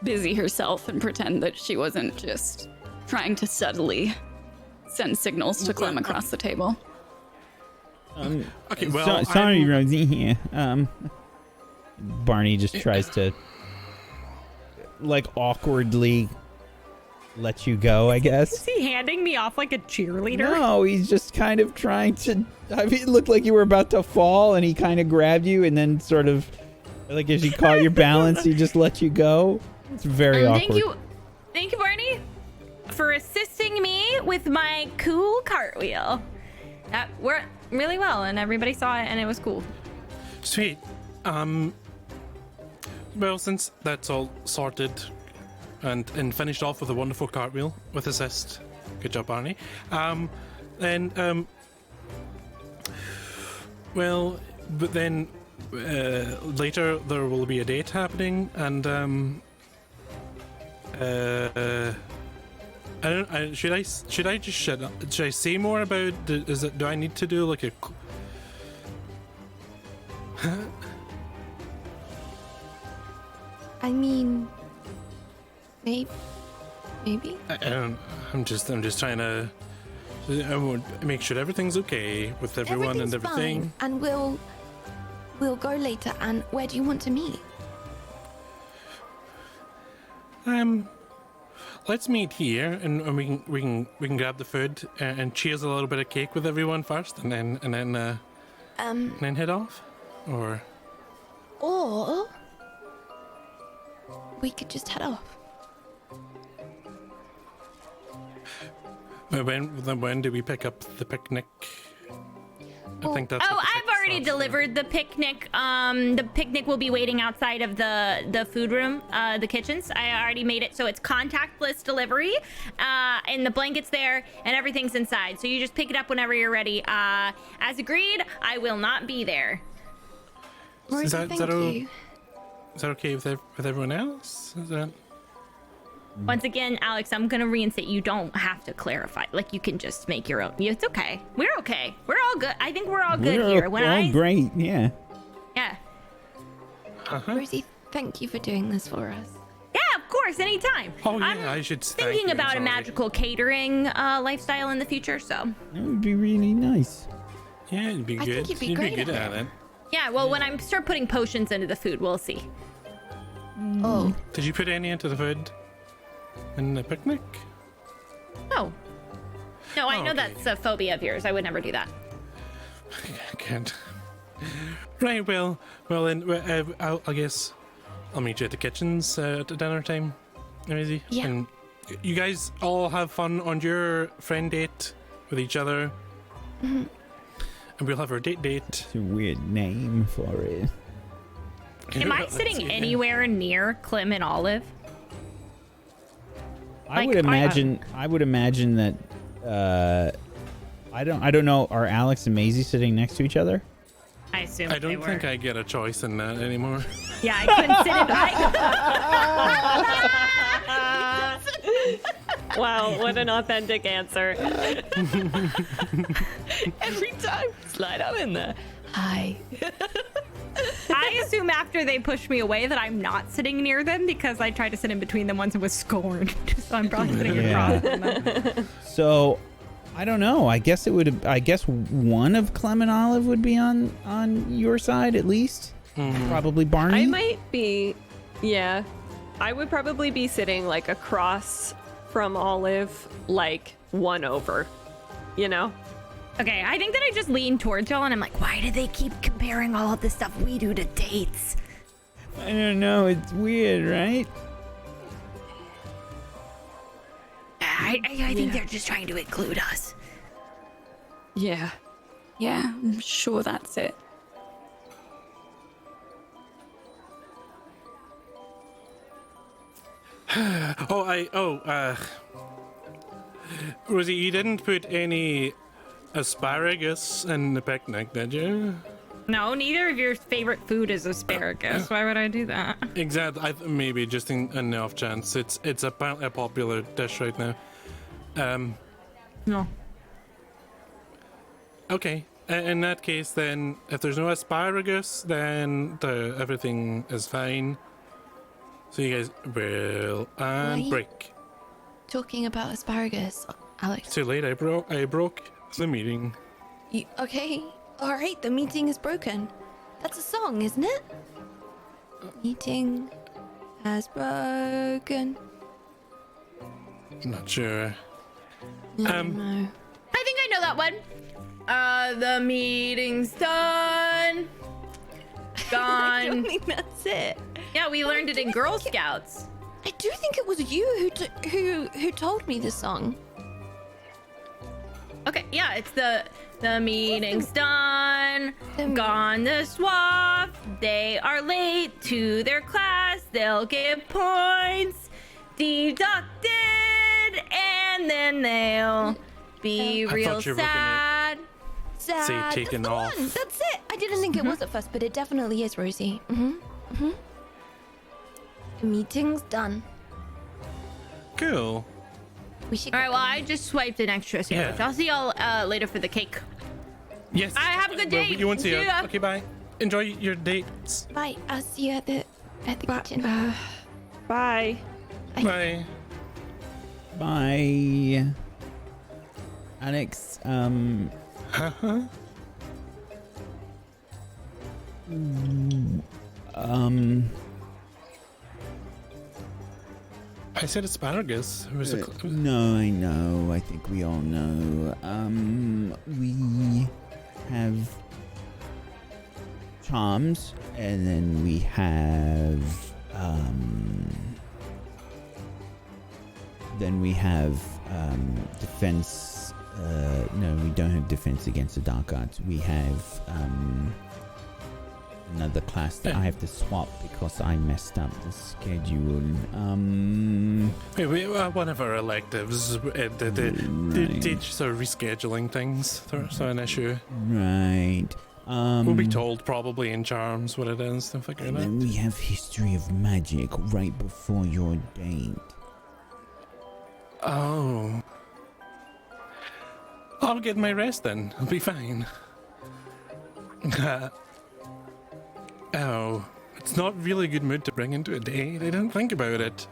busy herself and pretend that she wasn't just trying to subtly send signals to Clem across the table. Okay, well, sorry, Rosie. Yeah. Barney just tries to, like, awkwardly let you go, I guess. Is he handing me off like a cheerleader? No, he's just kind of trying to. I mean, it looked like you were about to fall, and he kind of grabbed you, and then sort of, like, as you caught your balance, he just let you go. It's very awkward. Thank you, Barney, for assisting me with my cool cartwheel. That worked really well, and everybody saw it, and it was cool. Sweet. Well, since that's all sorted and finished off with a wonderful cartwheel with assist, good job, Barney. Well, but then later there will be a date happening, and should I just shut up? Should I say more about? Do I need to do like a? I mean, maybe. I'm just trying to. I want to make sure everything's okay with everyone and everything. Fine, and we'll go later. And where do you want to meet? Let's meet here, and we can grab the food and cheers a little bit of cake with everyone first, and then head off, or we could just head off. When do we pick up the picnic? I think that's. Oh, I've already delivered the picnic. The picnic will be waiting outside of the food room, the kitchens. I already made it so it's contactless delivery, and the blanket's there and everything's inside. So you just pick it up whenever you're ready. As agreed, I will not be there. Is that okay with everyone else? Is that... Once again, Alex, I'm gonna reinstate. You don't have to clarify. Like, you can just make your own. It's okay. We're okay. We're all good. I think we're all good here. Great. Yeah. Yeah. Rosie, thank you for doing this for us. Yeah, of course, anytime. Oh yeah, I'm I should. thinking about a magical catering lifestyle in the future. So That would be really nice. Yeah, it'd be good. I think you'd be great good at at it. yeah. Well, when I start putting potions into the food, we'll see. Oh, Did you put any into the food? In the picnic? No. No, I know okay. that's a phobia of yours. I would never do that. I can't. Right, well then, I guess I'll meet you at the kitchens at dinner time, Rosie. Yeah. And you guys all have fun on your friend date with each other. Mm-hmm. And we'll have our date. It's a weird name for it. Am I sitting anywhere near Clem and Olive? I would imagine that. I don't know. Are Alex and Maisie sitting next to each other? I assume I they don't were. think I get a choice in that anymore. Yeah, I couldn't sit in. Wow, what an authentic answer. Every time, slide on in there. hi. I assume after they push me away that I'm not sitting near them because I tried to sit in between them once and was scorned. So I'm probably sitting across from them. So, I don't know. I guess one of Clem and Olive would be on your side at least. Probably Barney. I might be, yeah. I would probably be sitting like across from Olive, like one over. you know? Okay, I think that I just lean towards y'all and I'm like, why do they keep comparing all of the stuff we do to dates? I don't know. It's weird, right? I think they're just trying to include us. Yeah. Yeah, I'm sure that's it. Rosie, you didn't put any asparagus in the picnic, did you? No, neither of your favorite food is asparagus. Why would I do that? Exactly. Maybe just in an off chance. It's apparently a popular dish right now. No. Okay. In that case, then, if there's no asparagus, then everything is fine. So you guys will Right. break. Talking about asparagus, Alex. Too late. I broke the meeting. Okay. All right. The meeting is broken. That's a song, isn't it? Meeting has broken. Not sure. No. I think I know that one. The meeting's done. I don't Gone. think that's it. Yeah, we learned it in Girl Scouts. I do think it was you who told me the song. Okay, yeah, it's the meeting's done. The me- Gone the SWOFF. They are late to their class. They'll get points deducted, and then they'll be I real thought you were gonna- sad. Sad. Say taken That's the off. one. That's it. I didn't think it was at first, but it definitely is, Rosie. The meeting's done. Cool. We should. All right, well, I just swiped an extra sandwich. Yeah. I'll see y'all later for the cake. Yes. All right, have a good day. You won't see See her. ya. Okay, bye. Enjoy your dates. Bye. I'll see you at the kitchen. Bye. Bye. Bye. Alex, I said asparagus. It was a no, I know. I think we all know. We have charms, and then we have, defense. No, we don't have defense against the dark arts. We have, another class that I have to swap because I messed up the schedule. one of our electives. The teachers are rescheduling things. So an issue. Right. We'll be told probably in charms what it is to figure it And out. then we have history of magic right before your date. Oh. I'll get my rest then. I'll be fine. Oh. It's not really a good mood to bring into a date. I didn't think about it.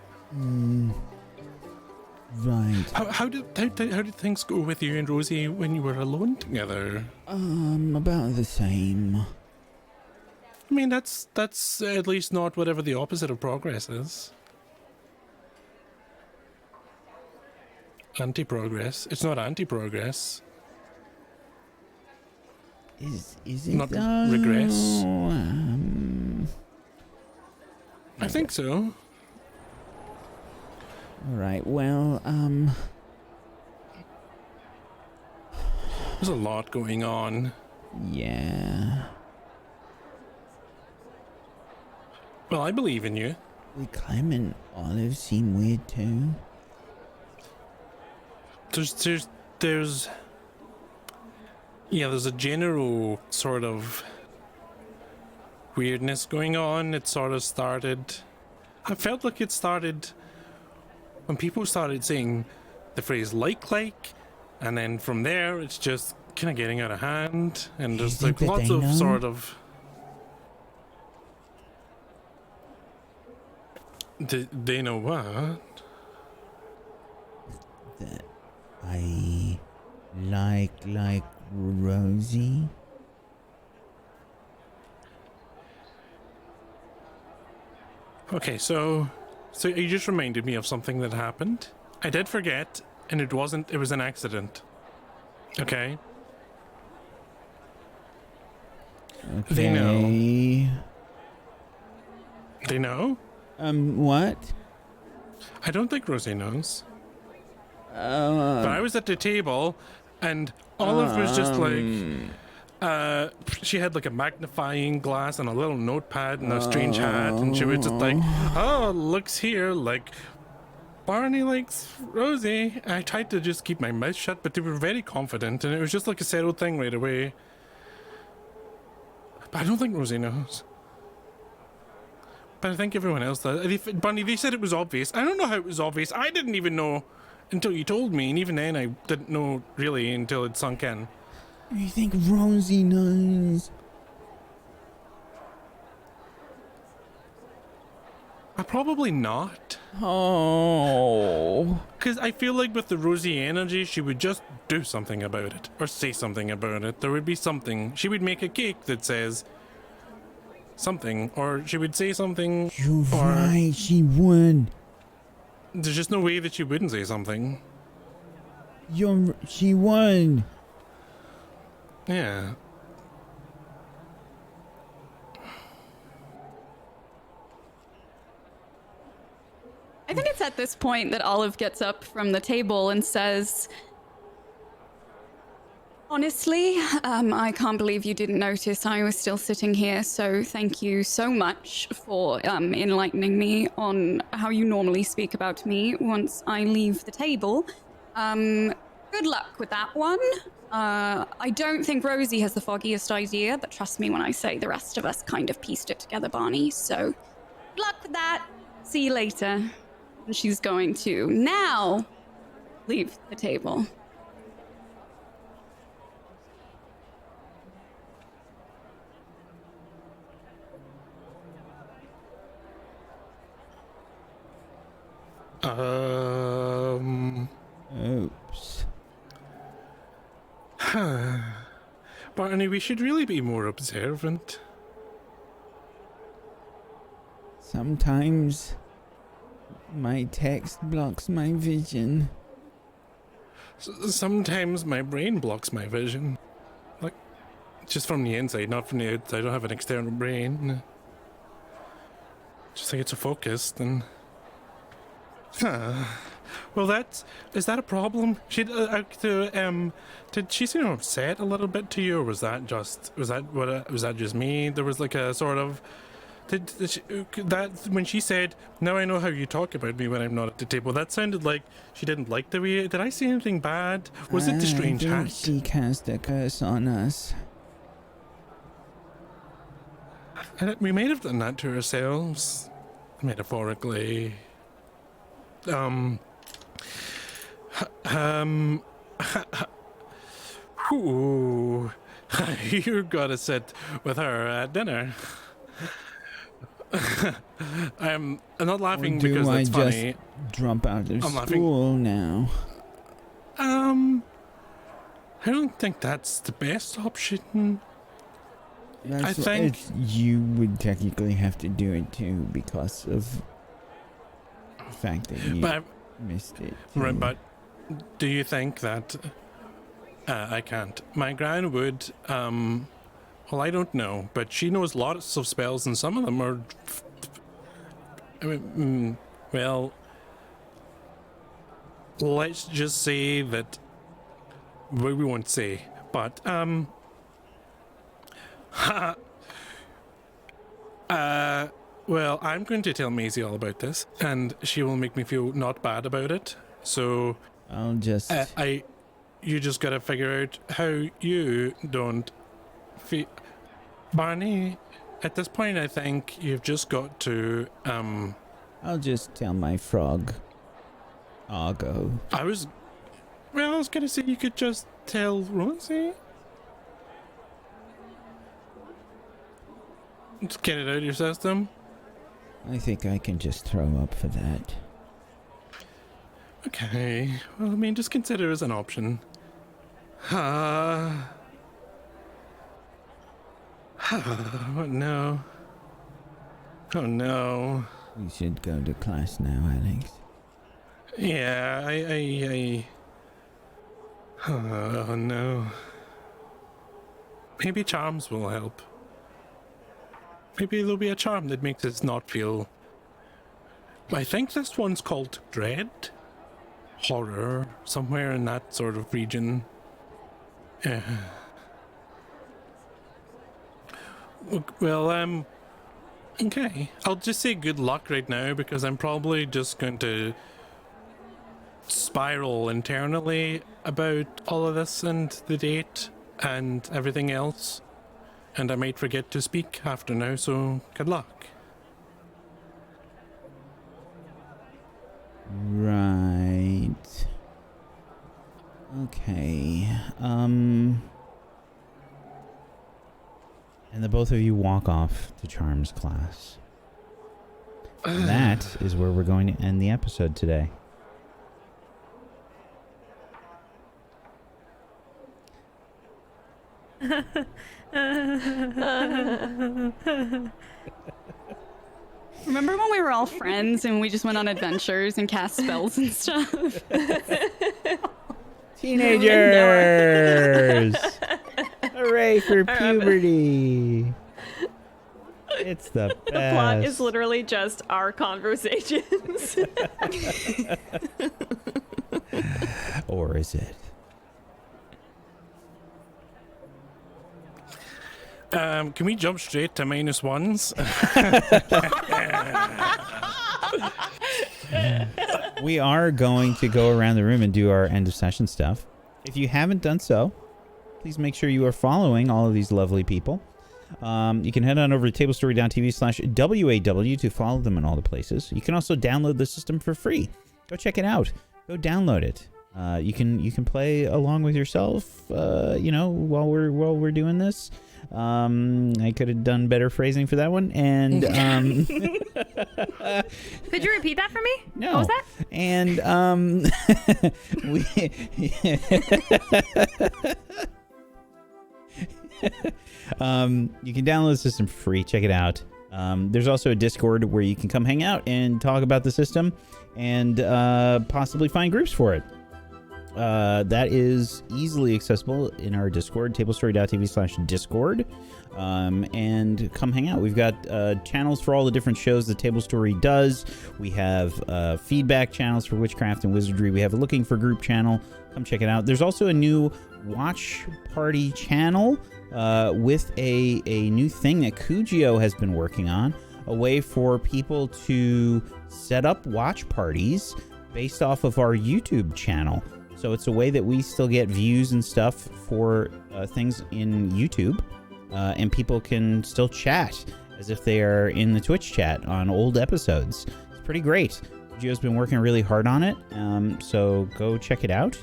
Right. How did things go with you and Rosie when you were alone together? About the same. I mean, that's at least not whatever the opposite of progress is. Anti-progress. It's not anti-progress. Is it Not regress. I Okay. think so. Alright, well, There's a lot going on. yeah. Well, I believe in you. Did Clem and Olive seem weird too? There's a general sort of weirdness going on. It sort of started. I felt like it started when people started saying the phrase like, and then from there it's just kind of getting out of hand, and there's think like that lots they of know? sort of. They know what? That I like Rosie? Okay, so you just reminded me of something that happened. I did forget, and it was an accident. Okay. Okay. They know. They know? What? I don't think Rosie knows. But I was at the table, and Olive was just like, she had like a magnifying glass and a little notepad and a strange hat, and she was just like, oh, looks here like Barney likes Rosie. I tried to just keep my mouth shut, but they were very confident, and it was just like a settled thing right away. But I don't think Rosie knows. But I think everyone else does. Barney, they said it was obvious. I don't know how it was obvious. I didn't even know until you told me, and even then I didn't know really until it sunk in. You think Rosie knows? Probably not. Oh. Because I feel like with the Rosie energy, she would just do something about it. Or say something about it. There would be something. She would make a cake that says something. Or she would say something. You're right, she would. There's just no way that she wouldn't say something. She would. Yeah. I think it's at this point that Olive gets up from the table and says, honestly, I can't believe you didn't notice I was still sitting here, so thank you so much for enlightening me on how you normally speak about me once I leave the table. Good luck with that one. I don't think Rosie has the foggiest idea, but trust me when I say the rest of us kind of pieced it together, Barney, so good luck with that. See you later. And she's going to now leave the table. Oops. Barney, we should really be more observant. Sometimes my text blocks my vision. Sometimes my brain blocks my vision. Like, just from the inside, not from the outside. I don't have an external brain. Just like it's focused and... Well, is that a problem? Did she seem upset a little bit to you, or was that just me? There was like a sort of... when she said, now I know how you talk about me when I'm not at the table, that sounded like she didn't like the way... Did I say anything bad? Was it the strange hat? She cast a curse on us. And we may have done that to ourselves, metaphorically. Ooh, you're gonna sit with her at dinner. I'm not laughing because that's funny. Just drop out of I'm school now? I don't think that's the best option. I think you would technically have to do it too because of the fact that you missed it. Right, but do you think that I can't? My gran would. Well, I don't know, but she knows lots of spells, and some of them are. Well, let's just say that we won't say, but well, I'm going to tell Maisie all about this, and she will make me feel not bad about it. So I'll just you just gotta figure out how you don't feel, Barney. At this point, I think you've just got to I'll just tell my frog, Argo. I was gonna say you could just tell Rosie. Just get it out of your system. I think I can just throw up for that. Okay. Well, I mean, just consider it as an option. Oh, no. Oh, no. We should go to class now, Alex. Yeah, Oh no. Maybe charms will help. Maybe there'll be a charm that makes us not feel... I think this one's called Dread? Horror, somewhere in that sort of region. Well, okay. I'll just say good luck right now because I'm probably just going to spiral internally about all of this and the date and everything else. And I might forget to speak after now, so good luck. Right. Okay. And the both of you walk off to Charms class. And that is where we're going to end the episode today. Remember when we were all friends and we just went on adventures and cast spells and stuff? Teenagers! Hooray for puberty! It's the best. The plot is literally just our conversations. Or is it? Can we jump straight to -1s? We are going to go around the room and do our end of session stuff. If you haven't done so, please make sure you are following all of these lovely people. You can head on over to tablestory.tv/WAW to follow them in all the places. You can also download the system for free. Go check it out. Go download it. You can play along with yourself, while we're doing this. I could have done better phrasing for that one. And Could you repeat that for me? no. What was that? And you can download the system for free. Check it out. There's also a Discord where you can come hang out and talk about the system and possibly find groups for it. That is easily accessible in our Discord, tablestory.tv/discord. And come hang out. We've got channels for all the different shows that Table Story does. We have feedback channels for Witchcraft and Wizardry. We have a Looking for Group channel. Come check it out. There's also a new watch party channel with a new thing that Kujio has been working on. A way for people to set up watch parties based off of our YouTube channel. So it's a way that we still get views and stuff for things in YouTube. And people can still chat as if they are in the Twitch chat on old episodes. It's pretty great. Gio's been working really hard on it. So go check it out.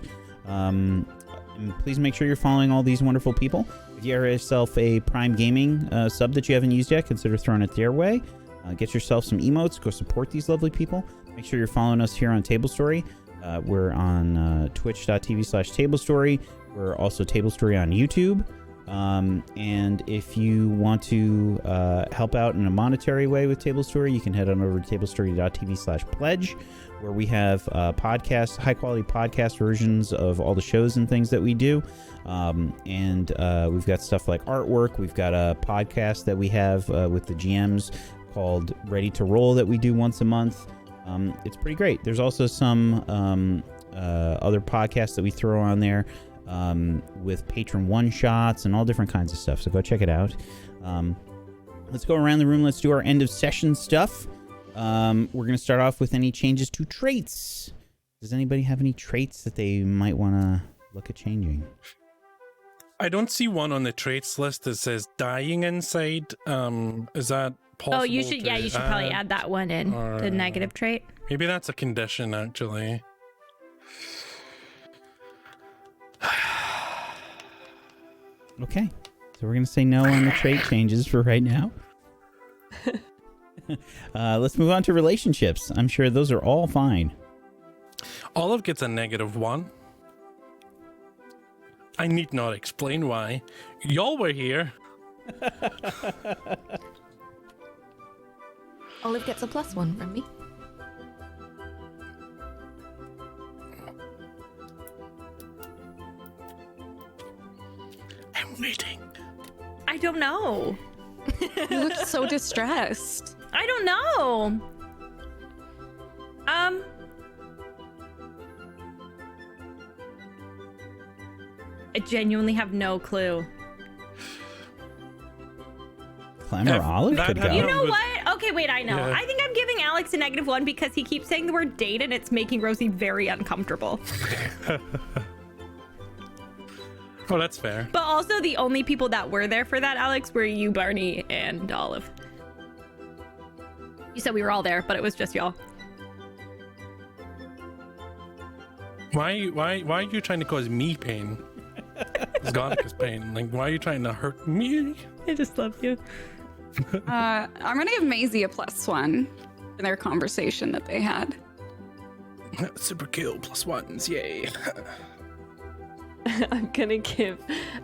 And please make sure you're following all these wonderful people. If you have yourself a Prime Gaming sub that you haven't used yet, consider throwing it their way. Get yourself some emotes. Go support these lovely people. Make sure you're following us here on Table Story. We're on twitch.tv/tablestory. We're also Table Story on YouTube. And if you want to help out in a monetary way with Table Story, you can head on over to tablestory.tv/pledge, where we have podcasts, high quality podcast versions of all the shows and things that we do. And we've got stuff like artwork. We've got a podcast that we have with the GMs called Ready to Roll that we do once a month. It's pretty great. There's also some other podcasts that we throw on there with patron one-shots and all different kinds of stuff. So go check it out. Let's go around the room. Let's do our end of session stuff. We're going to start off with any changes to traits. Does anybody have any traits that they might want to look at changing? I don't see one on the traits list that says dying inside. Is that possible? Oh, you should probably add that one in, the negative trait. Maybe that's a condition, actually. Okay, so we're going to say no on the trait changes for right now. Let's move on to relationships. I'm sure those are all fine. Olive gets a -1. I need not explain why. Y'all were here. Olive gets a +1 from me. don't know. You look so distressed. I don't know. I genuinely have no clue. Clem or Olive that could go. had- You know but- what? Okay, wait, I know. Yeah. I think I'm giving Alex a -1 because he keeps saying the word date and it's making Rosie very uncomfortable. Oh, that's fair. But also, the only people that were there for that, Alex, were you, Barney, and Olive. You said we were all there, but it was just y'all. Why are you trying to cause me pain? Zgonica's pain. Like, why are you trying to hurt me? I just love you. I'm gonna give Maisie a +1 in their conversation that they had. Super kill +1s, yay. I'm gonna give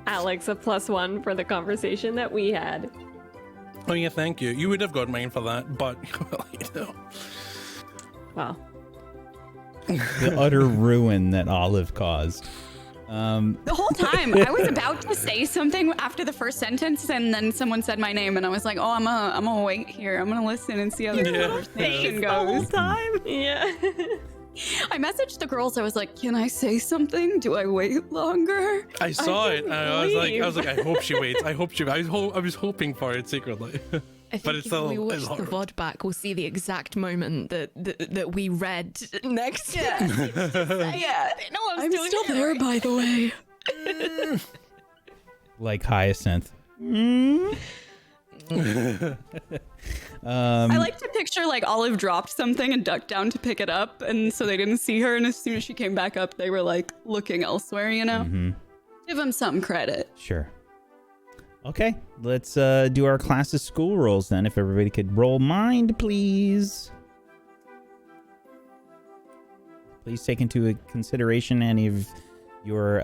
Alex a +1 for the conversation that we had. Oh yeah, thank you. You would have got mine for that, but well, you know. Wow. The utter ruin that Olive caused. The whole time, I was about to say something after the first sentence, and then someone said my name, and I was like, "Oh, I'm gonna wait here. I'm gonna listen and see how the conversation The whole goes." time. Yeah. I messaged the girls. I was like, "Can I say something? Do I wait longer?" I saw it. didn't And I was like, leave. I hope she waits. I was hoping for it secretly. I think But it's if still we watch it's the hard. VOD back, we'll see the exact moment that we read next. Yeah. No, I'm still there, by the way. Like Hyacinth. I like to picture like Olive dropped something and ducked down to pick it up, and so they didn't see her. And as soon as she came back up, they were like looking elsewhere. You know, give them some credit. Sure. Okay, let's do our class's school rolls then. If everybody could roll mind, please. Please take into consideration any of your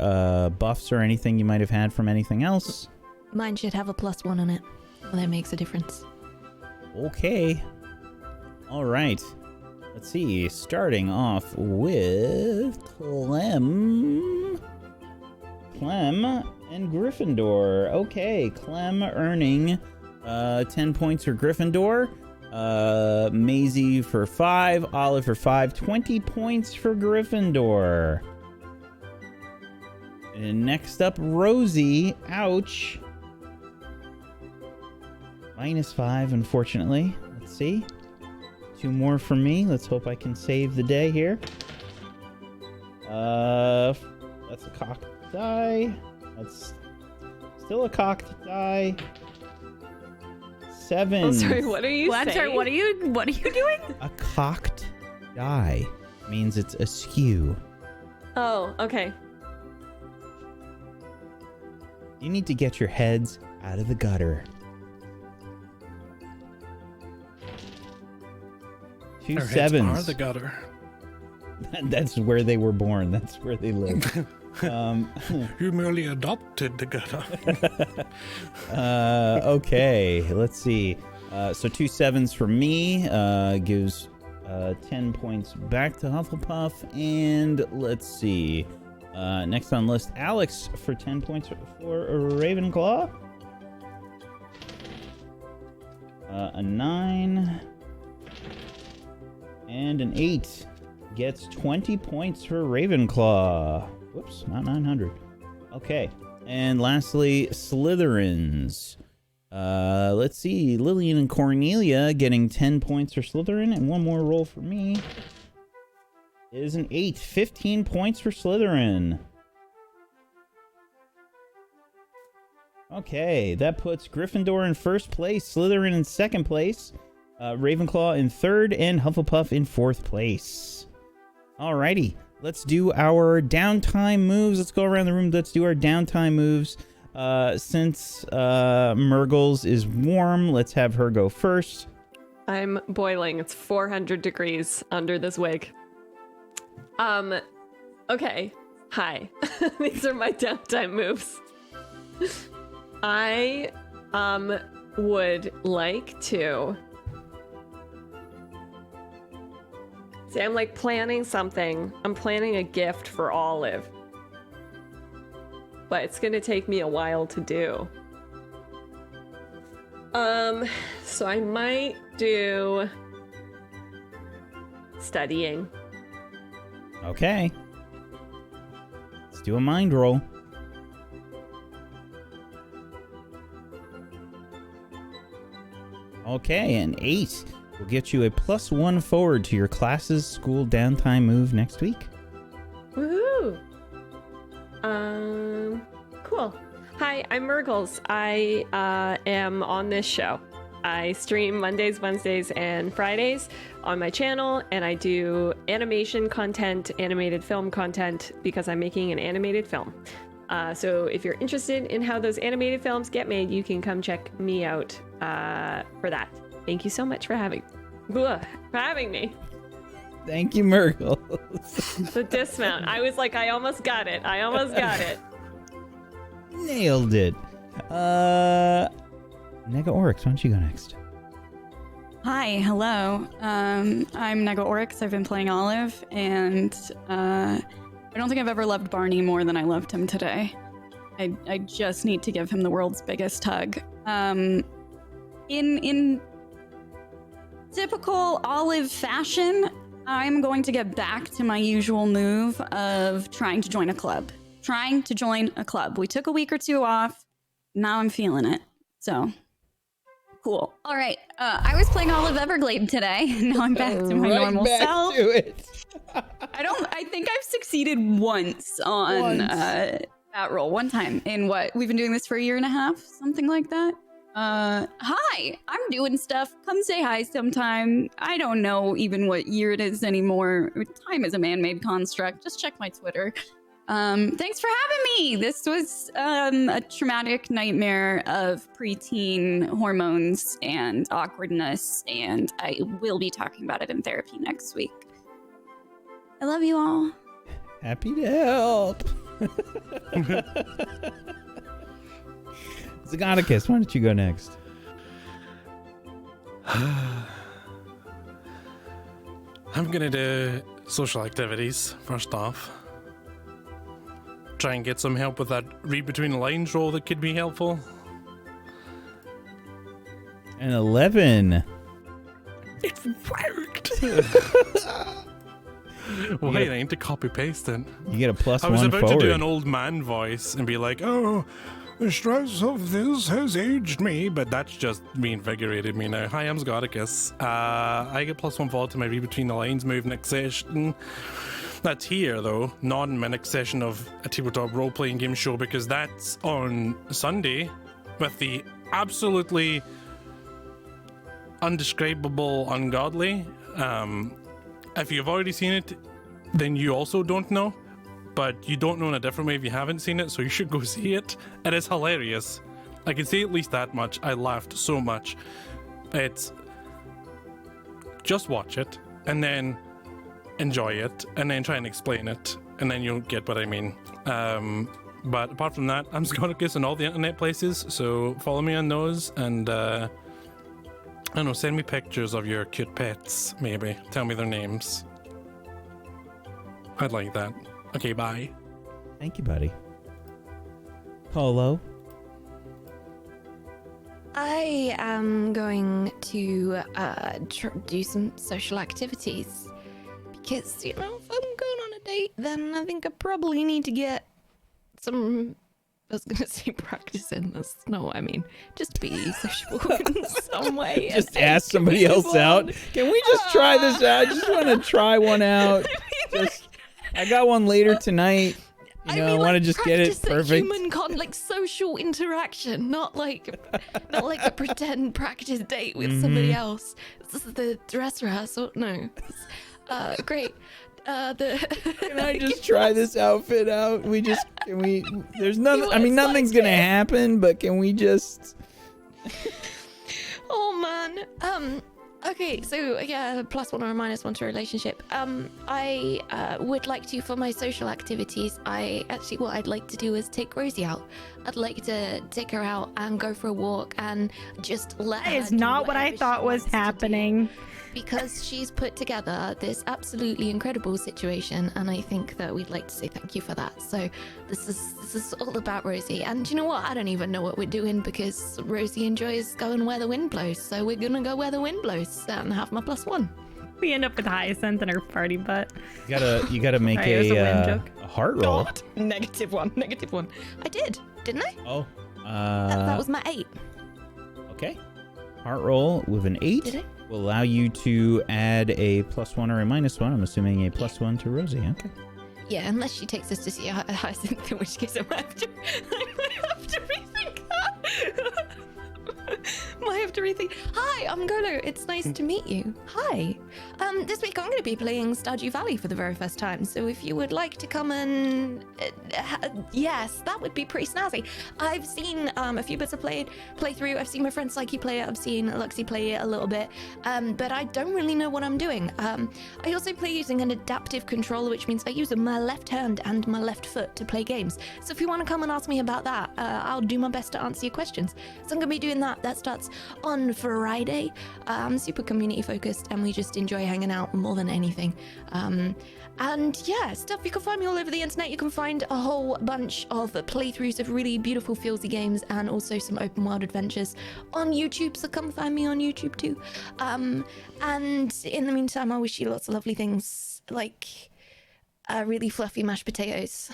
buffs or anything you might have had from anything else. Mine should have a +1 on it. Well, that makes a difference. Okay. All right. Let's see. Starting off with Clem and Gryffindor. Okay, Clem earning 10 points for Gryffindor. Maisie for 5, Olive for 5, 20 points for Gryffindor. And next up, Rosie. Ouch. -5, unfortunately. Let's see. 2 more for me. Let's hope I can save the day here. That's a cocked die. That's still a cocked die. 7. I'm sorry, what are you Well, I'm saying? sorry, what are you doing? A cocked die means it's askew. Oh, okay. You need to get your heads out of the gutter. 2 Our heads are 7s. the gutter. That's where they were born. That's where they live. You merely adopted the gutter. Okay, let's see. So 2 7s for me gives 10 points back to Hufflepuff. And let's see. Next on list, Alex for 10 points for Ravenclaw. A 9 and an 8 gets 20 points for Ravenclaw. Whoops, not 900. Okay. And lastly, Slytherins. Let's see. Lillian and Cornelia getting 10 points for Slytherin, and one more roll for me. It is an 8. 15 points for Slytherin. Okay, that puts Gryffindor in first place, Slytherin in second place, Ravenclaw in third, and Hufflepuff in fourth place. Alrighty, let's do our downtime moves. Let's go around the room. Let's do our downtime moves. Since Murgles is warm, let's have her go first. I'm boiling. It's 400 degrees under this wig. Okay. Hi. These are my downtime moves. I would like to see, I'm like planning something. I'm planning a gift for Olive. But it's gonna take me a while to do. So I might do studying. Okay. Let's do a mind roll. Okay, an 8 will get you a +1 forward to your class's school downtime move next week. Woohoo! Cool. Hi, I'm Murgles. I am on this show. I stream Mondays, Wednesdays, and Fridays on my channel, and I do animation content, animated film content, because I'm making an animated film. So if you're interested in how those animated films get made, you can come check me out for that. Thank you so much for having me. Thank you, Murgle. The dismount. I was like, I almost got it. Nailed it. Nega Oryx, why don't you go next? Hi, hello. I'm Nega Oryx. I've been playing Olive, and I don't think I've ever loved Barney more than I loved him today. I just need to give him the world's biggest hug. In typical Olive fashion, I'm going to get back to my usual move of trying to join a club. We took a week or two off. Now I'm feeling it. So, cool. All right. I was playing Olive Everglade today. Now I'm back to my normal self. To it. I think I've succeeded once on that roll. One time in what? We've been doing this for a year and a half? Something like that? Hi, I'm doing stuff. Come say hi sometime. I don't know even what year it is anymore. Time is a man-made construct. Just check my Twitter. Thanks for having me. This was a traumatic nightmare of preteen hormones and awkwardness, and I will be talking about it in therapy next week. I love you all. Happy to help. Zagonicus, why don't you go next? I'm gonna do social activities first off. Try and get some help with that read between the lines roll that could be helpful. An 11. It worked! Why I need to copy paste it? You get a +1 I was about forward. to do an old man voice and be like, oh, the stress of this has aged me, but that's just reinvigorated me now. Hi, I'm Scoticus. I get +1 forward to my read between the lines move next session. That's here, though, not in my next session of a tabletop role-playing game show, because that's on Sunday with the absolutely undescribable ungodly. If you've already seen it, then you also don't know, but you don't know in a different way if you haven't seen it, so you should go see it. It is hilarious. I can say at least that much. I laughed so much. It's... just watch it, and then enjoy it, and then try and explain it, and then you'll get what I mean. But apart from that, I'm Scoticus in all the internet places, so follow me on those, and I don't know, send me pictures of your cute pets, maybe. Tell me their names. I'd like that. Okay, bye. Thank you, buddy. Polo. I am going to do some social activities because, if I'm going on a date, then I think I probably need to get some... I was going to say practice in this. No, I mean, just be sociable in some way. Just ask somebody else out. Can we just try this out? I just want to try one out. I got one later tonight. I want to just get it perfect. Human social interaction, not like a pretend practice date with somebody else. This is the dress rehearsal. No, great. Can I just try this outfit out? There's nothing. I mean, nothing's gonna happen, but can we just? Oh man. Okay, so yeah, +1 or -1 to relationship. I would like to, for my social activities, what I'd like to do is take Rosie out. I'd like to take her out and go for a walk and just let her That is do not what I whatever thought she was wants to do. happening. because she's put together this absolutely incredible situation, and I think that we'd like to say thank you for that. So this is all about Rosie. And you know what? I don't even know what we're doing because Rosie enjoys going where the wind blows. So we're gonna go where the wind blows and have my +1. We end up with Hyacinth in her party butt. You gotta make Sorry, it was a wind a joke. heart roll. God. -1. I didn't I? Oh, That was my 8. okay. Heart roll with an 8 Did I? will allow you to add a +1 or a -1. I'm assuming a +1 to Rosie. Okay. Yeah, unless she takes us to see Hyacinth, in which case I might have to rethink that. Might have to rethink. Hi, I'm Golo. It's nice to meet you. Hi. This week I'm going to be playing Stardew Valley for the very first time. So if you would like to come and yes, that would be pretty snazzy. I've seen a few bits of playthrough. I've seen my friend Psyche play it. I've seen Luxie play it a little bit. But I don't really know what I'm doing. I also play using an adaptive controller, which means I use my left hand and my left foot to play games. So if you want to come and ask me about that, I'll do my best to answer your questions. So I'm going to be doing that. That starts on Friday. I'm super community focused and we just enjoy hanging out more than anything. And yeah, stuff. You can find me all over the internet. You can find a whole bunch of playthroughs of really beautiful feelsy games and also some open world adventures on YouTube. So come find me on YouTube too. And in the meantime, I wish you lots of lovely things like really fluffy mashed potatoes.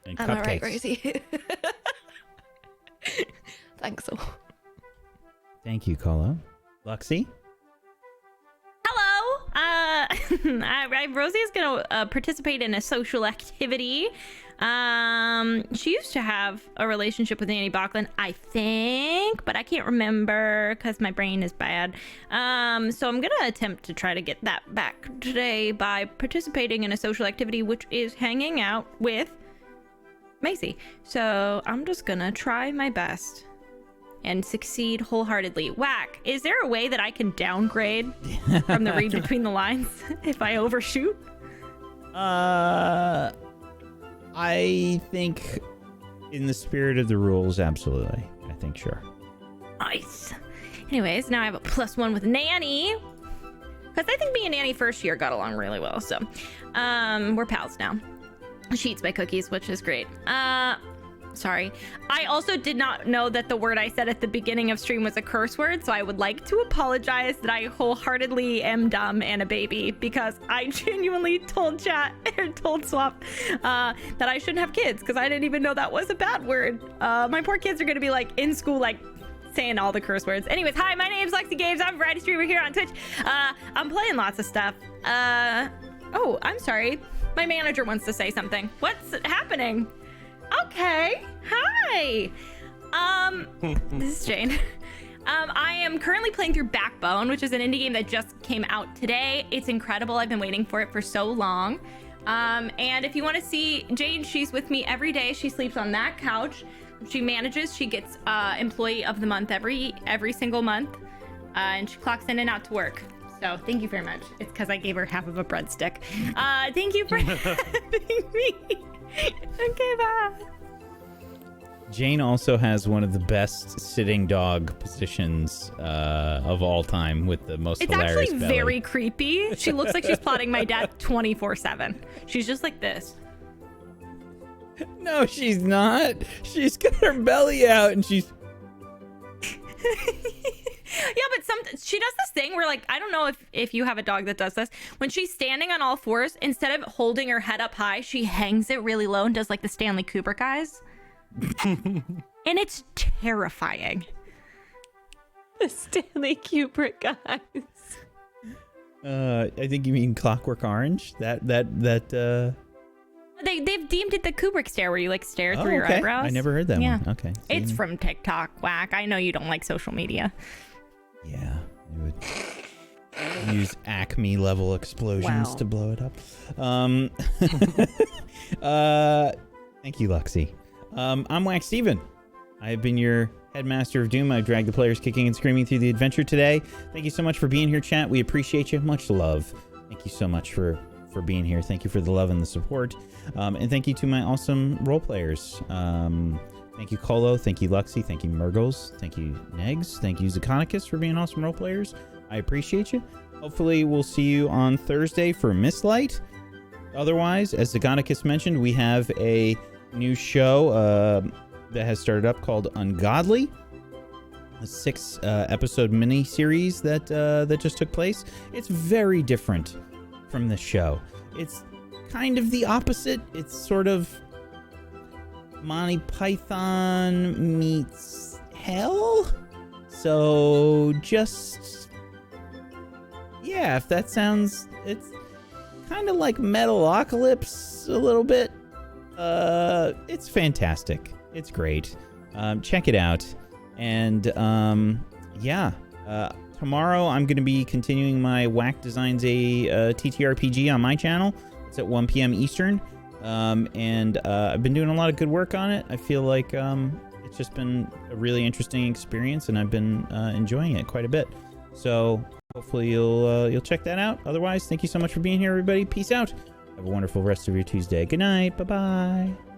And Am I cupcakes. right, Rosie? Thanks all. Thank you, Kolo. Luxie? Hello. Rosie is going to participate in a social activity. She used to have a relationship with Annie Bachlan, I think, but I can't remember because my brain is bad. So I'm going to attempt to try to get that back today by participating in a social activity, which is hanging out with Macy. So I'm just going to try my best and succeed wholeheartedly. Whack, is there a way that I can downgrade from the read between the lines if I overshoot? I think in the spirit of the rules, absolutely. I think sure. Nice. Anyways, now I have a +1 with Nanny. Because I think me and Nanny first year got along really well. So we're pals now. She eats my cookies, which is great. Sorry. I also did not know that the word I said at the beginning of stream was a curse word, so I would like to apologize that I wholeheartedly am dumb and a baby because I genuinely told SWOFF that I shouldn't have kids because I didn't even know that was a bad word. My poor kids are going to be like in school like saying all the curse words. Anyways, hi, my name's Lexi Games. I'm a variety streamer here on Twitch. I'm playing lots of stuff. Oh, I'm sorry. My manager wants to say something. What's happening? Okay. Hi. This is Jane. I am currently playing through Backbone, which is an indie game that just came out today. It's incredible. I've been waiting for it for so long. And if you want to see Jane, she's with me every day. She sleeps on that couch. She gets employee of the month every single month. And she clocks in and out to work. So thank you very much. It's because I gave her half of a breadstick. Thank you for having me. Okay, bye. Jane also has one of the best sitting dog positions of all time with the most hilarious It's actually belly. very creepy. She looks like she's plotting my death 24/7. She's just like this. No, she's not. She's got her belly out and she's... Yeah, but she does this thing where, like, I don't know if you have a dog that does this. When she's standing on all fours, instead of holding her head up high, she hangs it really low and does like the Stanley Kubrick eyes. And it's terrifying. The Stanley Kubrick eyes. I think you mean Clockwork Orange. They've deemed it the Kubrick stare, where you like stare through your okay. eyebrows. I never heard that one. Okay. It's from TikTok. Whack. I know you don't like social media. Yeah, you would use Acme level explosions to blow it up. Thank you, Luxie. I'm Wax Steven. I have been your Headmaster of Doom. I've dragged the players kicking and screaming through the adventure today. Thank you so much for being here, chat. We appreciate you. Much love. Thank you so much for being here. Thank you for the love and the support. And thank you to my awesome role players. Thank you, Kolo. Thank you, Luxie. Thank you, Murgles. Thank you, Negs. Thank you, Zakonicus, for being awesome role players. I appreciate you. hopefully we'll see you on Thursday for Mistlight. Otherwise, as Zagonicus mentioned, we have a new show that has started up called Ungodly, a 6-episode mini-series that just took place. It's very different from the show. It's kind of the opposite. It's sort of Monty Python meets hell. So just, yeah, if that sounds, it's kind of like Metalocalypse a little bit. It's fantastic. It's great. Check it out. And tomorrow I'm going to be continuing my Whack Designs a TTRPG on my channel. It's at 1 p.m. Eastern. And I've been doing a lot of good work on it. I feel like it's just been a really interesting experience, and I've been enjoying it quite a bit. So hopefully you'll check that out. Otherwise, thank you so much for being here, everybody. Peace out. Have a wonderful rest of your Tuesday. Good night. Bye-bye.